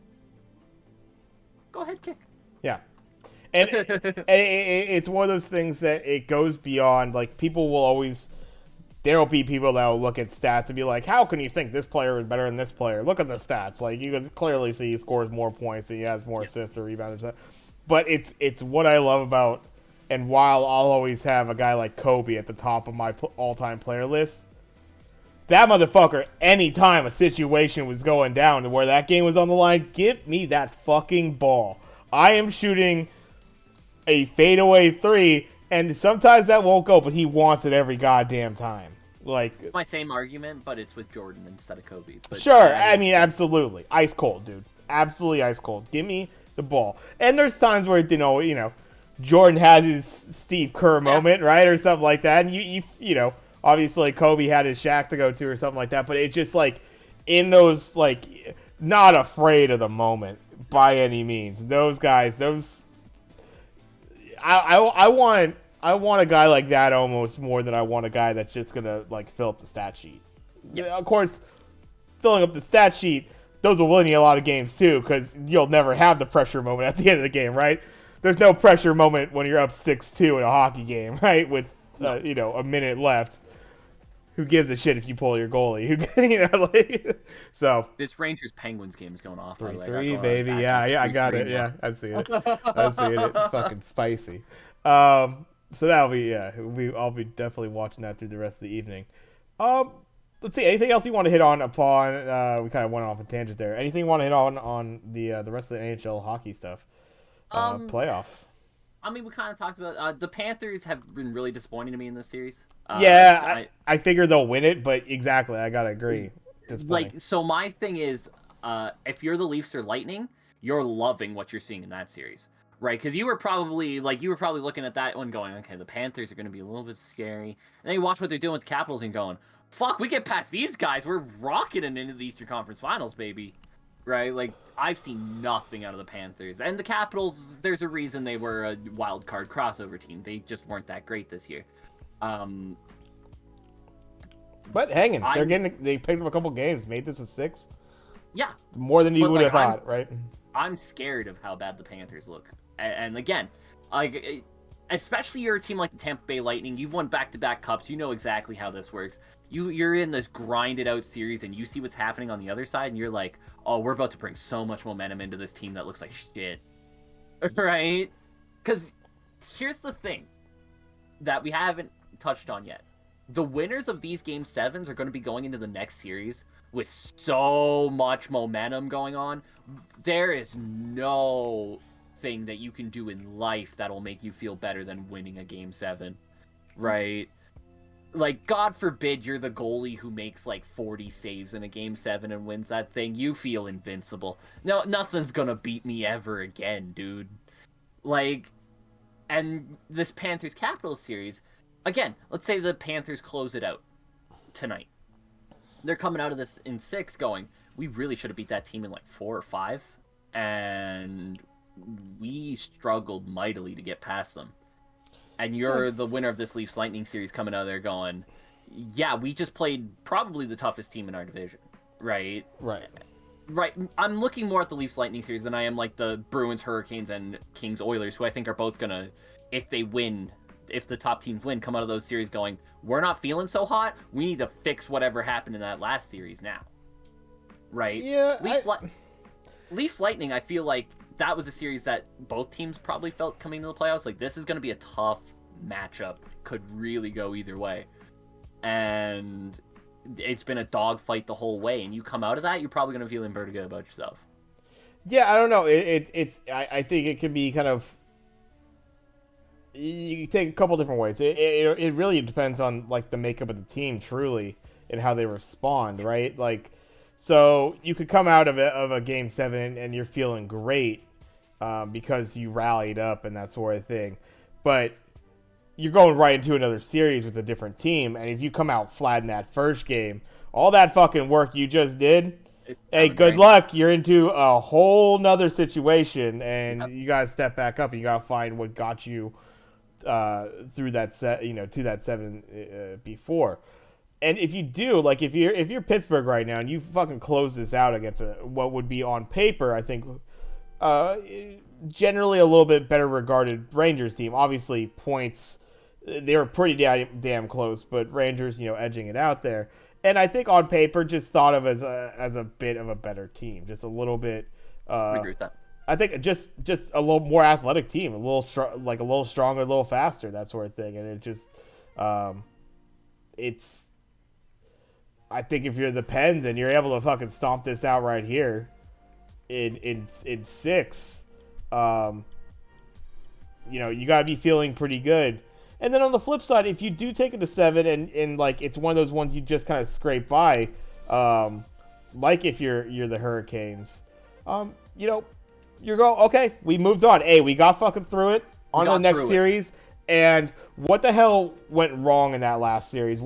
Go ahead, kick. Yeah. And it's one of those things that it goes beyond, like, people will always... There will be people that will look at stats and be like, how can you think this player is better than this player? Look at the stats. Like, you can clearly see he scores more points and he has more assists or rebounds. But it's what I love about... And while I'll always have a guy like Kobe at the top of my all-time player list, that motherfucker, anytime a situation was going down to where that game was on the line, give me that fucking ball. I am shooting a fadeaway 3, and sometimes that won't go, but he wants it every goddamn time. Like, my same argument, but it's with Jordan instead of Kobe. But sure, I mean, absolutely. Ice cold, dude. Absolutely ice cold. Give me the ball. And there's times where, Jordan had his Steve Kerr moment, right, or something like that. And you know, obviously Kobe had his Shaq to go to or something like that. But it's just like in those, like, not afraid of the moment by any means. Those guys, I want a guy like that almost more than I want a guy that's just gonna like fill up the stat sheet. Yeah, of course, filling up the stat sheet, those will win you a lot of games too, because you'll never have the pressure moment at the end of the game, right? There's no pressure moment when you're up 6-2 in a hockey game, right? With a minute left. Who gives a shit if you pull your goalie? So this Rangers Penguins game is going off. 3-3, baby. Yeah, I got it. Yeah, I've seen it. It's fucking spicy. So that'll be I'll be definitely watching that through the rest of the evening. Let's see. Anything else you want to hit on upon? We kind of went off a tangent there. Anything you want to hit on the rest of the NHL hockey stuff? Playoffs. I mean, we kind of talked about the Panthers have been really disappointing to me in this series. I figure they'll win it, but exactly, I gotta agree. Like, so my thing is, if you're the Leafs or Lightning, you're loving what you're seeing in that series, right? Because you were probably looking at that one going, okay, the Panthers are going to be a little bit scary, and then you watch what they're doing with the Capitals and going, fuck, we get past these guys, we're rocketing into the Eastern Conference Finals, baby. Right? Like, I've seen nothing out of the Panthers. And the Capitals, there's a reason they were a wild card crossover team. They just weren't that great this year. But hanging. They picked up a couple games, made this a 6. Yeah. More than you would have thought, right? I'm scared of how bad the Panthers look. And again, like, especially you're a team like the Tampa Bay Lightning. You've won back-to-back cups. You know exactly how this works. You're in this grinded out series, and you see what's happening on the other side, and you're like, oh, we're about to bring so much momentum into this team that looks like shit, right? Because here's the thing that we haven't touched on yet. The winners of these Game 7s are going to be going into the next series with so much momentum going on. There is no thing that you can do in life that'll make you feel better than winning a Game 7, right? Like, God forbid you're the goalie who makes like 40 saves in a Game 7 and wins that thing. You feel invincible. No, nothing's gonna beat me ever again, dude. Like, and this Panthers Capitals series, again, let's say the Panthers close it out tonight. They're coming out of this in 6 going, we really should have beat that team in like 4 or 5, and we struggled mightily to get past them. And you're the winner of this Leafs Lightning series coming out of there going, yeah, we just played probably the toughest team in our division, right? Right. I'm looking more at the Leafs Lightning series than I am like the Bruins, Hurricanes, and Kings Oilers, who I think are both gonna, if they win, if the top teams win, come out of those series going, we're not feeling so hot. We need to fix whatever happened in that last series now, right? Yeah. Leafs Lightning, I feel like that was a series that both teams probably felt coming to the playoffs. Like, this is going to be a tough matchup. Could really go either way. And it's been a dogfight the whole way. And you come out of that, you're probably going to feel pretty good about yourself. Yeah, I don't know. I think it could be kind of. You take a couple different ways. It really depends on like the makeup of the team, truly, and how they respond, right? Like, so you could come out of a Game 7 and you're feeling great because you rallied up and that sort of thing, but you're going right into another series with a different team, and if you come out flat in that first game, all that fucking work you just did, hey, good luck. You're into a whole nother situation, and you gotta step back up and you gotta find what got you through that set, to that 7 before. And if you do, like, if you're Pittsburgh right now and you fucking close this out against what would be on paper, I think, generally a little bit better regarded Rangers team. Obviously, points, they were pretty damn close, but Rangers, edging it out there. And I think on paper, just thought of as a bit of a better team, just a little bit. I agree with that. I think just a little more athletic team, a little stronger, a little faster, that sort of thing. And it just, it's. I think if you're the Pens and you're able to fucking stomp this out right here in 6, you gotta be feeling pretty good. And then on the flip side, if you do take it to 7 and like it's one of those ones you just kind of scrape by, like if you're the Hurricanes, you're going, okay, we moved on. Hey, we got fucking through it on the next series. And what the hell went wrong in that last series?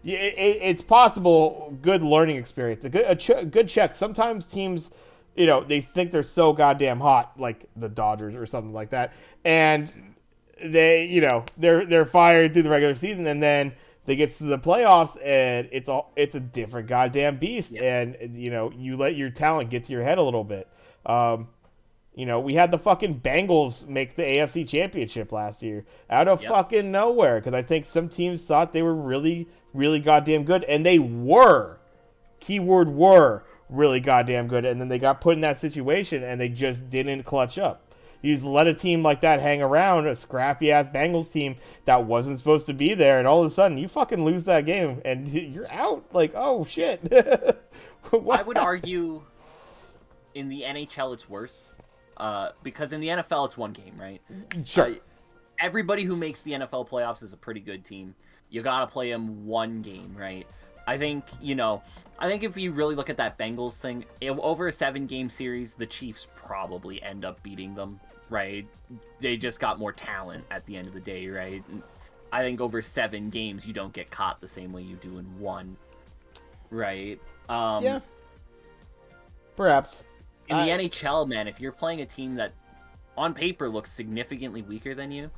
It's possible. Good learning experience. A good check. Sometimes teams, they think they're so goddamn hot, like the Dodgers or something like that, and they, they're fired through the regular season, and then they get to the playoffs, and it's a different goddamn beast, and you let your talent get to your head a little bit. We had the fucking Bengals make the AFC Championship last year out of fucking nowhere because I think some teams thought they were really, really goddamn good, and they were, keyword were, really goddamn good, and then they got put in that situation and they just didn't clutch up. You just let a team like that hang around, a scrappy-ass Bengals team that wasn't supposed to be there, and all of a sudden you fucking lose that game and you're out. Like, oh, shit. I would argue in the NHL it's worse. Because in the NFL, it's one game, right? Sure. Everybody who makes the NFL playoffs is a pretty good team. You gotta play them one game, right? I think if you really look at that Bengals thing, over a 7-game series, the Chiefs probably end up beating them, right? They just got more talent at the end of the day, right? I think over 7 games, you don't get caught the same way you do in one, right? Yeah. Perhaps. In the NHL, man, if you're playing a team that on paper looks significantly weaker than you,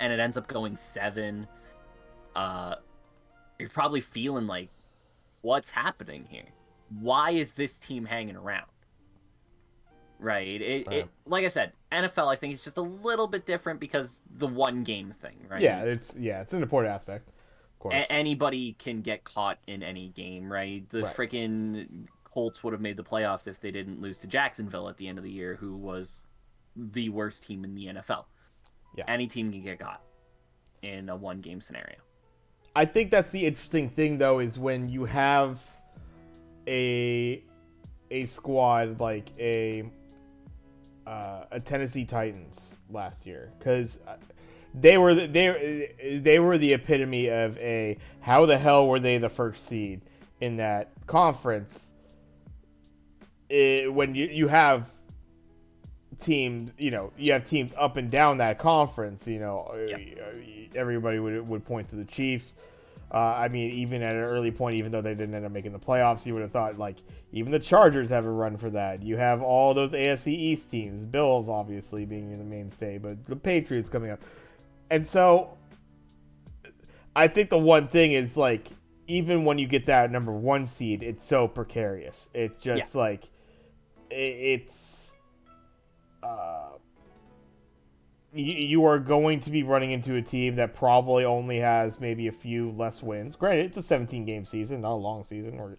and it ends up going 7, you're probably feeling like, what's happening here? Why is this team hanging around? right? It like I said, NFL I think is just a little bit different because the one game thing, right? Yeah, it's an important aspect, of course. Anybody can get caught in any game, right? The Right. freaking Colts would have made the playoffs if they didn't lose to Jacksonville at the end of the year, who was the worst team in the NFL. Yeah. Any team can get caught in a one game scenario. I think that's the interesting thing, though, is when you have a squad like a Tennessee Titans last year, because they were the epitome of a how the hell were they the first seed in that conference. When you have teams, you have teams up and down that conference. Everybody would point to the Chiefs. I mean, even at an early point, even though they didn't end up making the playoffs, you would have thought, like, even the Chargers have a run for that. You have all those AFC East teams, Bills obviously being the mainstay, but the Patriots coming up. And so I think the one thing is, like, even when you get that number one seed, it's so precarious. It's just like, it's you are going to be running into a team that probably only has maybe a few less wins. Granted, it's a 17-game season, not a long season.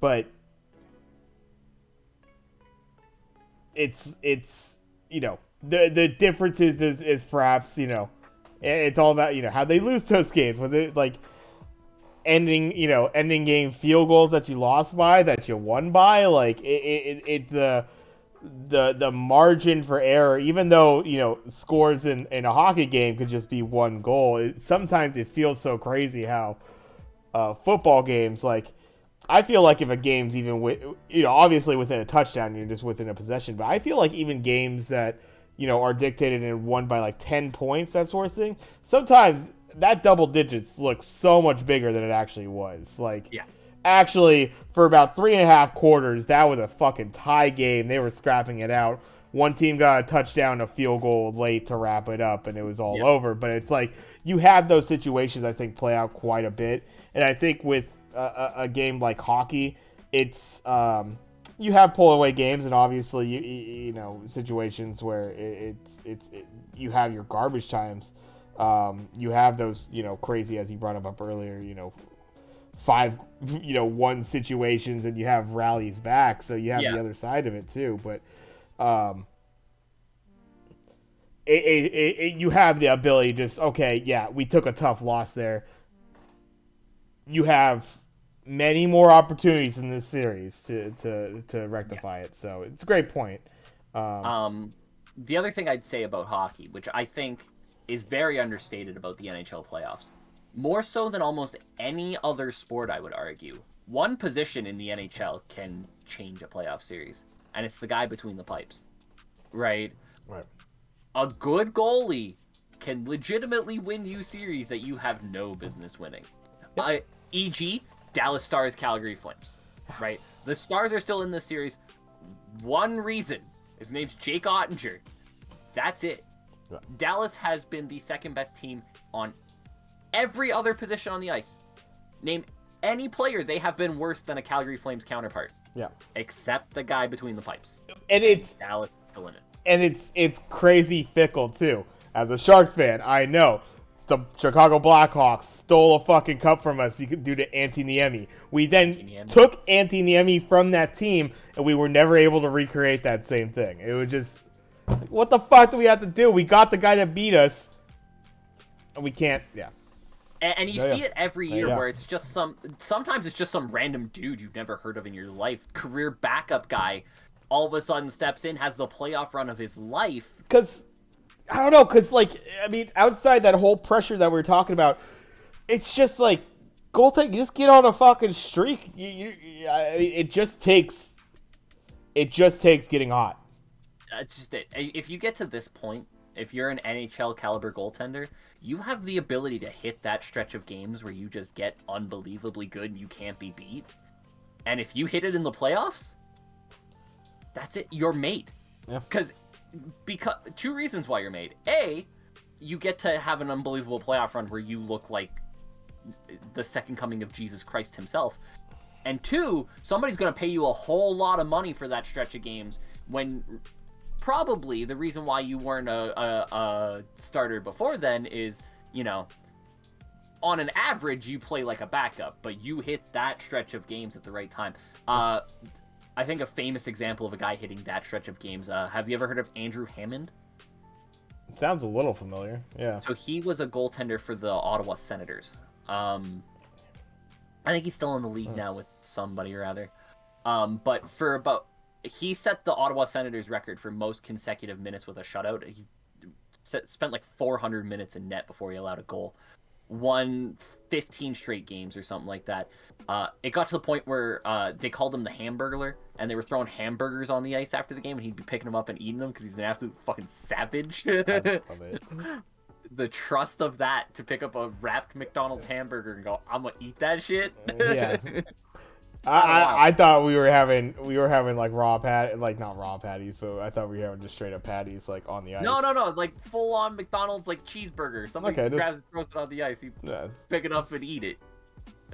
But it's the difference is perhaps it's all about how they lose those games. Was it like ending game field goals that you lost by, that you won by? Like the margin for error, even though scores in a hockey game could just be one goal, sometimes it feels so crazy how football games, like, I feel like if a game's even obviously within a touchdown, you're just within a possession, but I feel like even games that are dictated and won by like 10 points, that sort of thing, sometimes that double digits looks so much bigger than it actually was. Like, actually, for about 3.5 quarters, that was a fucking tie game. They were scrapping it out. One team got a touchdown, a field goal late to wrap it up, and it was all over. But it's like, you have those situations, I think, play out quite a bit. And I think with a game like hockey, it's you have pull away games, and obviously you situations where you have your garbage times. You have those crazy, as you brought up earlier, 5-1 situations, and you have rallies back, so you have the other side of it too. But you have the ability to just, we took a tough loss there. You have many more opportunities in this series to rectify it. So it's a great point. The other thing I'd say about hockey, which I think is very understated about the NHL playoffs, more so than almost any other sport, I would argue, one position in the NHL can change a playoff series, and it's the guy between the pipes, right? Right. A good goalie can legitimately win you series that you have no business winning. E.g., Dallas Stars, Calgary Flames, right? The Stars are still in this series. One reason. His name's Jake Ottinger. That's it. Yeah. Dallas has been the second best team on every other position on the ice. Name any player, they have been worse than a Calgary Flames counterpart. Yeah. Except the guy between the pipes. And it's Dallas is still in it. And it's crazy fickle too. As a Sharks fan, I know the Chicago Blackhawks stole a fucking cup from us due to Antti Niemi. We then took Antti Niemi from that team, and we were never able to recreate that same thing. It was just, what the fuck do we have to do? We got the guy that beat us, and we can't. Yeah. And you see it every year where it's just sometimes it's just some random dude you've never heard of in your life, career backup guy, all of a sudden steps in, has the playoff run of his life. Because, I don't know, outside that whole pressure that we're talking about, it's just like, goaltending, just get on a fucking streak. It just takes getting hot. It's just it. If you get to this point, if you're an NHL caliber goaltender, you have the ability to hit that stretch of games where you just get unbelievably good and you can't be beat. And if you hit it in the playoffs, that's it. You're made. Yeah. Because two reasons why you're made. A, you get to have an unbelievable playoff run where you look like the second coming of Jesus Christ himself. And two, somebody's going to pay you a whole lot of money for that stretch of games when probably the reason why you weren't a starter before then is, on an average, you play like a backup, but you hit that stretch of games at the right time. I think a famous example of a guy hitting that stretch of games, have you ever heard of Andrew Hammond? Sounds a little familiar, yeah. So he was a goaltender for the Ottawa Senators. I think he's still in the league now with somebody or other. But he set the Ottawa Senators record for most consecutive minutes with a shutout. He spent like 400 minutes in net before he allowed a goal. Won 15 straight games or something like that. It got to the point where they called him the Hamburglar, and they were throwing hamburgers on the ice after the game, and he'd be picking them up and eating them because he's an absolute fucking savage. I love it. The trust of that to pick up a wrapped McDonald's hamburger and go, I'm gonna eat that shit. Yeah. I thought we were having like raw not raw patties, but I thought we were having just straight up patties like on the ice. No, like full on McDonald's like cheeseburger. Somebody grabs it, throws it on the ice, pick it up and eat it.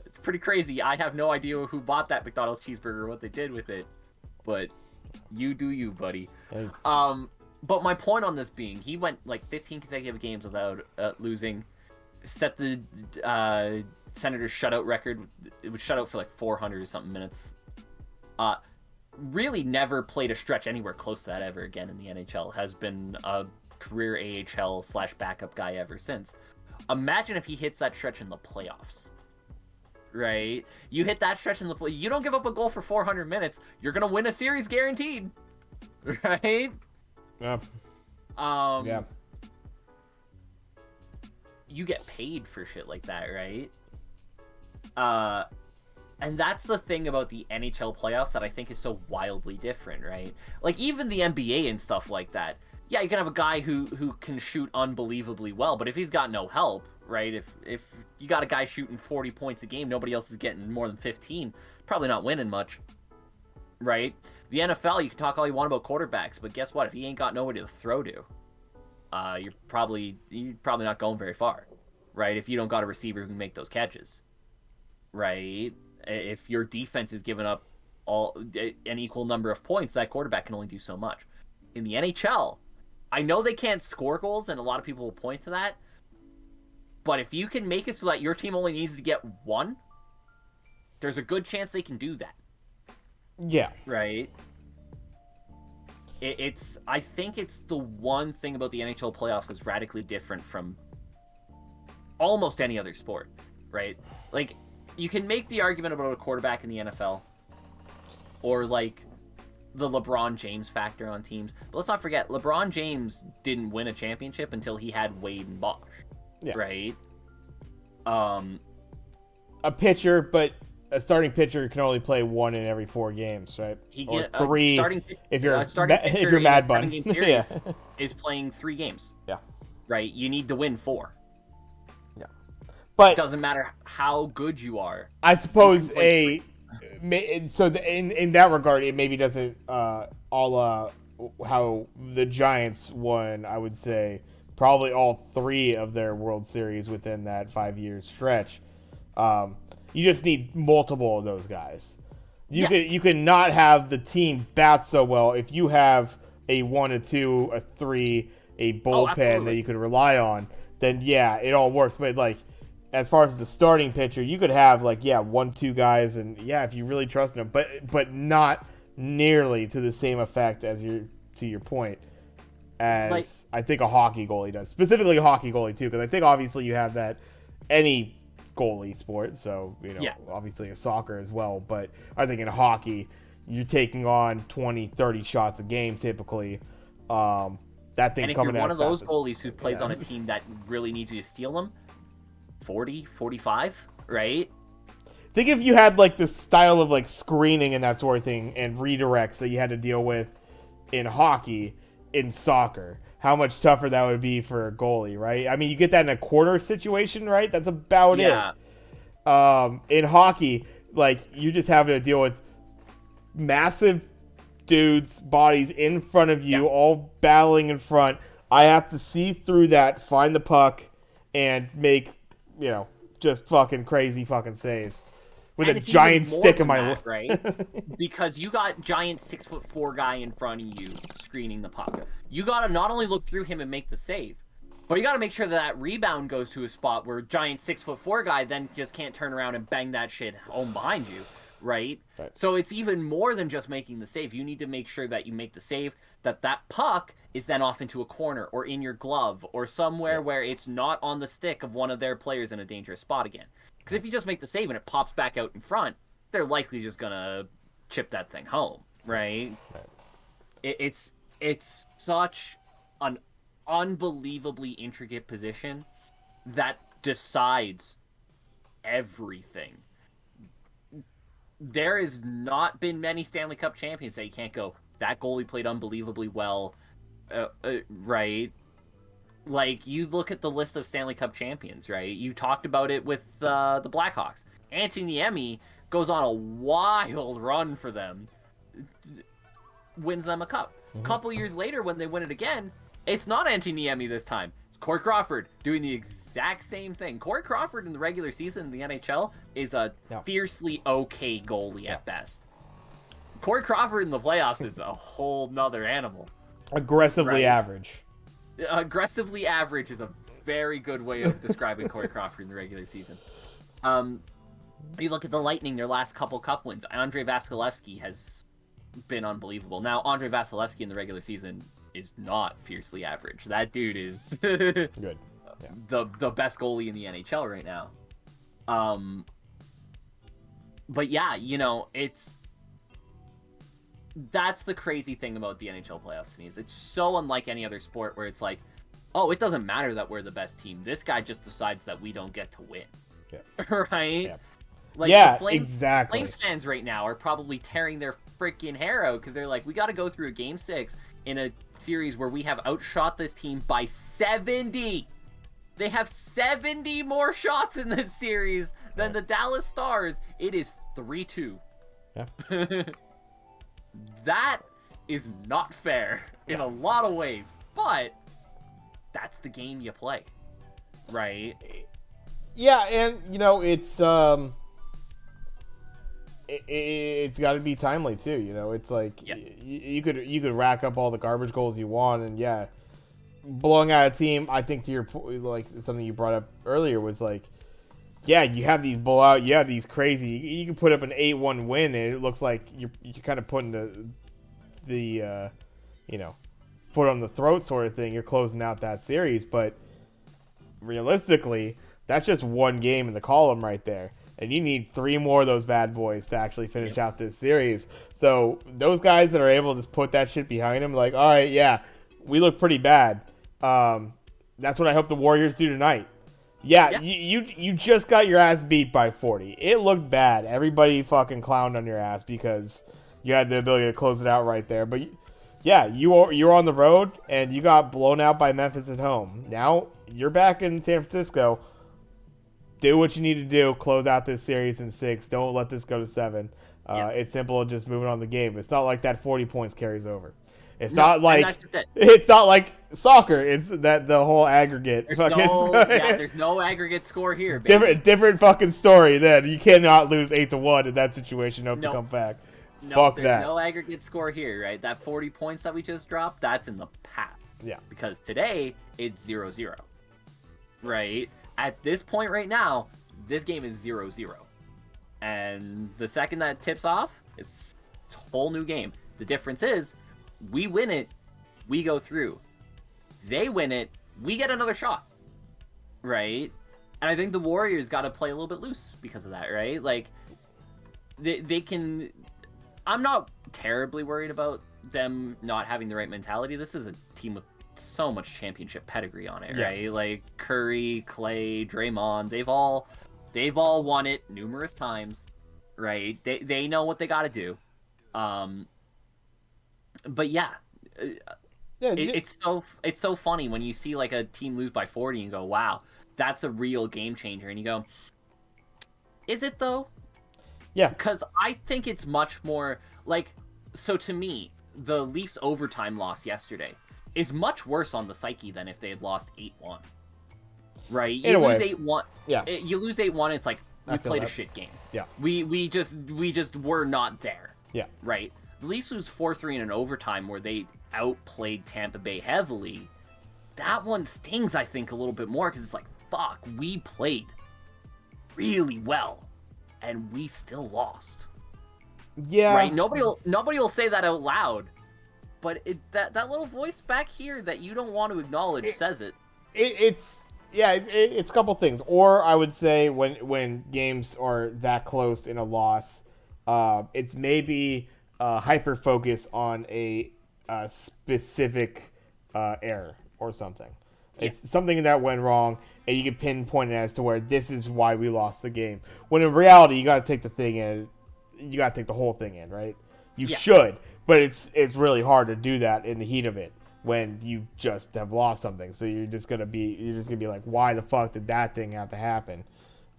It's pretty crazy. I have no idea who bought that McDonald's cheeseburger or what they did with it, but you do you, buddy. Hey. But my point on this being, he went like 15 consecutive games without losing, set the Senators shutout record. It was shutout for like 400 or something minutes. Really never played a stretch anywhere close to that ever again in the NHL. Has been a career AHL / backup guy ever since. Imagine if he hits that stretch in the playoffs. Right? You hit that stretch in the you don't give up a goal for 400 minutes, you're going to win a series guaranteed. Right? Yeah. Yeah. You get paid for shit like that, right? And that's the thing about the NHL playoffs that I think is so wildly different, right? Like, even the NBA and stuff like that. Yeah, you can have a guy who can shoot unbelievably well, but if he's got no help, right? If you got a guy shooting 40 points a game, nobody else is getting more than 15, probably not winning much, right? The NFL, you can talk all you want about quarterbacks, but guess what? If he ain't got nobody to throw to, you're probably not going very far, right? If you don't got a receiver who can make those catches, right? If your defense is giving up an equal number of points, that quarterback can only do so much. In the NHL, I know they can't score goals, and a lot of people will point to that, but if you can make it so that your team only needs to get one, there's a good chance they can do that. Yeah. Right? I think it's the one thing about the NHL playoffs that's radically different from almost any other sport, right? Like, you can make the argument about a quarterback in the NFL, or like the LeBron James factor on teams, but let's not forget, LeBron James didn't win a championship until he had Wade and Bosh, right? A pitcher, but a starting pitcher can only play one in every 4 games, right? Or 3 if you're Mad Bun. Is playing 3 games. Yeah. Right? You need to win 4. Yeah. But it doesn't matter how good you are. I suppose in that regard, it maybe doesn't how the Giants won, I would say, probably all 3 of their World Series within that 5-year stretch. You just need multiple of those guys. You can not have the team bat so well if you have a 1, a 2, a 3, a bullpen that you could rely on. Then it all works. But like, as far as the starting pitcher, you could have 1, 2 guys, and if you really trust them, but not nearly to the same effect as to your point as I think a hockey goalie does. Specifically a hockey goalie too, because I think obviously you have that any goalie sport, so obviously a soccer as well, but I think in hockey you're taking on 20, 30 shots a game typically. That thing, and if coming you're one of those goalies who plays on a team that really needs you to steal them, 40, 45, right? Think if you had like the style of like screening and that sort of thing and redirects that you had to deal with in hockey, in soccer, how much tougher that would be for a goalie, right? I mean, you get that in a quarter situation, right? That's about it. In hockey, like, you're just having to deal with massive dudes' bodies in front of you, all battling in front. I have to see through that, find the puck, and make, just fucking crazy fucking saves. with and a it's giant even more stick in than my that, right? Because you got giant 6'4" guy in front of you screening the puck. You got to not only look through him and make the save, but you got to make sure that rebound goes to a spot where giant 6'4" guy then just can't turn around and bang that shit home behind you, right? So it's even more than just making the save. You need to make sure that you make the save, that puck is then off into a corner or in your glove or somewhere where it's not on the stick of one of their players in a dangerous spot again. Because if you just make the save and it pops back out in front, they're likely just gonna chip that thing home, right? It's such an unbelievably intricate position that decides everything. There has not been many Stanley Cup champions that you can't go, that goalie played unbelievably well, right? Like, you look at the list of Stanley Cup champions, right? You talked about it with the Blackhawks. Antti Niemi goes on a wild run for them, wins them a cup. A couple years later, when they win it again, it's not Antti Niemi this time. It's Corey Crawford doing the exact same thing. Corey Crawford in the regular season in the NHL is a fiercely okay goalie at best. Corey Crawford in the playoffs is a whole nother animal. Aggressively average. Aggressively average is a very good way of describing Corey Crawford in the regular season. You look at the Lightning, their last couple cup wins. Andrei Vasilevskiy has been unbelievable. Now, Andrei Vasilevskiy in the regular season is not fiercely average. That dude is good. Yeah. The best goalie in the NHL right now. But yeah, you know, that's the crazy thing about the NHL playoffs to me, is it's so unlike any other sport where it's like, oh, it doesn't matter that we're the best team. This guy just decides that we don't get to win. Yeah. Right? Yeah. Like, yeah, Flames, exactly. Flames fans right now are probably tearing their freaking hair out because they're like, we got to go through a game 6 in a series where we have outshot this team by 70. They have 70 more shots in this series than the Dallas Stars. It is 3-2. Yeah. That is not fair in a lot of ways, but that's the game you play, right? Yeah, and you know, it's got to be timely too. You know, it's like you could rack up all the garbage goals you want, and blowing out a team. I think to your point, like something you brought up earlier was like, you have these blowout, you have these crazy. You can put up an 8-1 win, and it looks like you're kind of putting the foot on the throat sort of thing. You're closing out that series, but realistically, that's just one game in the column right there, and you need 3 more of those bad boys to actually finish out this series. So those guys that are able to put that shit behind them, like, all right, we look pretty bad. That's what I hope the Warriors do tonight. You just got your ass beat by 40. It looked bad. Everybody fucking clowned on your ass because you had the ability to close it out right there. But you're on the road and you got blown out by Memphis at home. Now you're back in San Francisco. Do what you need to do. Close out this series in 6. Don't let this go to 7. It's simple as just moving on the game. It's not like that 40 points carries over. It's not like soccer. It's that the whole aggregate. There's no aggregate score here. Baby. Different fucking story. Then you cannot lose 8-1 in that situation. Hope to come back. Fuck there's that. No aggregate score here, right? That 40 points that we just dropped, that's in the past. Yeah. Because today it's 0-0, right? At this point right now, this game is 0-0, and the second that tips off, it's a whole new game. The difference is, we win it, we go through. They win it, we get another shot, right? And I think the Warriors got to play a little bit loose because of that, right? Like, they can... I'm not terribly worried about them not having the right mentality. This is a team with so much championship pedigree on it, right? Like, Curry, Clay, Draymond, they've all won it numerous times, right? They know what they got to do. But it's so funny when you see like a team lose by 40 and go, wow, that's a real game changer. And you go, is it though? Yeah. Because I think it's much more like, so to me, the Leafs overtime loss yesterday is much worse on the psyche than if they had lost 8-1. Right? You lose 8-1. Yeah. You lose 8-1, it's like, We feel played a that. shit game. Yeah. We just were not there. Yeah. Right? The Leafs lose 4-3 in an overtime where they outplayed Tampa Bay heavily. That one stings, I think, a little bit more because it's like, fuck, we played really well and we still lost. Yeah. Right? Nobody will say that out loud, but that little voice back here that you don't want to acknowledge says it. It's a couple things. Or I would say when games are that close in a loss, it's maybe hyper focus on a specific error or something. Yeah. It's something that went wrong, and you can pinpoint it as to where this is why we lost the game. When in reality, you got to take the thing in. You got to take the whole thing in, right? You should, but it's really hard to do that in the heat of it when you just have lost something. So you're just gonna be like, why the fuck did that thing have to happen?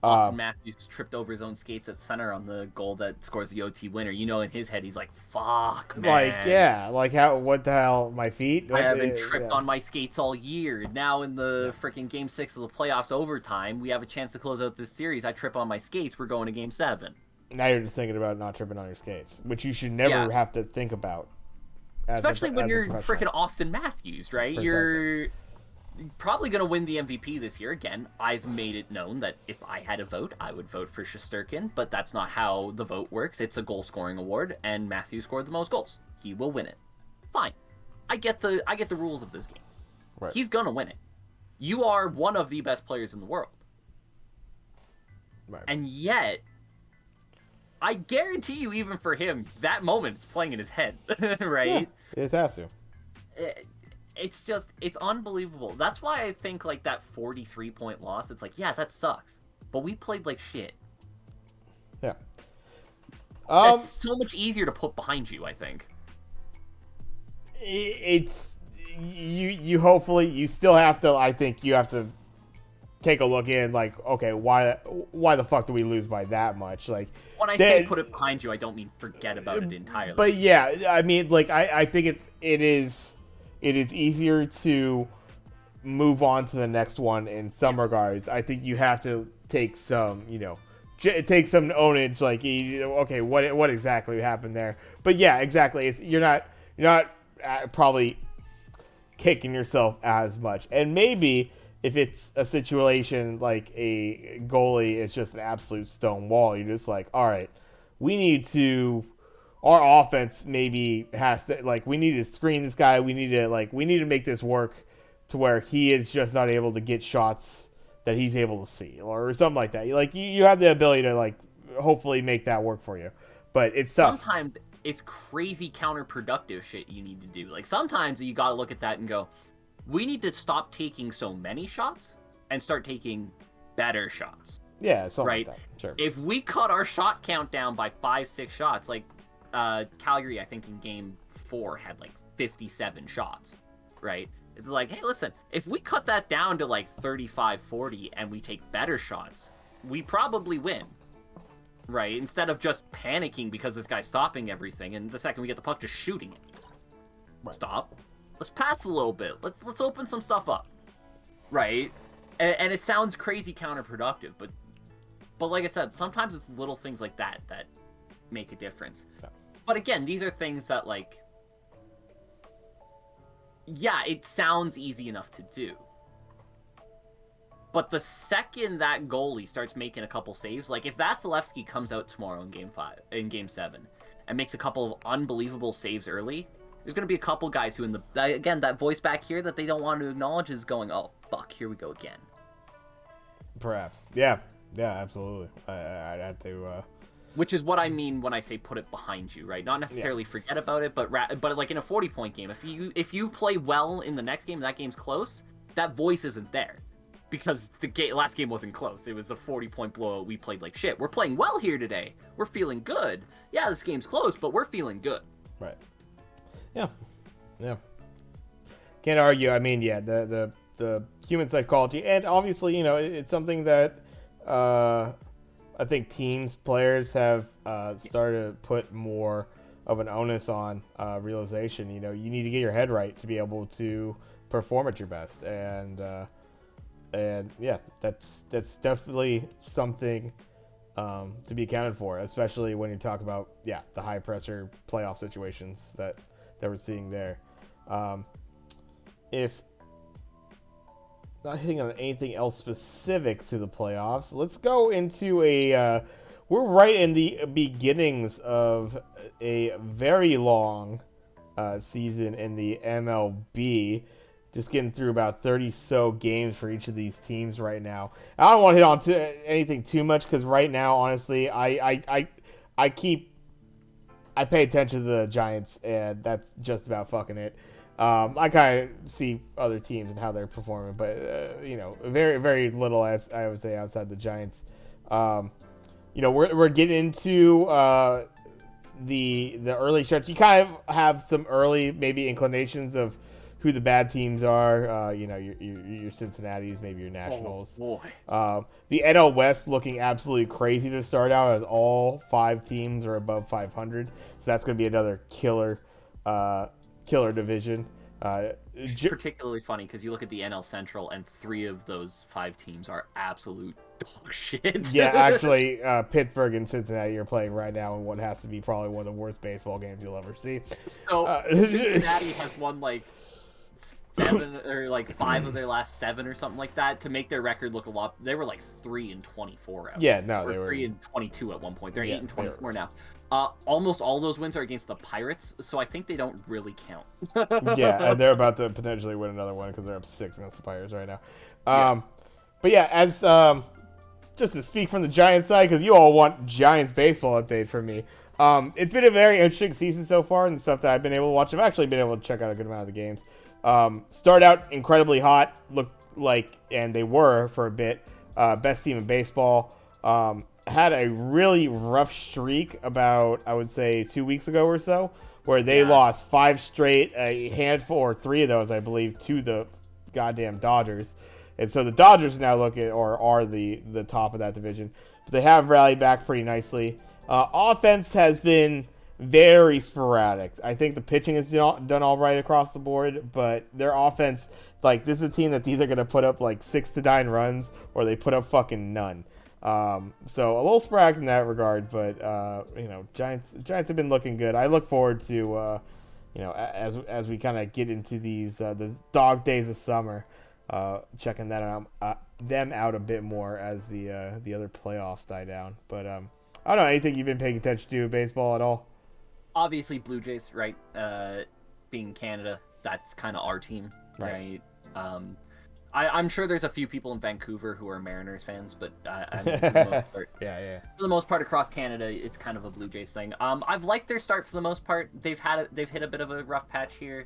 Austin Matthews tripped over his own skates at center on the goal that scores the OT winner. You know, in his head, he's like, fuck, man. What the hell, my feet? I haven't tripped on my skates all year. Now in the freaking Game 6 of the playoffs overtime, we have a chance to close out this series. I trip on my skates, we're going to Game 7. Now you're just thinking about not tripping on your skates, which you should never have to think about. Especially when you're freaking Austin Matthews, right? Precisely. You're probably going to win the MVP this year. Again, I've made it known that if I had a vote, I would vote for Shesterkin, but that's not how the vote works. It's a goal-scoring award, and Matthews scored the most goals. He will win it. Fine. I get the rules of this game. Right. He's going to win it. You are one of the best players in the world. Right. And yet, I guarantee you, even for him, that moment's playing in his head, right? Yeah, it has to. It's unbelievable. That's why I think, like, that 43-point loss, it's like, yeah, that sucks. But we played like shit. Yeah. It's so much easier to put behind you, I think. It's... You hopefully... You still have to... I think you have to take a look in, like, okay, why the fuck do we lose by that much? Like... When I say put it behind you, I don't mean forget about it entirely. But yeah, I mean, like, I think it is easier to move on to the next one in some regards. I think you have to take some, take some ownage, like, okay, what exactly happened there? But yeah, exactly. You're not probably kicking yourself as much, and maybe if it's a situation like a goalie, it's just an absolute stone wall. You're just like, all right, our offense maybe has to, like, we need to screen this guy. We need to make this work to where he is just not able to get shots that he's able to see or something like that. Like, you have the ability to, like, hopefully make that work for you, but it's tough. Sometimes it's crazy counterproductive shit you need to do. Like, sometimes you got to look at that and go, we need to stop taking so many shots and start taking better shots. Yeah, something right? like that. Sure. If we cut our shot count down by 5-6 shots, like Calgary, I think in Game 4 had like 57 shots, right? It's like, hey, listen, if we cut that down to like 35-40 and we take better shots, we probably win, right? Instead of just panicking because this guy's stopping everything, and the second we get the puck, just shooting it. Right. Stop. Let's pass a little bit. Let's open some stuff up, right? And it sounds crazy counterproductive, but like I said, sometimes it's little things like that make a difference. Yeah. But again, these are things that, like, yeah, it sounds easy enough to do. But the second that goalie starts making a couple saves, like if Vasilevsky comes out tomorrow in Game 7 and makes a couple of unbelievable saves early, there's going to be a couple guys who, that voice back here that they don't want to acknowledge is going, oh, fuck, here we go again. Perhaps. Yeah. Yeah, absolutely. I'd have to... Which is what I mean when I say put it behind you, right? Not necessarily forget about it, but like in a 40-point game, if you play well in the next game and that game's close, that voice isn't there. Because the last game wasn't close. It was a 40-point blowout. We played like shit. We're playing well here today. We're feeling good. Yeah, this game's close, but we're feeling good. Right. Yeah. Yeah. Can't argue. I mean, yeah, the human psychology, and obviously, it's something that I think players have started to put more of an onus on realization. You need to get your head right to be able to perform at your best, and yeah, that's definitely something to be accounted for, especially when you talk about the high pressure playoff situations that we're seeing there. If not hitting on anything else specific to the playoffs, let's go into we're right in the beginnings of a very long season in the MLB. Just getting through about 30 so games for each of these teams right now. I don't want to hit on anything too much because right now, honestly, I pay attention to the Giants, and that's just about fucking it. I kind of see other teams and how they're performing, but very very little, as I would say, outside the Giants. We're getting into the early stretch. You kind of have some early maybe inclinations of who the bad teams are. Your Cincinnati's, maybe your Nationals. Oh, boy. The NL West looking absolutely crazy to start out, as all 5 teams are above 500. So that's going to be another killer division. It's particularly funny because you look at the NL Central and 3 of those 5 teams are absolute dog shit. Yeah, actually, Pittsburgh and Cincinnati are playing right now in what has to be probably one of the worst baseball games you'll ever see. So Cincinnati has won like 7 or like 5 of their last 7 or something like that to make their record look a lot. They were like 3-24 out. Yeah, no, they were 3-22 at one point. They're 8-24 now. now. Almost all those wins are against the Pirates, so I think they don't really count. Yeah, and they're about to potentially win another one because they're up 6 against the Pirates right now. But yeah, as just to speak from the Giants side, because you all want Giants baseball update from me. It's been a very interesting season so far, and the stuff that I've been able to watch. I've actually been able to check out a good amount of the games. Start out incredibly hot, looked like, and they were for a bit, best team in baseball. Had a really rough streak about, I would say, 2 weeks ago or so, where they lost 5 straight, a handful, or 3 of those, I believe, to the goddamn Dodgers. And so the Dodgers now are the top of that division. But they have rallied back pretty nicely. Offense has been very sporadic. I think the pitching has done all right across the board, but their offense, like, this is a team that's either going to put up like 6 to 9 runs or they put up fucking none. So a little sporadic in that regard, but Giants have been looking good. I look forward to as we kind of get into these the dog days of summer, checking them out a bit more as the other playoffs die down. But I don't know, anything you've been paying attention to in baseball at all? Obviously, Blue Jays, right? Being Canada, that's kind of our team, right? I'm sure there's a few people in Vancouver who are Mariners fans, but for the most part, for the most part across Canada, it's kind of a Blue Jays thing. I've liked their start for the most part. They've hit a bit of a rough patch here.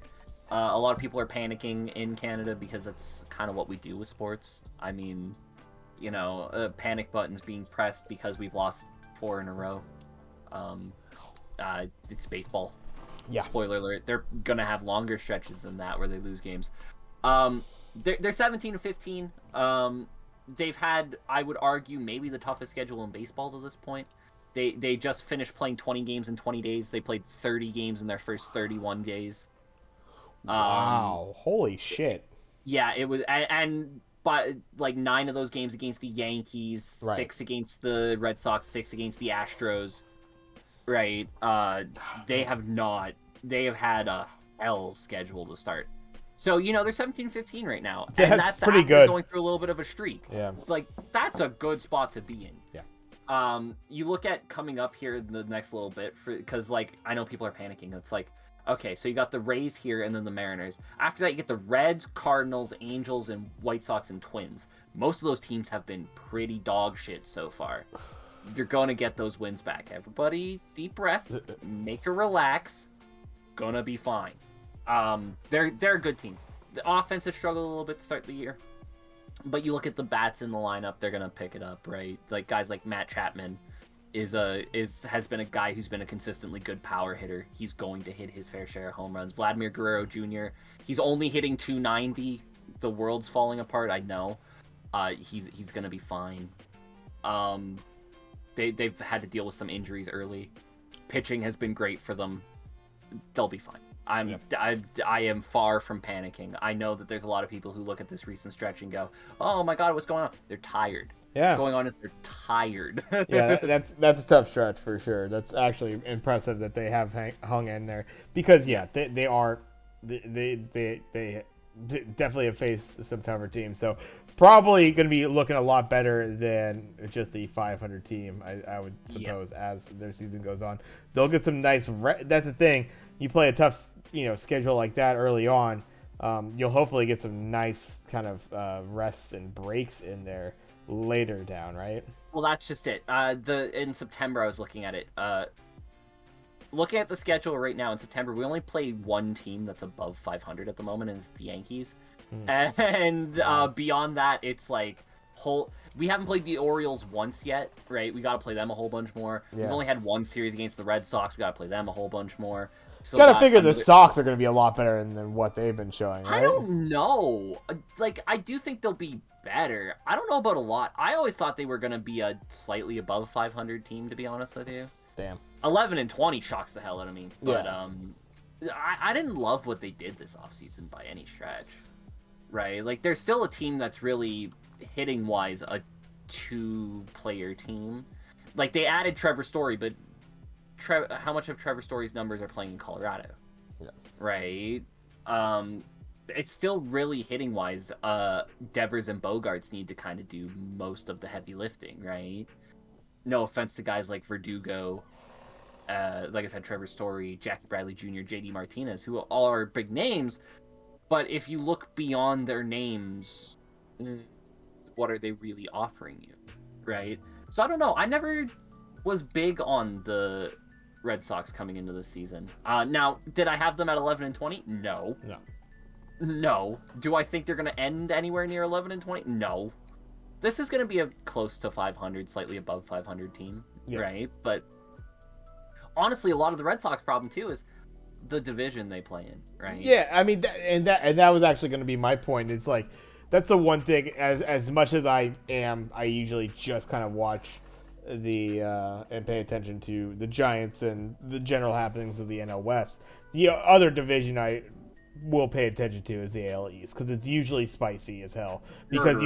A lot of people are panicking in Canada because that's kind of what we do with sports. I mean, panic buttons being pressed because we've lost 4 in a row. It's baseball. Yeah. Spoiler alert: they're gonna have longer stretches than that where they lose games. They're 17-15. They've had, I would argue, maybe the toughest schedule in baseball to this point. They just finished playing 20 games in 20 days. They played 30 games in their first 31 days. Wow! Holy shit! Yeah, it was, but like 9 of those games against the Yankees, 6 against the Red Sox, 6 against the Astros. Right. They have had a hell schedule to start. So, they're 17-15 right now. And that's pretty good. Going through a little bit of a streak. Yeah. Like, that's a good spot to be in. Yeah. You look at coming up here in the next little bit, because, like, I know people are panicking. It's like, okay, so you got the Rays here and then the Mariners. After that, you get the Reds, Cardinals, Angels, and White Sox and Twins. Most of those teams have been pretty dog shit so far. You're going to get those wins back. Everybody, deep breath, make her relax. Gonna be fine. They're a good team. The offense has struggled a little bit to start the year, but you look at the bats in the lineup, they're gonna pick it up, right? Like guys like Matt Chapman has been a guy who's been a consistently good power hitter. He's going to hit his fair share of home runs. Vladimir Guerrero Jr. He's only hitting 290. The world's falling apart. I know. He's gonna be fine. They've had to deal with some injuries early. Pitching has been great for them. They'll be fine. I am far from panicking. I know that there's a lot of people who look at this recent stretch and go, "Oh my God, what's going on?" They're tired. Yeah. What's going on is they're tired. Yeah, that's a tough stretch for sure. That's actually impressive that they have hung in there because they are they definitely have faced some tougher teams. So probably going to be looking a lot better than just a 500 team. I would suppose as their season goes on, they'll get some nice. That's the thing. You play a tough schedule like that early on. You'll hopefully get some nice kind of rests and breaks in there later down, right? Well, that's just it. In September, I was looking at it. Looking at the schedule right now in September, we only played one team that's above 500 at the moment, and it's the Yankees. And beyond that, it's like we haven't played the Orioles once yet, right? We got to play them a whole bunch more. Yeah. We've only had one series against the Red Sox. We got to play them a whole bunch more. So got to figure the Sox are going to be a lot better than what they've been showing, right? I don't know. Like, I do think they'll be better. I don't know about a lot. I always thought they were going to be a slightly above 500 team, to be honest with you. Damn. 11-20 shocks the hell out of me. But I didn't love what they did this offseason by any stretch. Right? Like, they're still a team that's really, hitting-wise, a two-player team. Like, they added Trevor Story, but how much of Trevor Story's numbers are playing in Colorado? Yeah. Right? It's still really hitting-wise. Devers and Bogarts need to kind of do most of the heavy lifting, right? No offense to guys like Verdugo, like I said, Trevor Story, Jackie Bradley Jr., JD Martinez, who all are big names. But if you look beyond their names, what are they really offering you, right? So I don't know. I never was big on the Red Sox coming into this season. Now, did I have them at 11-20? No. No. Do I think they're going to end anywhere near 11-20? No. This is going to be a close to 500, slightly above 500 team, right? But honestly, a lot of the Red Sox problem too is the division they play in, right? Yeah, I mean, that was actually going to be my point. It's like that's the one thing. As much as I usually just kind of watch the and pay attention to the Giants and the general happenings of the NL West. The other division I will pay attention to is the AL East because it's usually spicy as hell because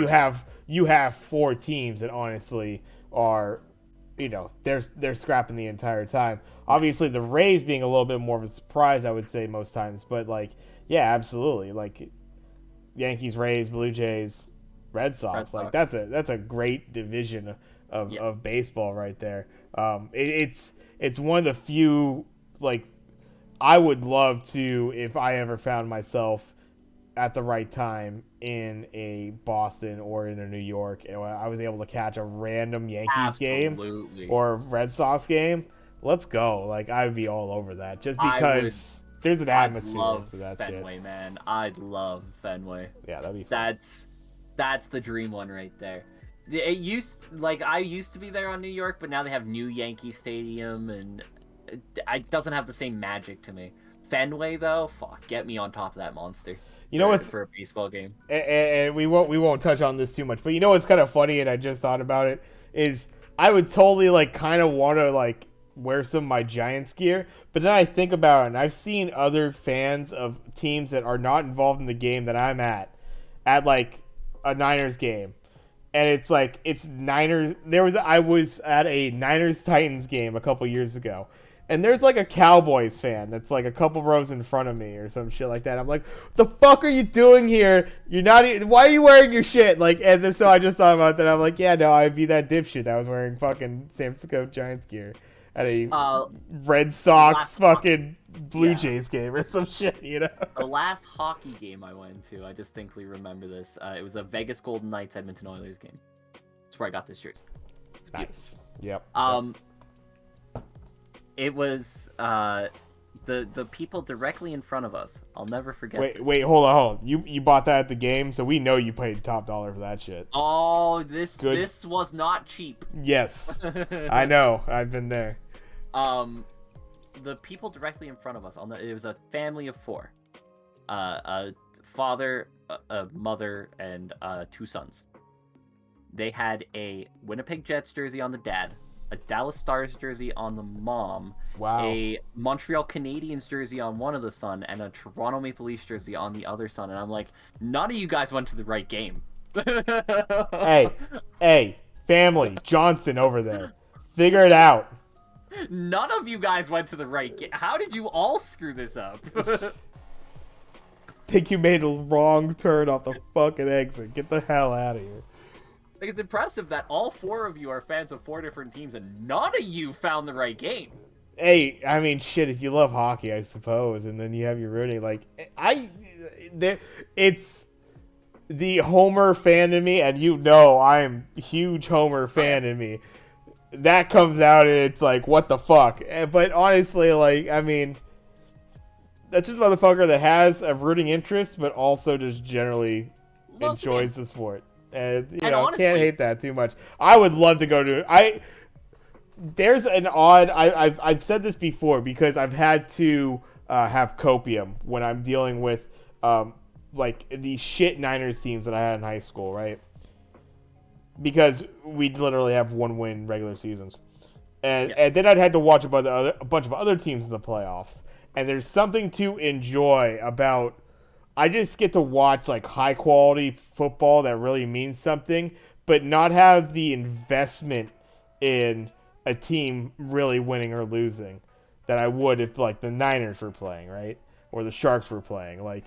you have four teams that honestly are, they're scrapping the entire time. Obviously, the Rays being a little bit more of a surprise, I would say most times, but absolutely, like Yankees, Rays, Blue Jays, Red Sox. Like that's a great division of baseball right there. It's one of the few, like, I would love to, if I ever found myself at the right time in a Boston or in a New York, and I was able to catch a random Yankees game or Red Sox game. Let's go. Like, I would be all over that just because there's an atmosphere to that Fenway, shit. man. I'd love Fenway. Yeah, that'd be fun. That's the dream one right there. I used to be there on New York, but now they have new Yankee Stadium, and it doesn't have the same magic to me. Fenway, though, fuck, get me on top of that monster. You know what's for a baseball game? And we won't touch on this too much, but you know what's kind of funny, and I just thought about it, is I would totally kind of want to wear some of my Giants gear, but then I think about it, and I've seen other fans of teams that are not involved in the game that I'm at a Niners game. And it's Niners. I was at a Niners-Titans game a couple years ago. And there's a Cowboys fan that's a couple rows in front of me or some shit like that. I'm like, what the fuck are you doing here? You're not. Why are you wearing your shit? And then so I just thought about that. I'm like, yeah, no, I'd be that dipshit that was wearing fucking San Francisco Giants gear at a Red Sox fucking Blue Jays game or some shit, The last hockey game I went to, I distinctly remember this. It was a Vegas Golden Knights Edmonton Oilers game. That's where I got this jersey. It's nice. Yep. It was the people directly in front of us. I'll never forget. Wait, hold on. You bought that at the game, so we know you paid top dollar for that shit. Oh, this was not cheap. Yes, I know. I've been there. The people directly in front of us. It was a family of four. A father, a mother, and two sons. They had a Winnipeg Jets jersey on the dad, a Dallas Stars jersey on the mom, Wow. a Montreal Canadiens jersey on one of the son, and a Toronto Maple Leafs jersey on the other son. And I'm like, none of you guys went to the right game. Hey, family, Johnson over there. Figure it out. None of you guys went to the right game. How did you all screw this up? Think you made a wrong turn off the fucking exit. Get the hell out of here. Like, it's impressive that all 4 of you are fans of 4 different teams and none of you found the right game. Hey, I mean, shit, if you love hockey, I suppose, and then you have your rooting, like, it's the Homer fan in me, and you know I'm a huge Homer fan in me. That comes out, and it's like, what the fuck? But honestly, like, I mean, that's just a motherfucker that has a rooting interest, but also just generally enjoys the sport. And, you know, honestly, can't hate that too much. I would love to go to there's an odd, I've said this before because I've had to have copium when I'm dealing with like the shit Niners teams that I had in high school, right? Because we literally have 1-win regular seasons. And then I'd had to watch a bunch of other teams in the playoffs. And there's something to enjoy about, I just get to watch like high quality football that really means something, but not have the investment in a team really winning or losing that I would if like the Niners were playing, right? Or the Sharks were playing. Like,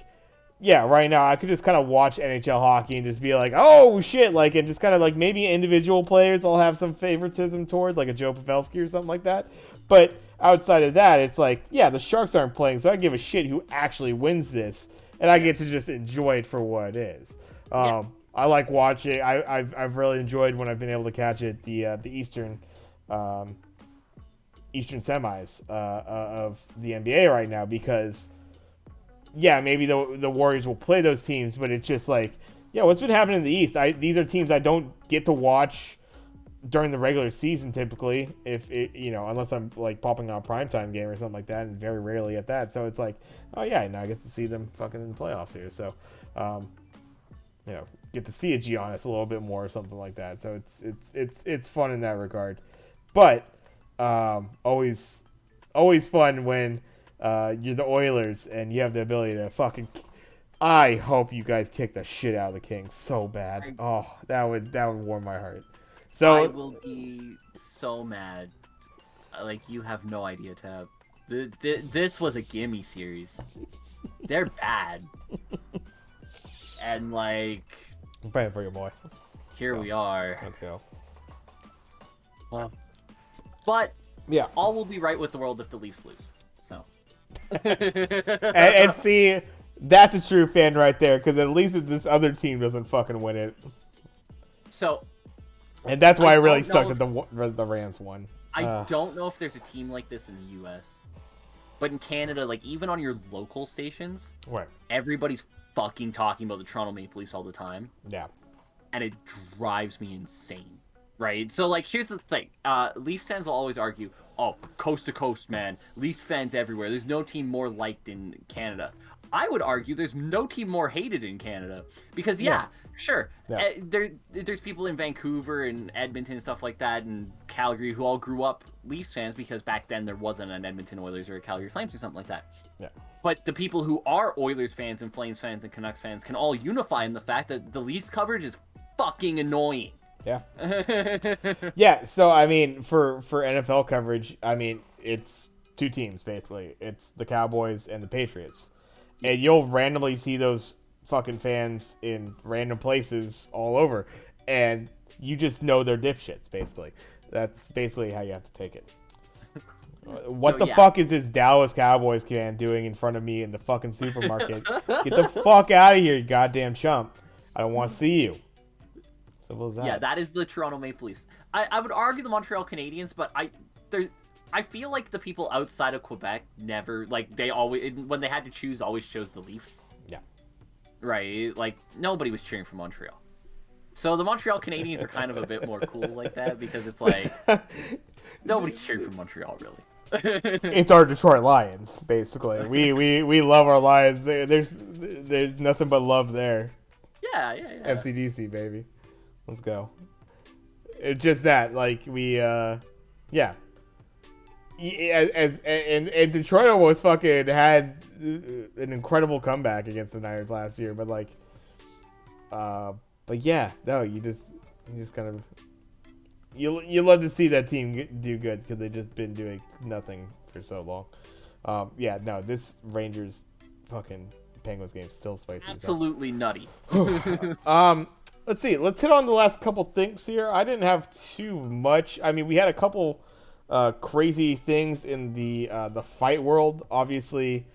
yeah, right now I could just kind of watch NHL hockey and just be like, oh shit, like, and just kind of like maybe individual players I'll have some favoritism toward, like a Joe Pavelski or something like that. But outside of that, it's like, yeah, the Sharks aren't playing, so I give a shit who actually wins this, and I get to just enjoy it for what it is. I like watching. I've really enjoyed when I've been able to catch it the Eastern semis of the NBA right now because, yeah, maybe the Warriors will play those teams, but it's just like, yeah, what's been happening in the East? These are teams I don't get to watch during the regular season typically, if it, you know, unless I'm like popping on a primetime game or something like that, and very rarely at that. So it's like, oh yeah, now I get to see them fucking in the playoffs here. So, you know, get to see a Giannis a little bit more or something like that. So it's fun in that regard. But always fun when you're the Oilers and you have the ability to fucking. I hope you guys kick the shit out of the Kings so bad. Oh, that would warm my heart. So I will be so mad. Like, you have no idea, Tab. This was a gimme series. They're bad. And like, I'm praying for your boy. Here we are. Let's go. Well, but yeah, all will be right with the world if the Leafs lose. So. and see, that's a true fan right there, because at least this other team doesn't fucking win it. So. And that's why I really sucked at the Rams won. I don't know if there's a team like this in the U.S. But in Canada, like, even on your local stations, right, everybody's fucking talking about the Toronto Maple Leafs all the time. Yeah. And it drives me insane. Right? So, like, here's the thing. Leafs fans will always argue, oh, coast to coast, man. Leafs fans everywhere. There's no team more liked in Canada. I would argue there's no team more hated in Canada. Because, sure, there's people in Vancouver and Edmonton and stuff like that and Calgary who all grew up Leafs fans because back then there wasn't an Edmonton Oilers or a Calgary Flames or something like that. Yeah. But the people who are Oilers fans and Flames fans and Canucks fans can all unify in the fact that the Leafs coverage is fucking annoying. Yeah. Yeah, so, I mean, for NFL coverage, I mean, it's two teams, basically. It's the Cowboys and the Patriots. And you'll randomly see those fucking fans in random places all over. And you just know they're dipshits, basically. That's basically how you have to take it. What the fuck is this Dallas Cowboys fan doing in front of me in the fucking supermarket? Get the fuck out of here, you goddamn chump. I don't want to see you. Simple as that. Yeah, that is the Toronto Maple Leafs. I would argue the Montreal Canadiens, but I feel like the people outside of Quebec never, like, they always, when they had to choose, always chose the Leafs. Yeah. Right? Like, nobody was cheering for Montreal. So the Montreal Canadiens are kind of a bit more cool like that, because it's like, nobody's cheering for Montreal, really. It's our Detroit Lions, basically. We love our Lions. There's nothing but love there. Yeah. MCDC, baby. Let's go. It's just that, like, we Yeah. And Detroit almost fucking had an incredible comeback against the Niners last year, but like, but yeah, no, you just kind of you love to see that team do good because they just been doing nothing for so long. Yeah, no, this Rangers fucking Penguins game still spicy. Absolutely nutty. Let's see. Let's hit on the last couple things here. I didn't have too much. I mean, we had a couple crazy things in the fight world. Obviously,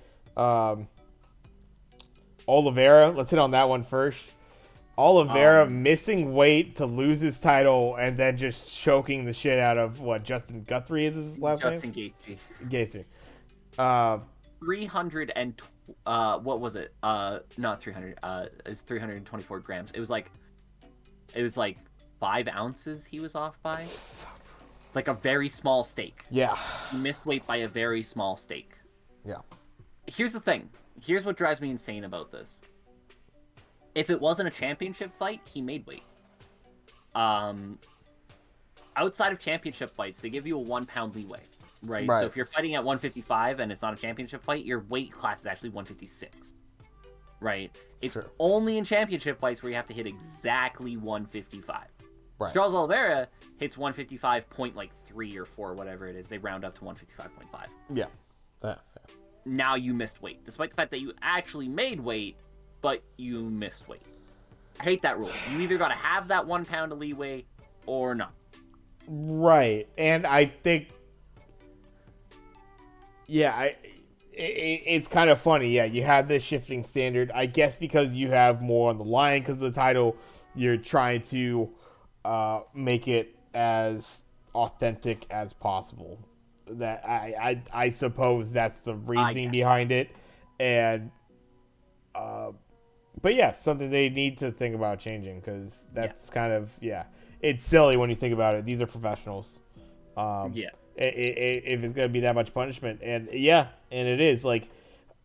Oliveira. Let's hit on that one first. Oliveira missing weight to lose his title and then just choking the shit out of Justin Guthrie is his last Justin name? Gaethje. Gaethje. 300 and what was it? Not 300. It was 324 grams. It was like 5 ounces he was off by. Like a very small steak. Yeah. He missed weight by a very small steak. Yeah. Here's the thing. Here's what drives me insane about this. If it wasn't a championship fight, he made weight. Outside of championship fights, they give you a 1 pound leeway, right? So if you're fighting at 155 and it's not a championship fight, your weight class is actually 156, right? It's only in championship fights where you have to hit exactly 155. Right. Charles Oliveira hits 155.3 or 4, whatever it is. They round up to 155.5. Yeah. Now you missed weight, despite the fact that you actually made weight, but you missed weight. I hate that rule. You either got to have that 1 pound of leeway or not. Right. And I think, it's kind of funny. Yeah, you have this shifting standard. I guess because you have more on the line because of the title, you're trying to make it as authentic as possible. That I suppose that's the reasoning behind it. And but yeah, something they need to think about changing because that's kind of it's silly when you think about it. These are professionals. If it's gonna be that much punishment, and it is. Like,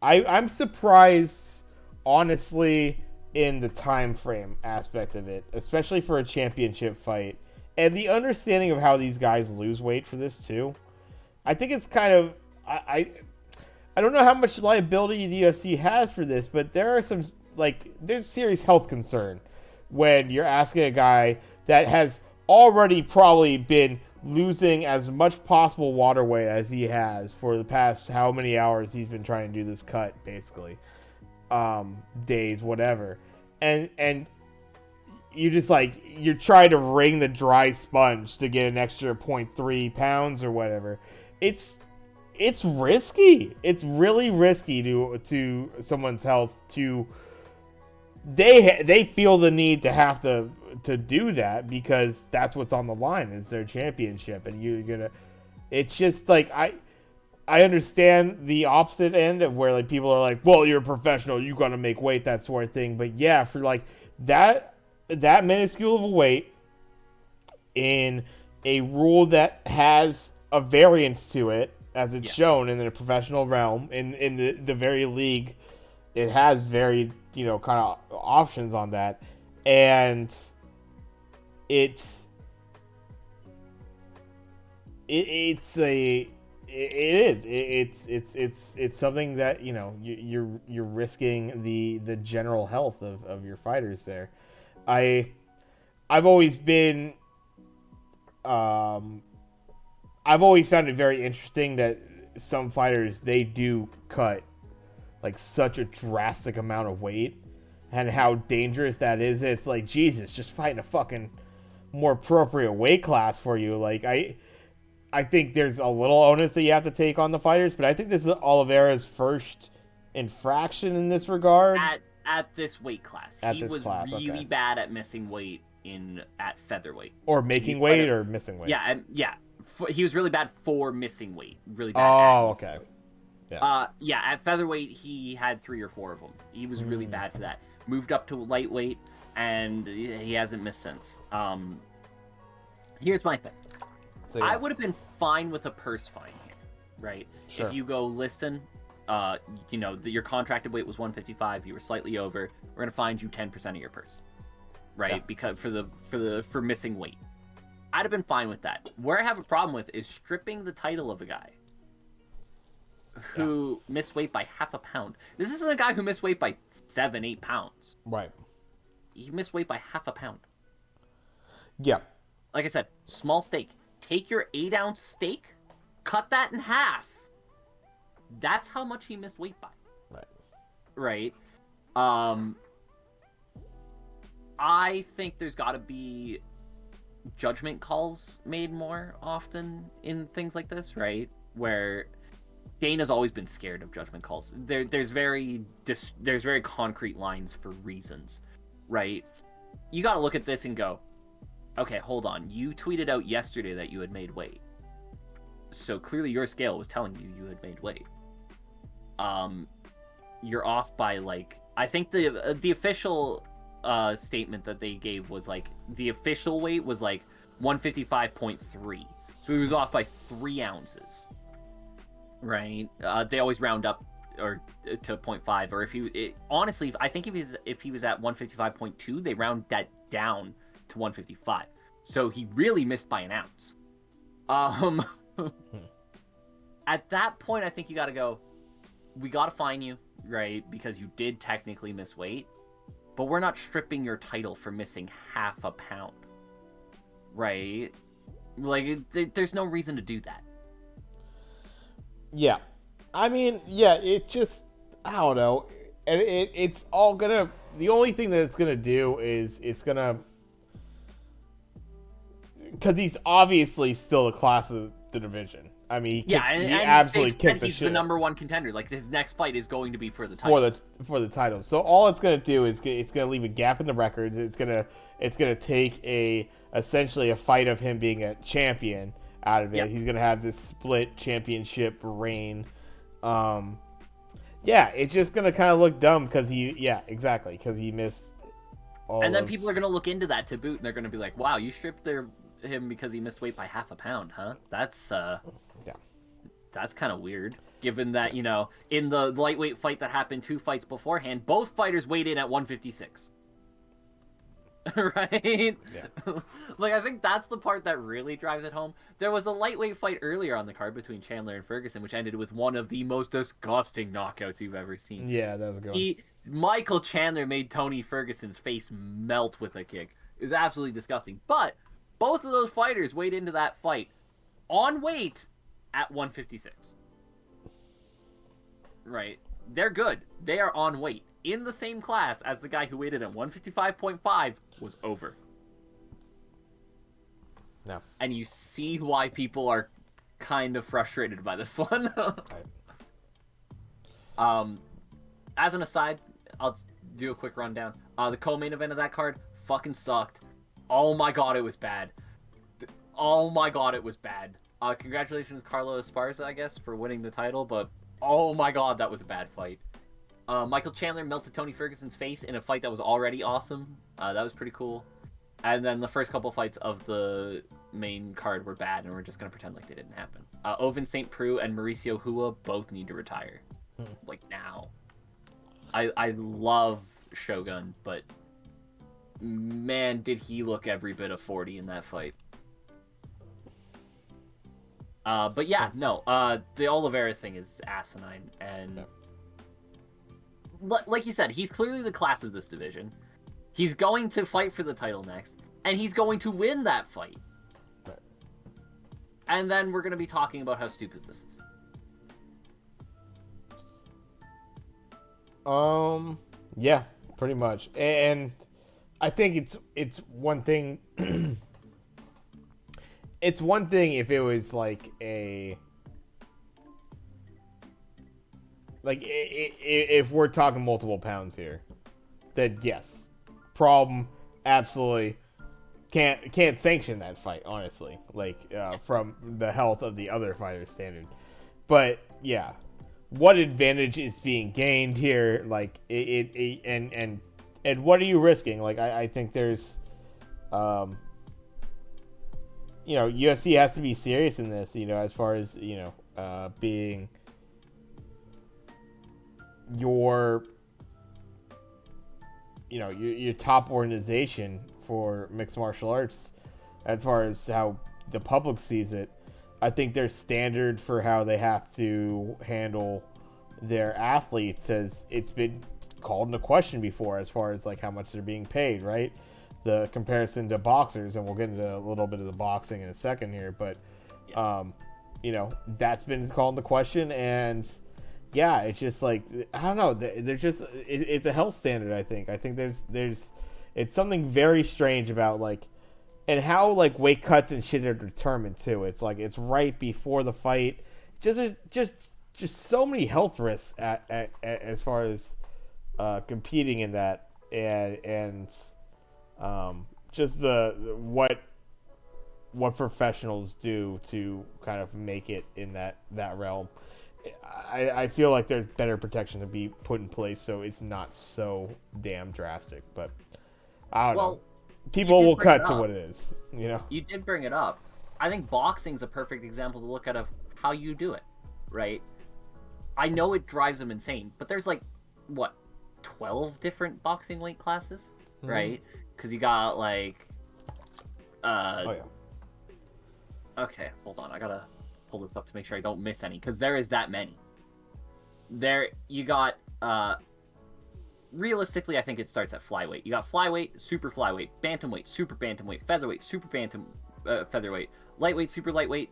I'm surprised, honestly, in the time frame aspect of it, especially for a championship fight, and the understanding of how these guys lose weight for this too. I think it's kind of I don't know how much liability the UFC has for this, but there are some there's serious health concern when you're asking a guy that has already probably been losing as much possible water weight as he has for the past how many hours he's been trying to do this cut, basically, days, whatever, and you just you're trying to wring the dry sponge to get an extra 0.3 pounds or whatever. It's risky. It's really risky to someone's health. They feel the need to have to do that because that's what's on the line is their championship, and you're gonna. It's just I understand the opposite end of where people are like, well, you're a professional, you gotta make weight, that sort of thing. But yeah, for that minuscule of a weight in a rule that has a variance to it, as it's shown in the professional realm, in the very league, it has very kind of options on that, and it's something that you're risking the general health of your fighters there. I've always been I've always found it very interesting that some fighters, they do cut such a drastic amount of weight, and how dangerous that is. It's Jesus, just fight in a fucking more appropriate weight class for you. I think there's a little onus that you have to take on the fighters, but I think this is Oliveira's first infraction in this regard. At this weight class. He was really bad at missing weight at featherweight. Or making weight or missing weight. Yeah. He was really bad for missing weight. Really bad. Oh, okay. Yeah. At featherweight, he had 3 or 4 of them. He was really bad for that. Moved up to lightweight, and he hasn't missed since. Here's my thing. So, I would have been fine with a purse fine here, right? Sure. If you go listen, your contracted weight was 155. You were slightly over. We're gonna fine you 10% of your purse, right? Yeah. Because for missing weight. I'd have been fine with that. Where I have a problem with is stripping the title of a guy who missed weight by half a pound. This isn't a guy who missed weight by 7-8 pounds. Right. He missed weight by half a pound. Yeah. Like I said, small steak. Take your 8-ounce steak, cut that in half. That's how much he missed weight by. Right. I think there's got to be judgment calls made more often in things like this, right? Where Dana's always been scared of judgment calls. There's very concrete lines for reasons, right? You got to look at this and go, okay, hold on. You tweeted out yesterday that you had made weight, so clearly your scale was telling you had made weight. You're off by like, I think the official statement that they gave was like, the official weight was like 155.3, so he was off by 3 ounces, right? They always round up or to 0.5, or honestly, I think if he was at 155.2, they round that down to 155, so he really missed by an ounce. At that point, I think you got to go, we got to fine you, right? Because you did technically miss weight, but we're not stripping your title for missing half a pound, right? Like, there's no reason to do that. Yeah. I mean, yeah, it just, I don't know. And it's all gonna, the only thing that it's gonna do is it's gonna, because he's obviously still the class of the division. I mean, he absolutely kicked the shit. He's the number one contender. Like, his next fight is going to be for the title. For the title. So all it's gonna do is it's gonna leave a gap in the records. It's gonna take essentially a fight of him being a champion out of it. Yep. He's gonna have this split championship reign. It's just gonna kind of look dumb because because he missed. And then people are gonna look into that to boot, and they're gonna be like, "Wow, you stripped him because he missed weight by half a pound, huh? That's kind of weird, given that, in the lightweight fight that happened 2 fights beforehand, both fighters weighed in at 156. Right? Yeah. Like, I think that's the part that really drives it home. There was a lightweight fight earlier on the card between Chandler and Ferguson, which ended with one of the most disgusting knockouts you've ever seen. Yeah, that was good. Michael Chandler made Tony Ferguson's face melt with a kick. It was absolutely disgusting. But both of those fighters weighed into that fight on weight at 156. Right? They're good. They are on weight. In the same class as the guy who weighed in at 155.5 was over. No. And you see why people are kind of frustrated by this one. Right. As an aside, I'll do a quick rundown. The co-main event of that card fucking sucked. Oh my god, it was bad. Oh my god, it was bad. Congratulations, Carlos Esparza, I guess, for winning the title, but oh my god, that was a bad fight. Michael Chandler melted Tony Ferguson's face in a fight that was already awesome. That was pretty cool. And then the first couple fights of the main card were bad, and we're just going to pretend like they didn't happen. Ovince St. Preux and Mauricio Hua both need to retire. Like, now. I love Shogun, but man, did he look every bit of 40 in that fight. But yeah, no, the Oliveira thing is asinine, and like you said, he's clearly the class of this division. He's going to fight for the title next, and he's going to win that fight. Right. And then we're going to be talking about how stupid this is. Yeah, pretty much. And I think it's one thing. It's one thing if it was like if we're talking multiple pounds here, then yes, problem, absolutely can't sanction that fight, honestly, from the health of the other fighters standard. But yeah, what advantage is being gained here? Like and what are you risking? Like I think there's UFC has to be serious in this, as far as, being your top organization for mixed martial arts. as far as how the public sees it. I think their standard for how they have to handle their athletes has it's been called into question before, as far as like how much they're being paid, right? The comparison to boxers, and we'll get into a little bit of the boxing in a second here, but that's been called into question, and yeah, it's just like, I don't know, there's just it's a health standard. I think there's it's something very strange about like, and how like weight cuts and shit are determined too. It's like it's right before the fight. Just so many health risks at as far as competing in that, and just the what professionals do to kind of make it in that realm. I feel like there's better protection to be put in place so it's not so damn drastic. But I don't know. People will cut to what it is, You did bring it up. I think boxing's a perfect example to look at of how you do it, right? I know it drives them insane, but there's like, 12 different boxing weight classes, right? Because you got like, Okay, hold on. I gotta pull this up to make sure I don't miss any, because there is that many. There, you got, realistically, I think it starts at flyweight. You got flyweight, super flyweight, bantamweight, super bantamweight, featherweight, super featherweight, lightweight, super lightweight,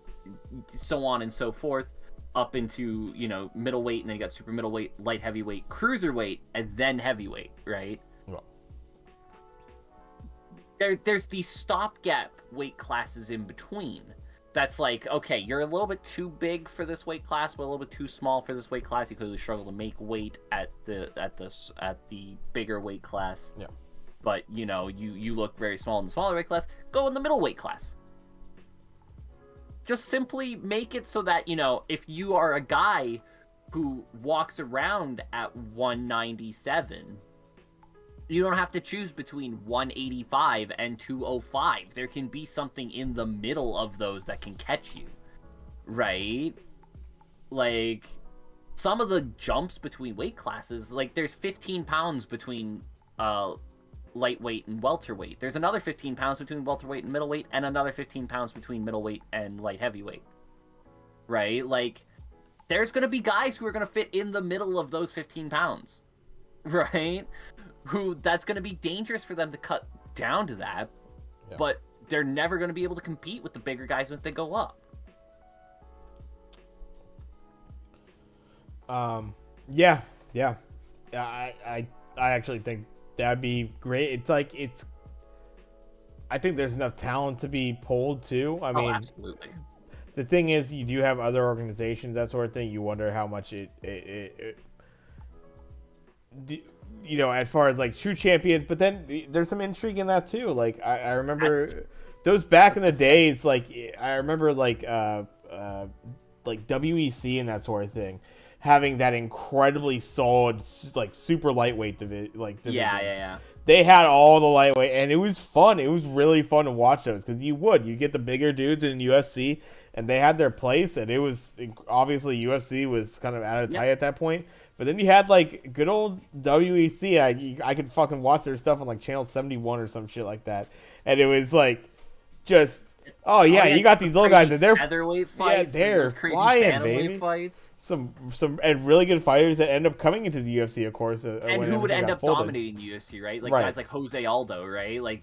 so on and so forth, up into, middleweight, and then you got super middleweight, light heavyweight, cruiserweight, and then heavyweight, right? Well. There's these stopgap weight classes in between. That's like, okay, you're a little bit too big for this weight class, but a little bit too small for this weight class. You clearly struggle to make weight at the bigger weight class. Yeah. But you look very small in the smaller weight class. Go in the middle weight class. Just simply make it so that if you are a guy who walks around at 197. You don't have to choose between 185 and 205. There can be something in the middle of those that can catch you, right? Like, some of the jumps between weight classes, like, there's 15 pounds between lightweight and welterweight. There's another 15 pounds between welterweight and middleweight, and another 15 pounds between middleweight and light heavyweight, right? Like, there's going to be guys who are going to fit in the middle of those 15 pounds, right? That's going to be dangerous for them to cut down to that, but they're never going to be able to compete with the bigger guys when they go up. Yeah. I actually think that'd be great. I think there's enough talent to be pulled too. I mean, absolutely. The thing is, you do have other organizations, that sort of thing. You wonder how much as far as like true champions, but then there's some intrigue in that too. Like I remember those back in the days. Like I remember like WEC and that sort of thing, having that incredibly solid like super lightweight divisions. Yeah. They had all the lightweight, and it was fun. It was really fun to watch those, because you get the bigger dudes in UFC, and they had their place, and it was obviously UFC was kind of at its height at that point. But then you had like good old WEC. I could fucking watch their stuff on like channel 71 or some shit like that, and it was like just you got these little guys, and they're featherweight fights, they're flying, baby. Fights. Some and really good fighters that end up coming into the UFC, of course, and who would end up dominating the UFC, right? Like guys like Jose Aldo, right? Like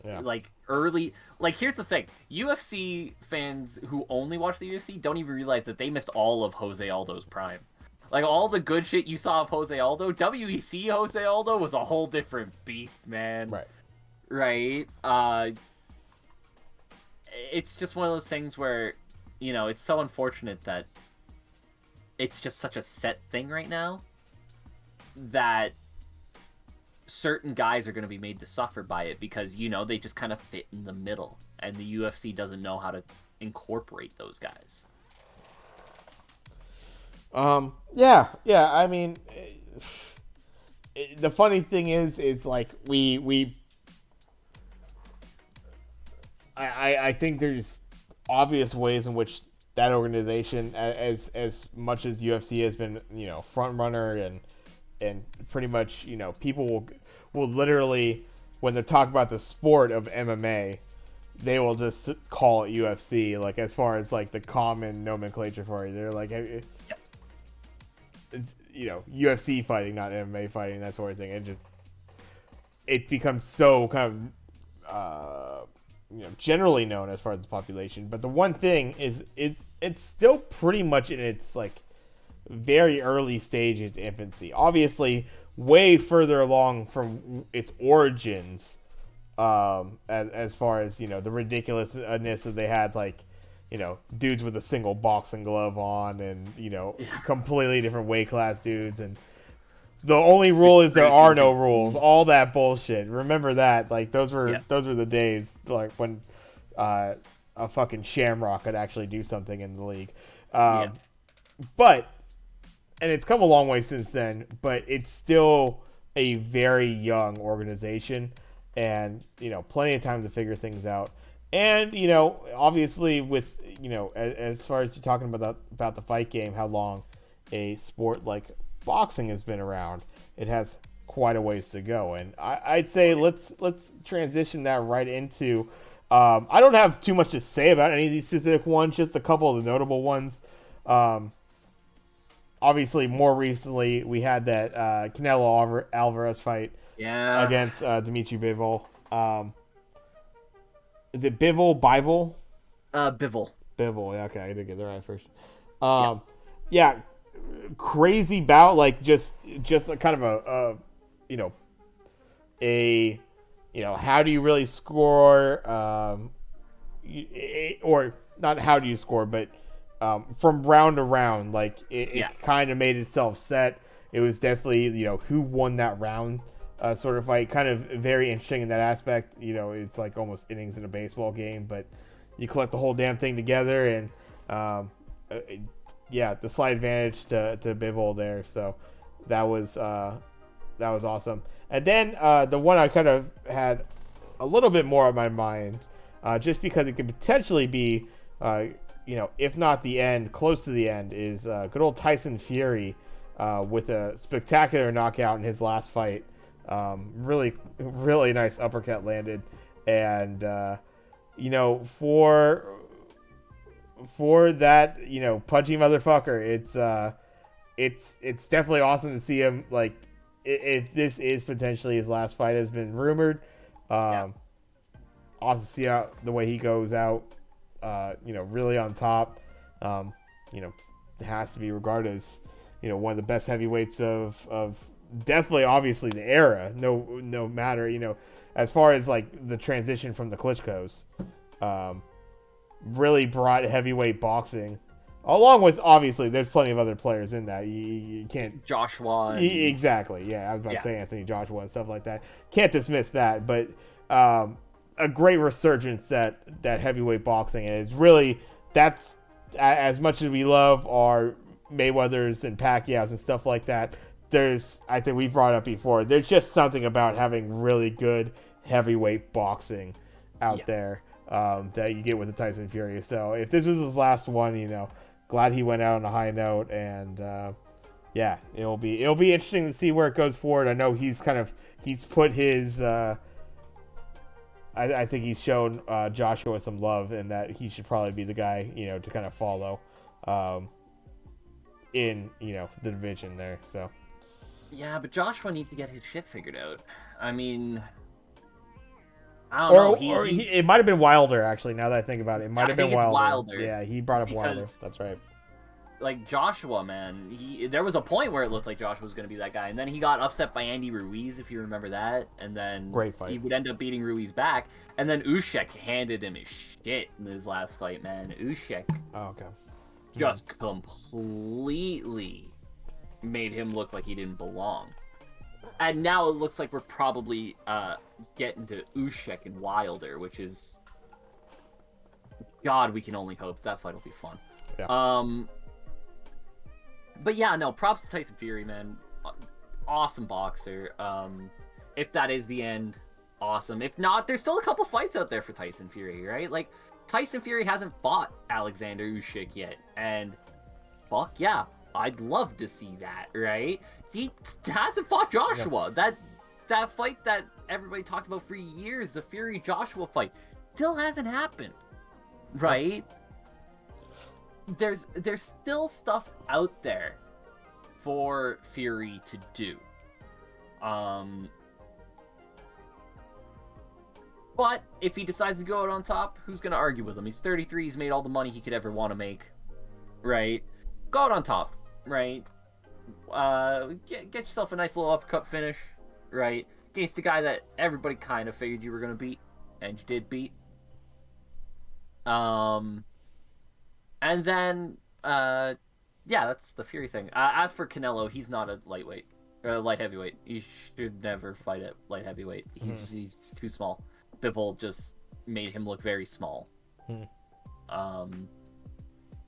like early. Like, here's the thing: UFC fans who only watch the UFC don't even realize that they missed all of Jose Aldo's prime. Like, all the good shit you saw of Jose Aldo, WEC Jose Aldo was a whole different beast, man. Right? It's just one of those things where, it's so unfortunate that it's just such a set thing right now that certain guys are going to be made to suffer by it because, they just kind of fit in the middle, and the UFC doesn't know how to incorporate those guys. Yeah. I mean, the funny thing is like I think there's obvious ways in which that organization, as much as UFC has been, front runner and pretty much, people will literally, when they're talking about the sport of MMA, they will just call it UFC. Like as far as like the common nomenclature for it, they're like, it's, UFC fighting, not MMA fighting, that sort of thing. It becomes so kind of generally known as far as the population. But the one thing is it's still pretty much in its like very early stage, its infancy. Obviously, way further along from its origins, as far as the ridiculousness that they had, like dudes with a single boxing glove on, and completely different weight class dudes, and the only rule is there are no rules. All that bullshit. Remember that? Like those were the days like when a fucking Shamrock could actually do something in the league. But and it's come a long way since then. But it's still a very young organization, and plenty of time to figure things out. And obviously with as far as you're talking about the fight game, how long a sport like boxing has been around, it has quite a ways to go. And I'd say let's transition that right into. I don't have too much to say about any of these specific ones, just a couple of the notable ones. Obviously, more recently we had that Canelo Alvarez fight against Dimitri Bivol. Is it Bivol? Bivol? Bivol. Bivol. Yeah, okay, I did get that right first. Yeah. Crazy bout, like just a kind of how do you really score, or not how do you score, but from round to round, like it kind of made itself set. It was definitely who won that round sort of fight, kind of very interesting in that aspect. It's like almost innings in a baseball game, but you collect the whole damn thing together, and the slight advantage to Bivol there. So that was awesome. And then the one I kind of had a little bit more on my mind, just because it could potentially be, if not the end, close to the end, is good old Tyson Fury with a spectacular knockout in his last fight. Really, really nice uppercut landed, and for that pudgy motherfucker, it's definitely awesome to see him, like, if this is potentially his last fight, has been rumored. Awesome to see the way he goes out, really on top. Has to be regarded as one of the best heavyweights of definitely, obviously, the era. No matter as far as like the transition from the Klitschko's. Really brought heavyweight boxing, along with, obviously, there's plenty of other players in that. You can't Joshua. Exactly. Yeah, I was about to say Anthony Joshua and stuff like that. Can't dismiss that, but a great resurgence that heavyweight boxing, and it's really, that's as much as we love our Mayweathers and Pacquiao's and stuff like that. I think we brought up before, there's just something about having really good heavyweight boxing out there. That you get with the Tyson Fury. So if this was his last one, glad he went out on a high note, and it'll be interesting to see where it goes forward. I know he's put his I think he's shown Joshua some love, and that he should probably be the guy to kind of follow in the division there. So but Joshua needs to get his shit figured out. I mean, I don't know. It might have been Wilder, actually, now that I think about it. It might have been Wilder. Yeah, he brought up Wilder. That's right. Like, Joshua, man, there was a point where it looked like Joshua was going to be that guy, and then he got upset by Andy Ruiz, if you remember that, and then great fight. He would end up beating Ruiz back, and then Usyk handed him his shit in his last fight, man. Usyk just completely made him look like he didn't belong. And now it looks like we're probably getting to Usyk and Wilder, which is... God, we can only hope. That fight will be fun. Yeah. But yeah, no, props to Tyson Fury, man. Awesome boxer. If that is the end, awesome. If not, there's still a couple fights out there for Tyson Fury, right? Like, Tyson Fury hasn't fought Alexander Usyk yet, and fuck yeah, I'd love to see that, right? He hasn't fought Joshua. That fight that everybody talked about for years, the Fury-Joshua fight, still hasn't happened, right? There's still stuff out there for Fury to do. But if he decides to go out on top, who's going to argue with him? He's 33, he's made all the money he could ever want to make, right? Go out on top, right? Get yourself a nice little uppercut finish, right? Against a guy that everybody kind of figured you were going to beat, and you did beat. And then, yeah, that's the Fury thing. As for Canelo, he's not a lightweight, or light heavyweight. He should never fight at light heavyweight. He's too small. Bivol just made him look very small.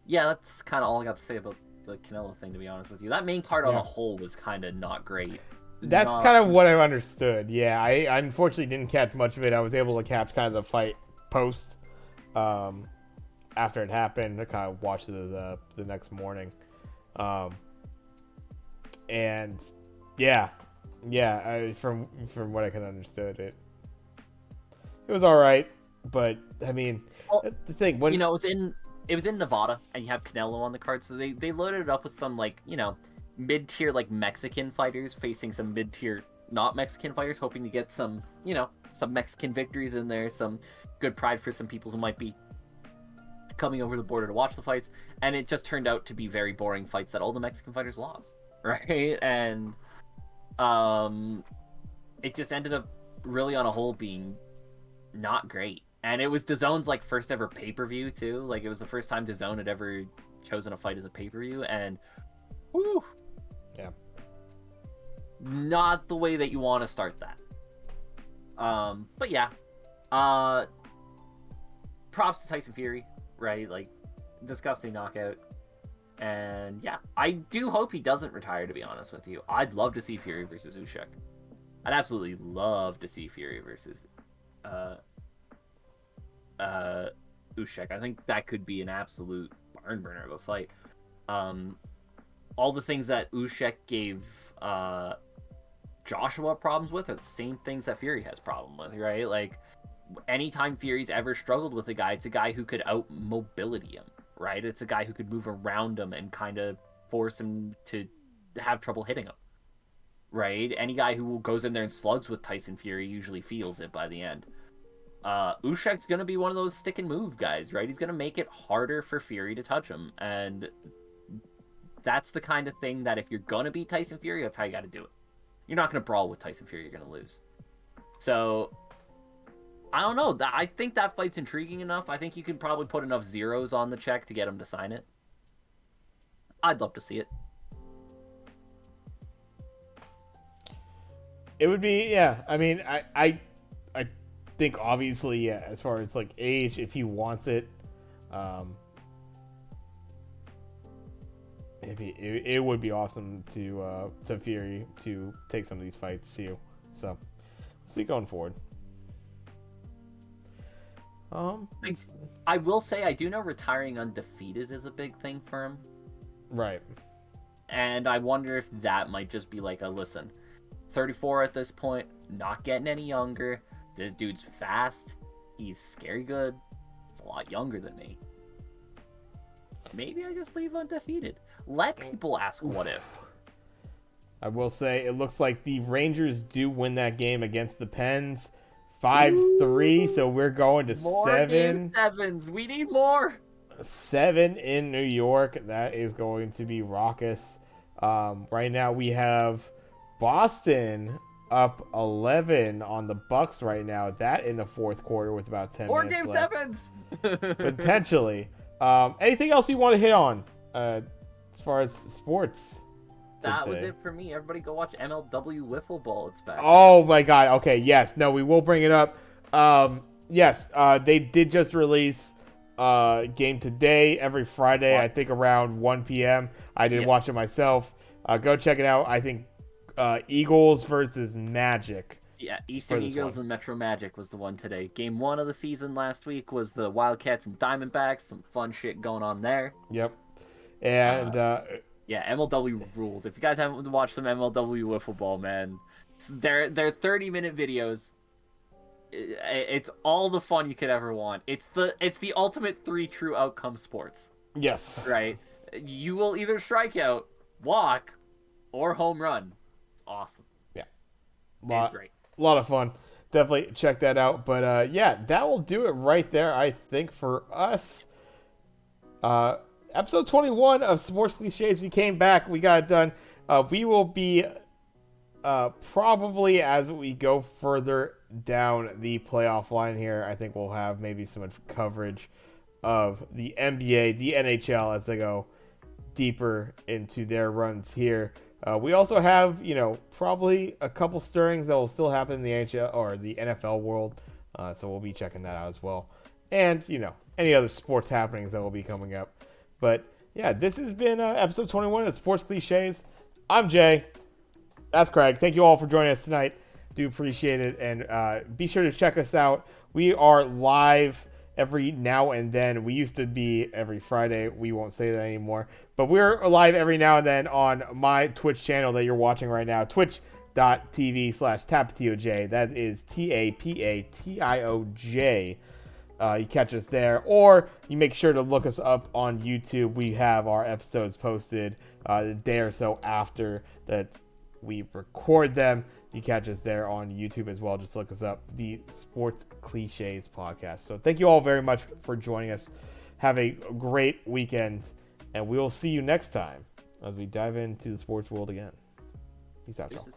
Yeah, that's kind of all I got to say about the Canelo thing, to be honest with you. That main card on a whole was kind of not great. That's kind of what I understood. Yeah, I unfortunately didn't catch much of it. I was able to catch kind of the fight post after it happened. I kind of watched it the next morning. And yeah, from what I can understood, it was all right. But I mean, the thing when it was in Nevada, and you have Canelo on the card, so they loaded it up with some mid-tier Mexican fighters facing some mid-tier not Mexican fighters, hoping to get some some Mexican victories in there, some good pride for some people who might be coming over the border to watch the fights. And it just turned out to be very boring fights that all the Mexican fighters lost, right? And it just ended up really on a whole being not great. And it was DAZN's first ever pay-per-view too. It was the first time DAZN had ever chosen a fight as a pay-per-view, and whew, yeah, not the way that you want to start that. But yeah, props to Tyson Fury, right? Disgusting knockout. And yeah, I do hope he doesn't retire, to be honest with you. I'd love to see Fury versus Usyk. I'd absolutely love to see Fury versus Usyk. I think that could be an absolute barn burner of a fight. All the things that Usyk gave Joshua problems with are the same things that Fury has problem with, right? Anytime Fury's ever struggled with a guy, it's a guy who could out mobility him, right? It's a guy who could move around him and kind of force him to have trouble hitting him, right? Any guy who goes in there and slugs with Tyson Fury usually feels it by the end. Usyk's going to be one of those stick and move guys, right? He's going to make it harder for Fury to touch him. And that's the kind of thing that if you're going to beat Tyson Fury, that's how you got to do it. You're not going to brawl with Tyson Fury. You're going to lose. So, I don't know. I think that fight's intriguing enough. I think you can probably put enough zeros on the check to get him to sign it. I'd love to see it. It would be, yeah. I mean, I think obviously, yeah, as far as age, if he wants it, it would be awesome to Fury to take some of these fights too. So we'll see going forward. I will say I do know retiring undefeated is a big thing for him. Right. And I wonder if that might just be listen, 34 at this point, not getting any younger. This dude's fast. He's scary good. He's a lot younger than me. Maybe I just leave undefeated. Let people ask what if. I will say it looks like the Rangers do win that game against the Pens 5-3, so we're going to more 7. Game 7s. We need more. 7 in New York. That is going to be raucous. Right now we have Boston up 11 on the Bucks right now. That in the fourth quarter with about 10 more minutes Game left. 7s. Potentially. Anything else you want to hit on as far as sports? That was it for me. Everybody go watch MLW Wiffle Ball. It's back. Oh my god. Okay, yes. No, we will bring it up. Yes, they did just release game today every Friday, I think around 1 p.m. I did watch it myself. Go check it out. I think Eagles versus Magic. Yeah, Eastern Eagles and Metro Magic was the one today. Game 1 of the season last week was the Wildcats and Diamondbacks. Some fun shit going on there. Yep. And yeah, MLW rules. If you guys haven't watched some MLW Wiffle Ball, man, they're 30-minute videos. It's all the fun you could ever want. It's the ultimate 3 true outcome sports, Yes. right? You will either strike out, walk, or home run. It's awesome. Yeah. It's great. A lot of fun. Definitely check that out. But yeah, that will do it right there, I think, for us. Episode 21 of Sports Clichés. We came back. We got it done. We will be probably, as we go further down the playoff line here, I think we'll have maybe some coverage of the NBA, the NHL as they go deeper into their runs here. We also have, probably a couple stirrings that will still happen in the NHL or the NFL world. So we'll be checking that out as well. And, any other sports happenings that will be coming up. But yeah, this has been episode 21 of Sports Clichés. I'm Jay. That's Craig. Thank you all for joining us tonight. Do appreciate it. And be sure to check us out. We are live every now and then. We used to be every Friday. We won't say that anymore. But we're live every now and then on my Twitch channel that you're watching right now. Twitch.tv/tapatioj. That is TAPATIOJ. You catch us there, or you make sure to look us up on YouTube. We have our episodes posted a day or so after that we record them. You catch us there on YouTube as well. Just look us up, the Sports Clichés podcast. So thank you all very much for joining us. Have a great weekend, and we will see you next time as we dive into the sports world again. Peace out, y'all.